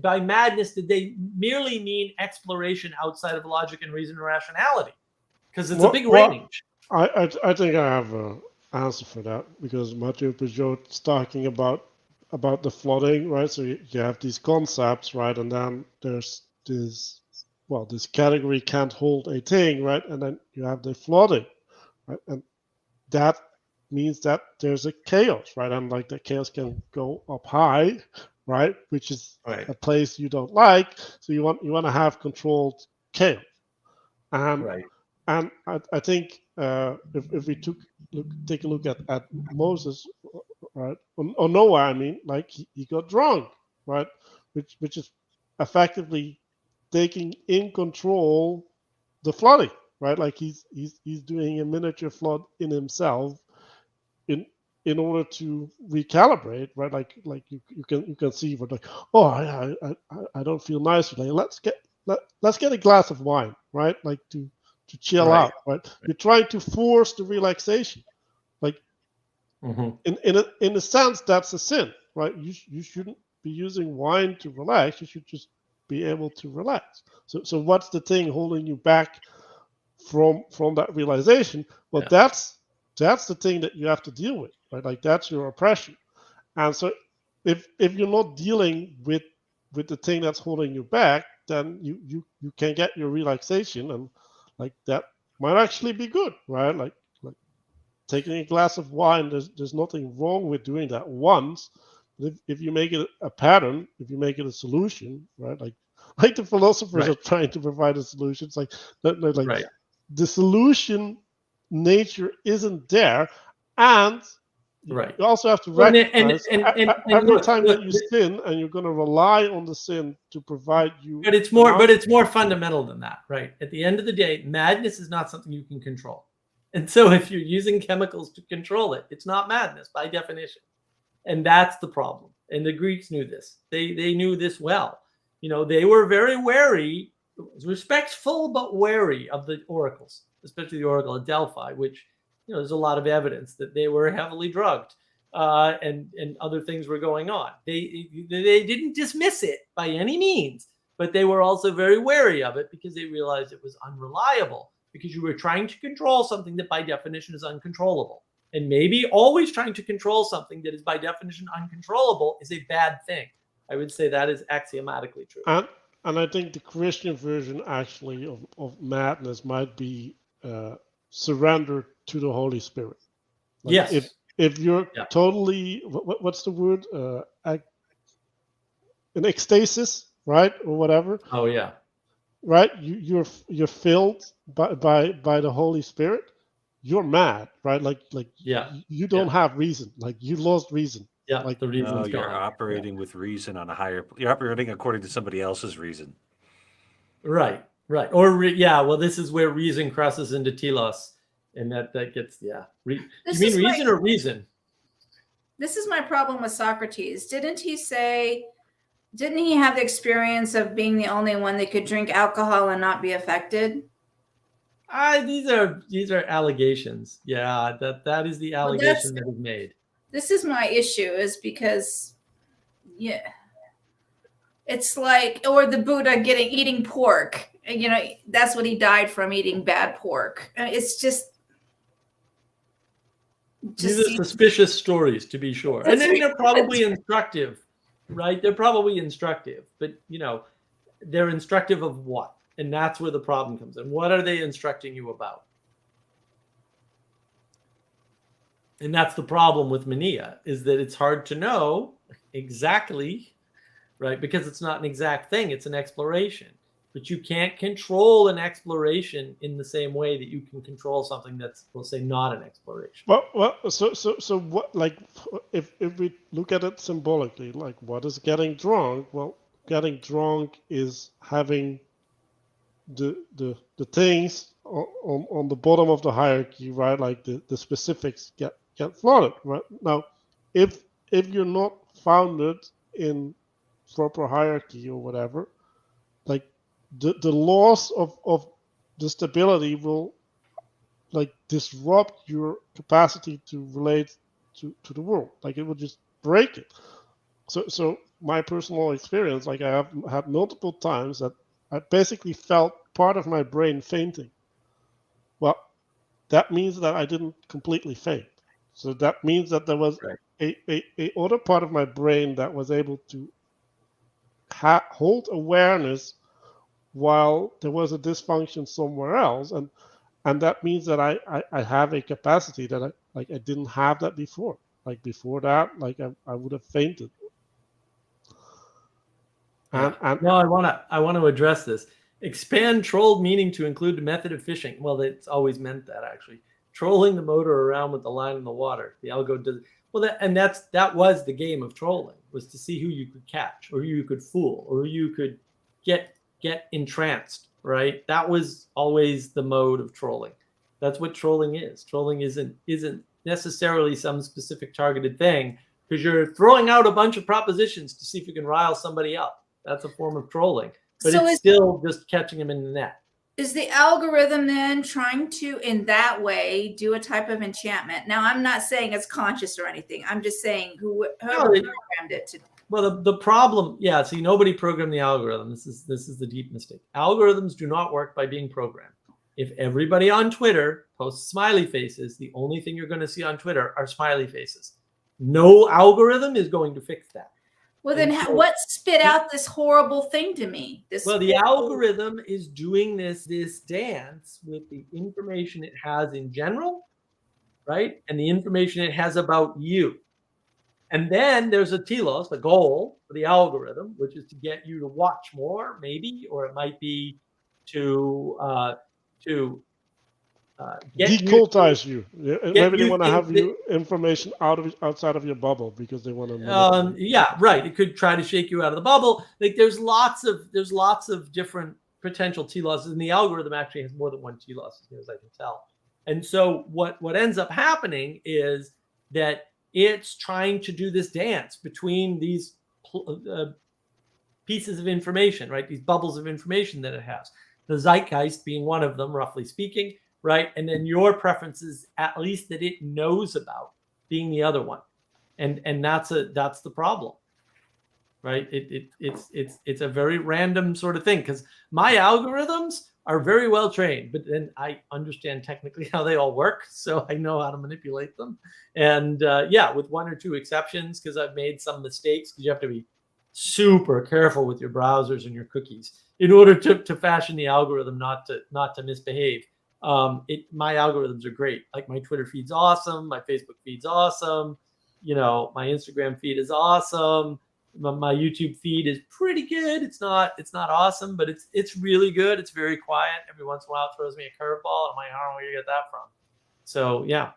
by madness, did they merely mean exploration outside of logic and reason and rationality? Because it's a big range. I think I have an answer for that, because Mathieu Peugeot's talking about the flooding, right? So you have these concepts, right? And then there's this category can't hold a thing, right? And then you have the flooding, right? And that means that there's a chaos, right? And like the chaos can go up high, right? Which is a place you don't like. So you want to have controlled chaos. And I think if we take a look at Moses, right, or Noah, I mean, like he got drunk, right? Which is effectively taking in control the flooding, right? Like he's doing a miniature flood in himself in order to recalibrate, right? Like you can see what, like, oh, I don't feel nice today. Let's get a glass of wine, right? Like to chill out, right? You're trying to force the relaxation, like in a sense that's a sin, right? You shouldn't be using wine to relax. You should just be able to relax. So what's the thing holding you back from that realization? Well, that's the thing that you have to deal with, right? Like that's your oppression. And so if you're not dealing with the thing that's holding you back, then you can get your relaxation, and like that might actually be good, right? Like taking a glass of wine, there's nothing wrong with doing that once. But if you make it a pattern, if you make it a solution, right? Like the philosophers are trying to provide a solution. It's like the solution nature isn't there, and you also have to recognize every time that you sin, and you're going to rely on the sin to provide you. But it's more fundamental than that, right? At the end of the day, madness is not something you can control, and so if you're using chemicals to control it, it's not madness by definition, and that's the problem. And the Greeks knew this. They knew this well. They were very wary, respectful but wary of the oracles, especially the oracle at Delphi, which there's a lot of evidence that they were heavily drugged. and other things were going on. They didn't dismiss it by any means, but they were also very wary of it because they realized it was unreliable, because you were trying to control something that by definition is uncontrollable. And maybe always trying to control something that is by definition uncontrollable is a bad thing. I would say that is axiomatically true. And I think the Christian version actually of madness might be surrender to the Holy Spirit. Like yes. If you're totally, what's the word? An ecstasis, right, or whatever. Oh yeah. Right, you're filled by the Holy Spirit. You're mad, right? Like you don't have reason. Like you lost reason. Yeah, like the reason's you're gone. operating with reason on a higher. You're operating according to somebody else's reason. Right. Or well, this is where reason crosses into telos, and that gets you mean reason or reason? This is my problem with Socrates. Didn't he have the experience of being the only one that could drink alcohol and not be affected? These are allegations. Yeah, that is the allegation that is made. This is my issue, is because it's like, or the Buddha eating pork. That's what he died from, eating bad pork. It's just these are suspicious stories, to be sure. And then they're probably instructive, right? They're probably instructive, but they're instructive of what? And that's where the problem comes in. What are they instructing you about? And that's the problem with mania, is that it's hard to know exactly, right? Because it's not an exact thing, it's an exploration. But you can't control an exploration in the same way that you can control something that's, we'll say, not an exploration. Well, so what? Like, if we look at it symbolically, like, what is getting drunk? Well, getting drunk is having the things on the bottom of the hierarchy, right? Like the specifics get flooded, right? Now, if you're not founded in proper hierarchy or whatever, like the loss of the stability will like disrupt your capacity to relate to the world. Like it will just break it. So my personal experience, like I have had multiple times that I basically felt part of my brain fainting. Well, that means that I didn't completely faint. So that means that there was a other part of my brain that was able to hold awareness while there was a dysfunction somewhere else, and that means that I have a capacity that I didn't have that before. Like before that, like I would have fainted. No, I want to address this. Expand trolled meaning to include the method of fishing. Well, it's always meant that, actually. Trolling the motor around with the line in the water. The algo does well. That was the game of trolling, was to see who you could catch, or who you could fool, or who you could get entranced. Right? That was always the mode of trolling. That's what trolling is. Trolling isn't necessarily some specific targeted thing, because you're throwing out a bunch of propositions to see if you can rile somebody up. That's a form of trolling, but so it's still just catching them in the net. Is the algorithm then trying to, in that way, do a type of enchantment? Now, I'm not saying it's conscious or anything. I'm just saying whoever programmed it to. Well, the problem, see, nobody programmed the algorithm. This is the deep mistake. Algorithms do not work by being programmed. If everybody on Twitter posts smiley faces, the only thing you're going to see on Twitter are smiley faces. No algorithm is going to fix that. Well, then what spit out this horrible thing to me? The algorithm is doing this dance with the information it has in general, right? And the information it has about you. And then there's a telos, the goal for the algorithm, which is to get you to watch more, maybe, or it might be to decultize you. Maybe they want to have you information outside of your bubble because they want to. It could try to shake you out of the bubble. Like there's lots of different potential telos, and the algorithm actually has more than one telos, as near as I can tell. And so what ends up happening is that it's trying to do this dance between these pieces of information, right? These bubbles of information that it has. The zeitgeist being one of them, roughly speaking. Right. And then your preferences, at least that it knows about, being the other one. and that's the problem, right? It's a very random sort of thing, because my algorithms are very well trained, but then I understand technically how they all work, so I know how to manipulate them. And yeah, with one or two exceptions, because I've made some mistakes, because you have to be super careful with your browsers and your cookies in order to fashion the algorithm not to misbehave. My algorithms are great. Like my Twitter feed's awesome, my Facebook feed's awesome, my Instagram feed is awesome. My YouTube feed is pretty good. It's not awesome, but it's really good. It's very quiet. Every once in a while, it throws me a curveball. I'm like, I don't know where you get that from. So yeah,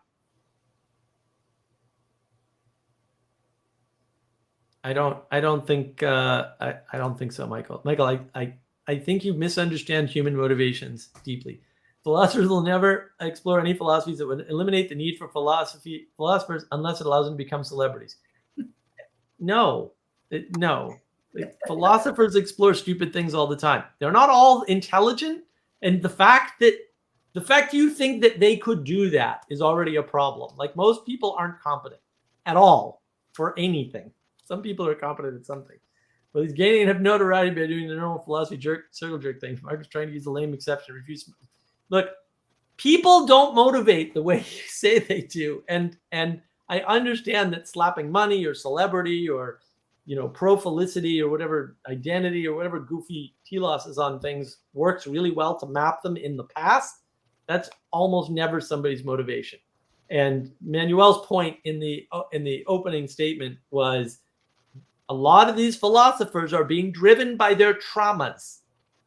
I don't think so, Michael. Michael, I think you misunderstand human motivations deeply. Philosophers will never explore any philosophies that would eliminate the need for philosophers unless it allows them to become celebrities. No. Philosophers explore stupid things all the time. They're not all intelligent, and the fact you think that they could do that is already a problem. Like, most people aren't competent at all for anything. Some people are competent at something. But he's gaining enough notoriety by doing the normal philosophy circle jerk thing. Mark is trying to use a lame exception. Refuse. Look, people don't motivate the way you say they do, and I understand that slapping money or celebrity or pro-felicity or whatever identity or whatever goofy telos is on things works really well to map them in the past. That's almost never somebody's motivation. And Manuel's point in the opening statement was, a lot of these philosophers are being driven by their traumas,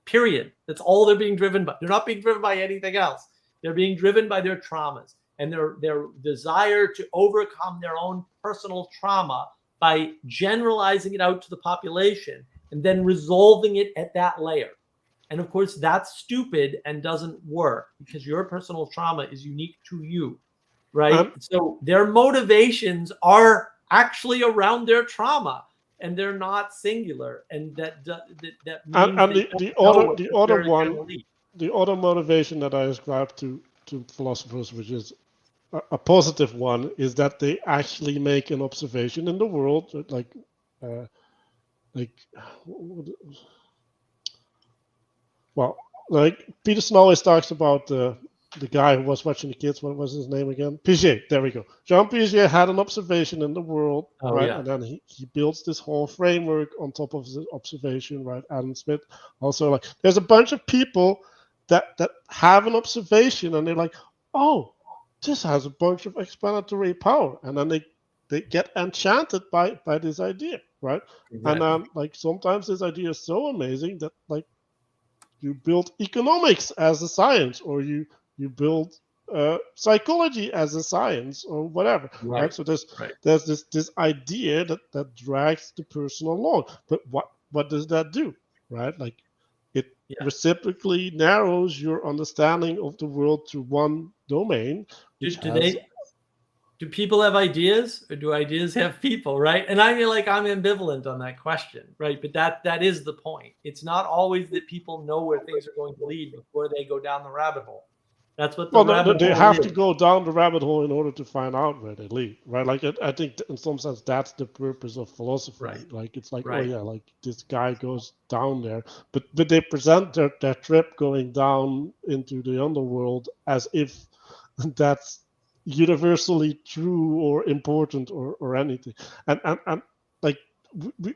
period. That's all they're being driven by. They're not being driven by anything else. They're being driven by their traumas and their desire to overcome their own personal trauma by generalizing it out to the population and then resolving it at that layer. And of course, that's stupid and doesn't work, because your personal trauma is unique to you, right? So their motivations are actually around their trauma, and they're not singular. And that means the other motivation that I ascribe to philosophers, which is a positive one, is that they actually make an observation in the world, like Peterson always talks about the guy who was watching the kids. What was his name again? Piaget. There we go. Jean Piaget had an observation in the world, right? Yeah. And then he builds this whole framework on top of the observation, right? Adam Smith also, like, there's a bunch of people that have an observation, and they're like, oh, this has a bunch of explanatory power, and then they get enchanted by this idea, right? Exactly. And like, sometimes this idea is so amazing that, like, you build economics as a science, or you build psychology as a science, or whatever, right? So there's this idea that drags the person along. But what does that do, right? Like, it reciprocally narrows your understanding of the world to one domain. Do people have ideas, or do ideas have people, right? And I feel like I'm ambivalent on that question, right? But that is the point. It's not always that people know where things are going to lead before they go down the rabbit hole. That's what they have to go down the rabbit hole in order to find out where they lead, right? Like, I think in some sense that's the purpose of philosophy. Right. Like, it's like, oh yeah, like, this guy goes down there, but they present their trip going down into the underworld as if that's universally true or important or anything. And like,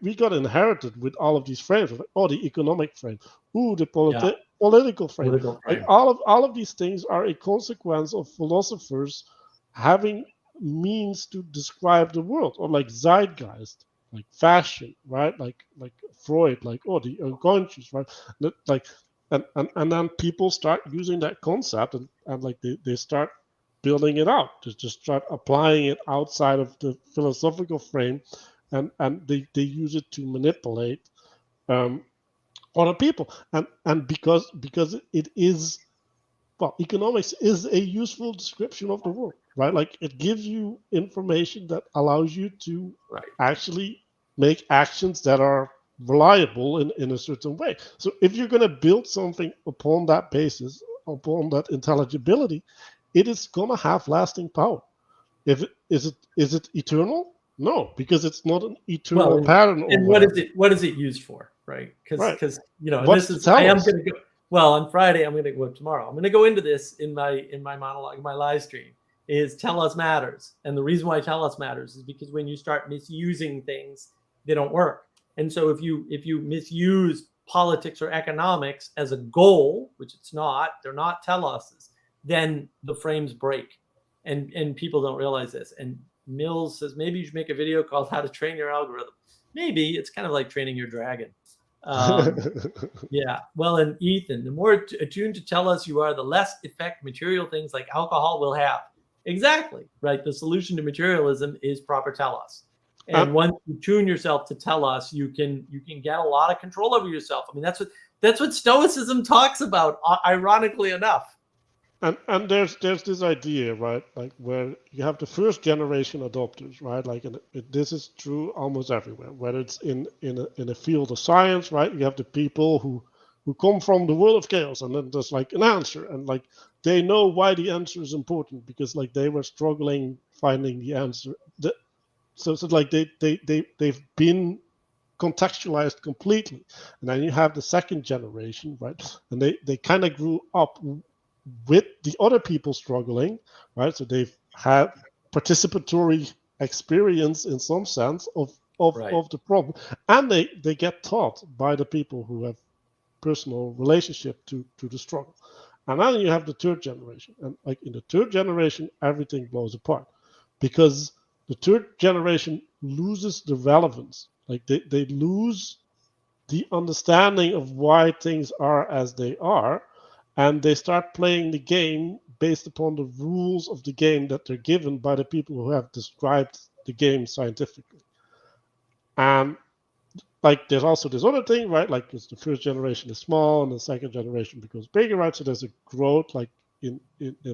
we got inherited with all of these frames, like, the economic frame, the political frame. Like, all of these things are a consequence of philosophers having means to describe the world, or like zeitgeist, like fashion, right? Like Freud, like, the unconscious, right? Like, and then people start using that concept, and like they start building it out, to just start applying it outside of the philosophical frame, and they use it to manipulate other people, and because it is, economics is a useful description of the world, right? Like, it gives you information that allows you to actually make actions that are reliable in a certain way. So if you're going to build something upon that basis, upon that intelligibility, it is going to have lasting power. Is it eternal? No, because it's not an eternal Well, and, pattern or and whatever. what is it used for, right? Right. Because you know, and What's this to is tell I am us? going to go. Well, on Friday, I'm going to go tomorrow. I'm going to go into this in my monologue, my live stream. Is tell us matters, and the reason why tell us matters is because when you start misusing things, they don't work. And so if you misuse politics or economics as a goal, which it's not, they're not tell us's, then the frames break, and people don't realize this. And Mills says maybe you should make a video called "How to Train Your Algorithm." Maybe it's kind of like training your dragon. Yeah. Well, and Ethan, the more attuned to tell us you are, the less effect material things like alcohol will have. Exactly. Right. The solution to materialism is proper tell us. And once you tune yourself to tell us, you can get a lot of control over yourself. I mean, that's what Stoicism talks about, ironically enough. And there's this idea, right, like where you have the first generation adopters, right, like this is true almost everywhere, whether it's in a field of science, right, you have the people who come from the world of chaos, and then there's like an answer, and like they know why the answer is important because like they were struggling finding the answer. So like they've been contextualized completely, and then you have the second generation, right, and they kind of grew up with the other people struggling, right? So they've had participatory experience in some sense of the problem, and they get taught by the people who have personal relationship to the struggle. And then you have the third generation, and like in the third generation, everything blows apart because the third generation loses the relevance. Like they lose the understanding of why things are as they are, and they start playing the game based upon the rules of the game that they're given by the people who have described the game scientifically. And like there's also this other thing, right? Like because the first generation is small and the second generation becomes bigger, right? So there's a growth like in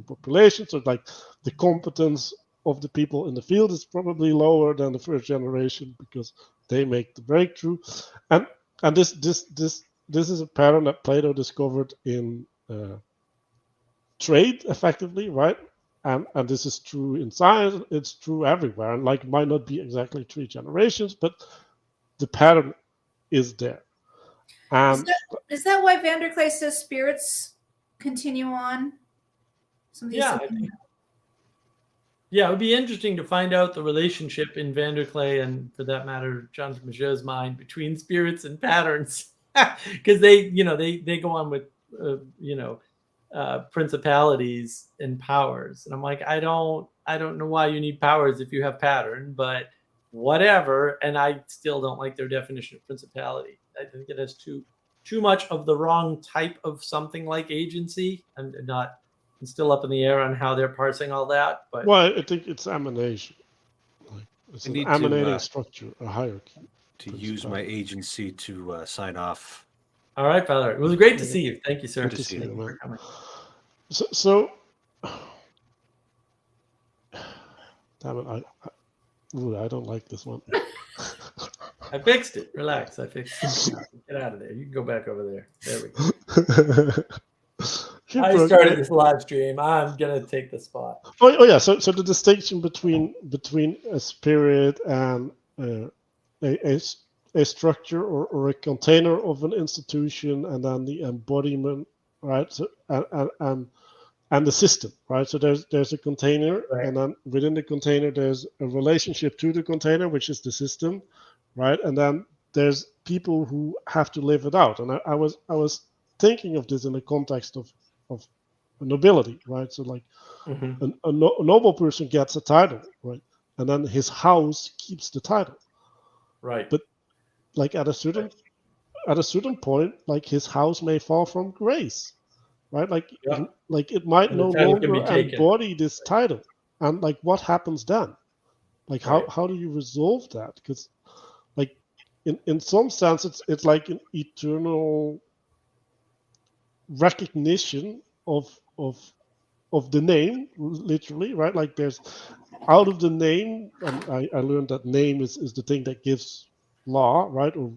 population. So like the competence of the people in the field is probably lower than the first generation because they make the breakthrough. And this is a pattern that Plato discovered in trade, effectively, right? And this is true in science. It's true everywhere, and like might not be exactly 3 generations, but the pattern is there. Is that why Vanderklay says spirits continue on? Yeah, yeah, it would be interesting to find out the relationship in Vanderklay and, for that matter, Jonathan Maget's mind between spirits and patterns, because they go on with principalities and powers, and I'm like, I don't know why you need powers if you have pattern, but whatever. And I still don't like their definition of principality. I think it has too much of the wrong type of something like agency. I'm still up in the air on how they're parsing all that. But well, I think it's emanation. Like it's an emanating structure, a hierarchy. To use my agency to sign off. All right, Father. It was great to see you. Thank you, sir. Good to see you, man. So damn it, I don't like this one. I fixed it. Relax. I fixed it. Get out of there. You can go back over there. There we go. I started this live stream. I'm gonna take the spot. Oh yeah. So the distinction between a spirit and a structure or a container of an institution, and then the embodiment, right? So and the system, right? So there's a container, right, and then within the container there's a relationship to the container, which is the system, right? And then there's people who have to live it out. And I was thinking of this in the context of nobility, right? So like a noble person gets a title, right? And then his house keeps the title, right? But like at a certain point, like his house may fall from grace, right? Like it might no longer embody this title, and like what happens then? Like how do you resolve that? Because like in some sense it's like an eternal recognition of the name, literally, right? Like there's out of the name, and I learned that name is the thing that gives law, right? Or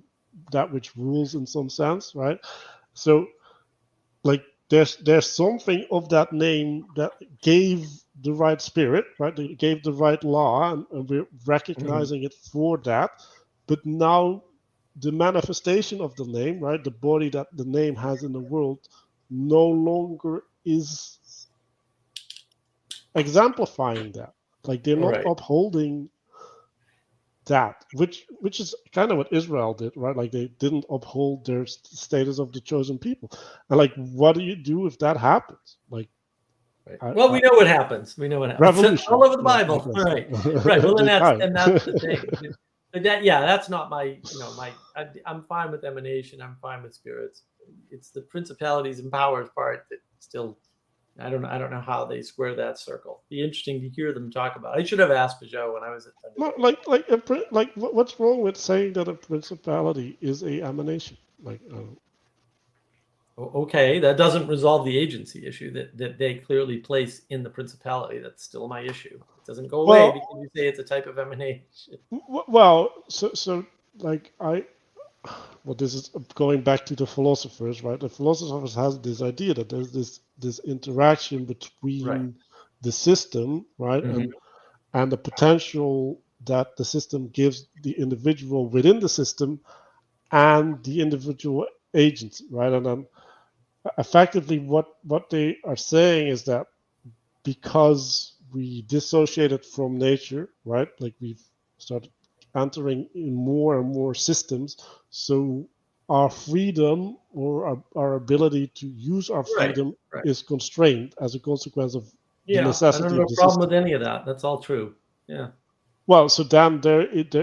that which rules in some sense, right? So like there's something of that name that gave the right spirit, right? They gave the right law, and we're recognizing it for that. But now the manifestation of the name, right, the body that the name has in the world, no longer is exemplifying that. Like they're not Right. upholding that, which is kind of what Israel did, right? Like they didn't uphold their status of the chosen people. And like, what do you do if that happens? Like, Right. Well, we know what happens. We know what happens. revolution, All over the yeah, Bible. I guess. Right. Right. Well, They and that's died. the thing. But that's not my, I'm fine with emanation. I'm fine with spirits. It's the principalities and powers part that still, I don't know how they square that circle. Be interesting to hear them talk about. I should have asked Peugeot when I was at No, like what's wrong with saying that a principality is a emanation? Like, okay, that doesn't resolve the agency issue that they clearly place in the principality. That's still my issue. It doesn't go away because you say it's a type of emanation. Well, so like this is going back to the philosophers, right? The philosophers has this idea that there's this interaction between the system, right, and the potential that the system gives the individual within the system and the individual agency, right? And effectively what they are saying is that because we dissociated from nature, right? Like we've started entering in more and more systems, so our freedom or our ability to use our freedom is constrained as a consequence of the necessity I don't have of the a problem system. with any of that. That's all true. Yeah. Well, so then It's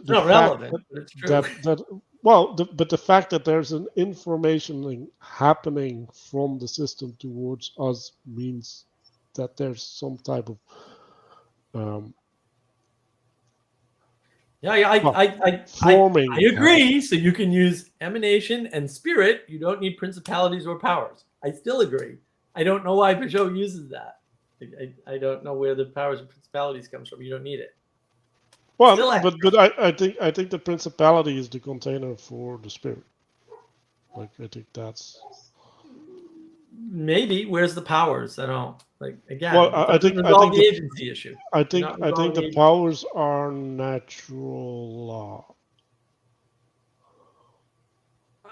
not relevant, but it's true. But the fact that there's an information happening from the system towards us means that there's some type of I agree. So you can use emanation and spirit. You don't need principalities or powers. I still agree. I don't know why Peugeot uses that. I don't know where the powers and principalities comes from. You don't need it. Well, but I think the principality is the container for the spirit. Like I think that's maybe. Where's the powers? I don't again. Well, I think the agency issue. I think the powers are natural law.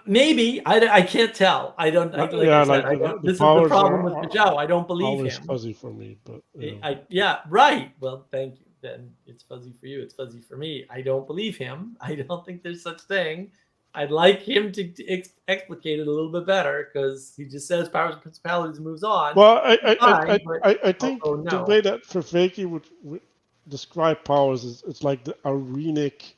Maybe I can't tell. I don't. This is the problem with Peugeot. I don't believe him. Fuzzy for me, but right. Well, thank you. Then it's fuzzy for you. It's fuzzy for me. I don't believe him. I don't think there's such thing. I'd like him to explicate it a little bit better because he just says powers and principalities and moves on. Well, I think the way that Vervaeke would describe powers is it's like the arenic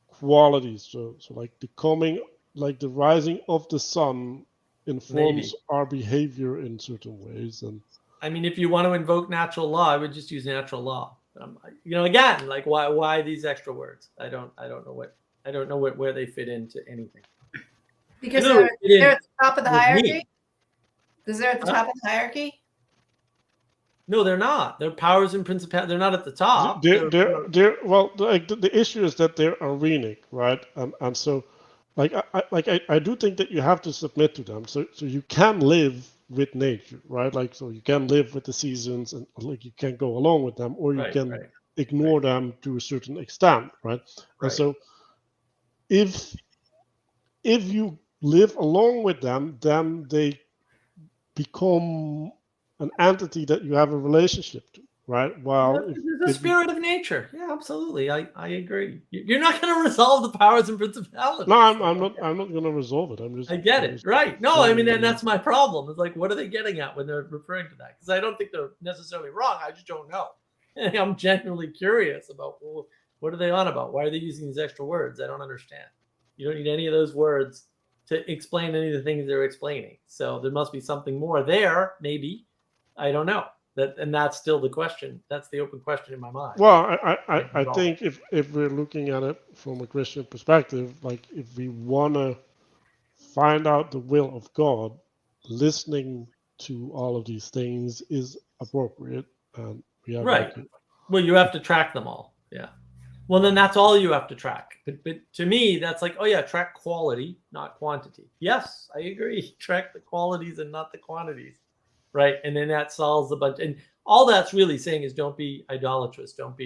qualities. So like the rising of the sun informs our behavior in certain ways. And I mean, if you want to invoke natural law, I would just use natural law. Again, like why these extra words? I don't know where they fit into anything. Because they're at the top of the hierarchy. Because they're at the top of the hierarchy. No, they're not. They're powers and principalities. They're not at the top. The issue is that they're arenic, right? And so, I do think that you have to submit to them. So you can live with nature, right? Like, so you can live with the seasons and like you can go along with them, or you can ignore them to a certain extent, right? And so, if you live along with them, then they become an entity that you have a relationship to, right? Well, the spirit of nature. Yeah, absolutely. I agree. You're not going to resolve the powers and principalities. No, I'm not going to resolve it. I get it. Right. No, I mean, and that's my problem. It's like, what are they getting at when they're referring to that? Because I don't think they're necessarily wrong. I just don't know. I'm genuinely curious about what are they on about? Why are they using these extra words? I don't understand. You don't need any of those words to explain any of the things they're explaining. So there must be something more there, maybe. I don't know. And that's still the question. That's the open question in my mind. Well, I think if we're looking at it from a Christian perspective, like if we want to find out the will of God, listening to all of these things is appropriate. And we have Well, you have to track them all. Yeah. Well, then that's all you have to track. But to me, that's like, track quality, not quantity. Yes, I agree. Track the qualities and not the quantities. right? And then that solves a bunch. And all that's really saying is don't be idolatrous, don't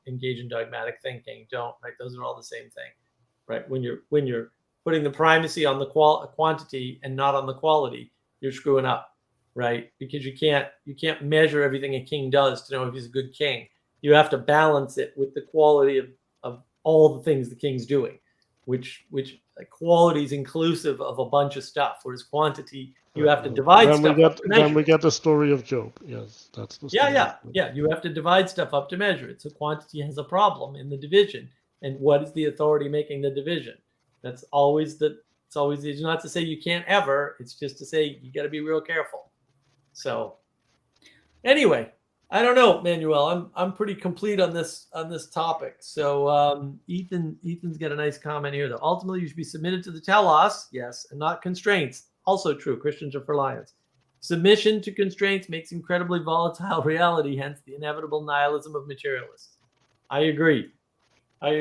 engage in dogmatic thinking, right? Those are all the same thing, right? When you're putting the primacy on the quantity and not on the quality, you're screwing up, right? Because you can't measure everything a king does to know if he's a good king. You have to balance it with the quality of all the things the king's doing, which like, quality is inclusive of a bunch of stuff, whereas quantity, you have to divide then stuff up to measure. Then we get the story of Job. Yes, that's the story. Yeah. You have to divide stuff up to measure it. So quantity has a problem in the division. And what is the authority making the division? It's always not to say you can't ever. It's just to say you got to be real careful. So anyway, I don't know, Manuel. I'm pretty complete on this topic. So Ethan's got a nice comment here though. Ultimately, you should be submitted to the telos, yes, and not constraints. Also true. Christians are for lions. Submission to constraints makes incredibly volatile reality, hence the inevitable nihilism of materialists. I agree. All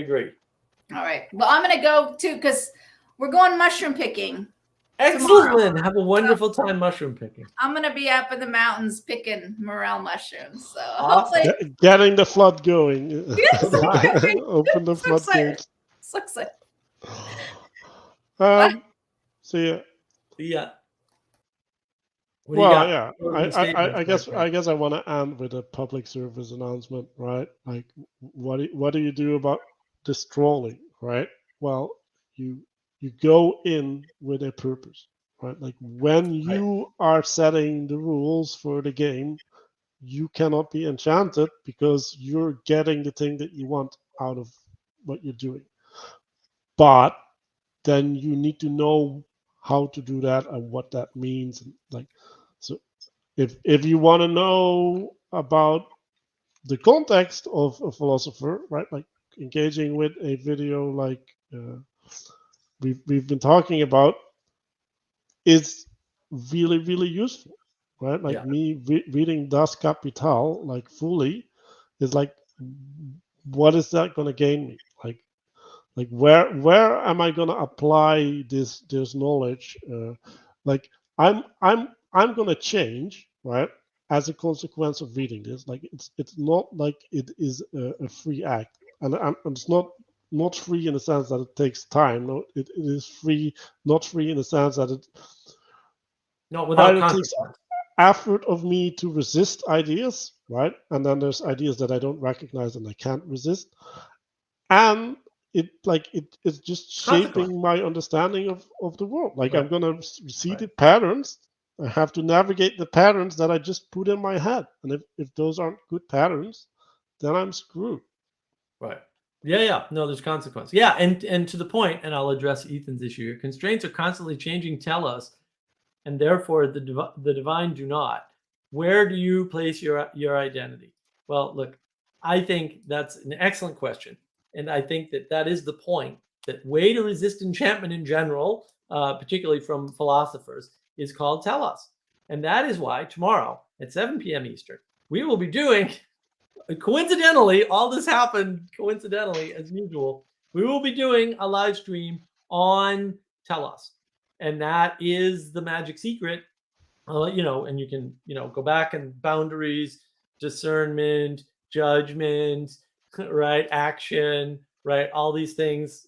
right. Well, I'm going to go too because we're going mushroom picking. Excellent, Lynn. Have a wonderful time mushroom picking. I'm going to be up in the mountains picking morel mushrooms. So Awesome. hopefully. Getting the flood going. Yes, Open the floodgates. So excited. See ya. Yeah. Well, yeah. I guess I want to end with a public service announcement, right? Like, what do you do about this trolling, right? Well, you go in with a purpose, right? Like when you are setting the rules for the game, you cannot be enchanted because you're getting the thing that you want out of what you're doing. But then you need to know how to do that and what that means. And like, so if you want to know about the context of a philosopher, right? Like engaging with a video like we've been talking about is really, really useful, right? Like me reading Das Kapital like fully is like, what is that going to gain me? Like where am I going to apply this knowledge? Like I'm going to change, right? As a consequence of reading this. Like it's not like it is a free act, and it's not free in the sense that it takes time. No, it is free, not free in the sense that it without consequence. Effort of me to resist ideas, right? And then there's ideas that I don't recognize and I can't resist, and it's just shaping my understanding of the world. Like I'm gonna see the patterns. I have to navigate the patterns that I just put in my head, and if those aren't good patterns, then I'm screwed. Right. Yeah. No, there's consequence. Yeah, and to the point, and I'll address Ethan's issue here. Constraints are constantly changing telos, and therefore the divine do not. Where do you place your identity? Well, look, I think that's an excellent question, and I think that is the point. That way to resist enchantment in general, particularly from philosophers, is called telos, and that is why tomorrow at 7 p.m. Eastern we will be doing. Coincidentally, all this happened coincidentally as usual. We will be doing a live stream on telos, and that is the magic secret. And you can go back and boundaries, discernment, judgment, right, action, right, all these things,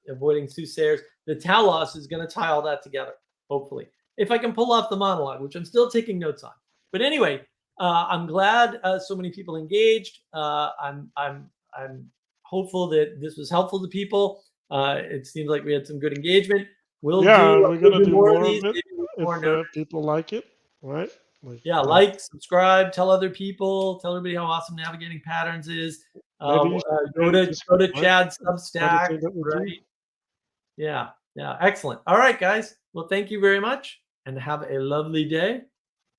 avoiding soothsayers. The telos is going to tie all that together, hopefully, if I can pull off the monologue, which I'm still taking notes on. But anyway. I'm glad so many people engaged. I'm hopeful that this was helpful to people. It seems like we had some good engagement. We're gonna do more of it if people like it, right? Like, subscribe, tell other people, tell everybody how awesome navigating patterns is. Go to Chad's Substack, right? Yeah, excellent. All right, guys. Well, thank you very much, and have a lovely day.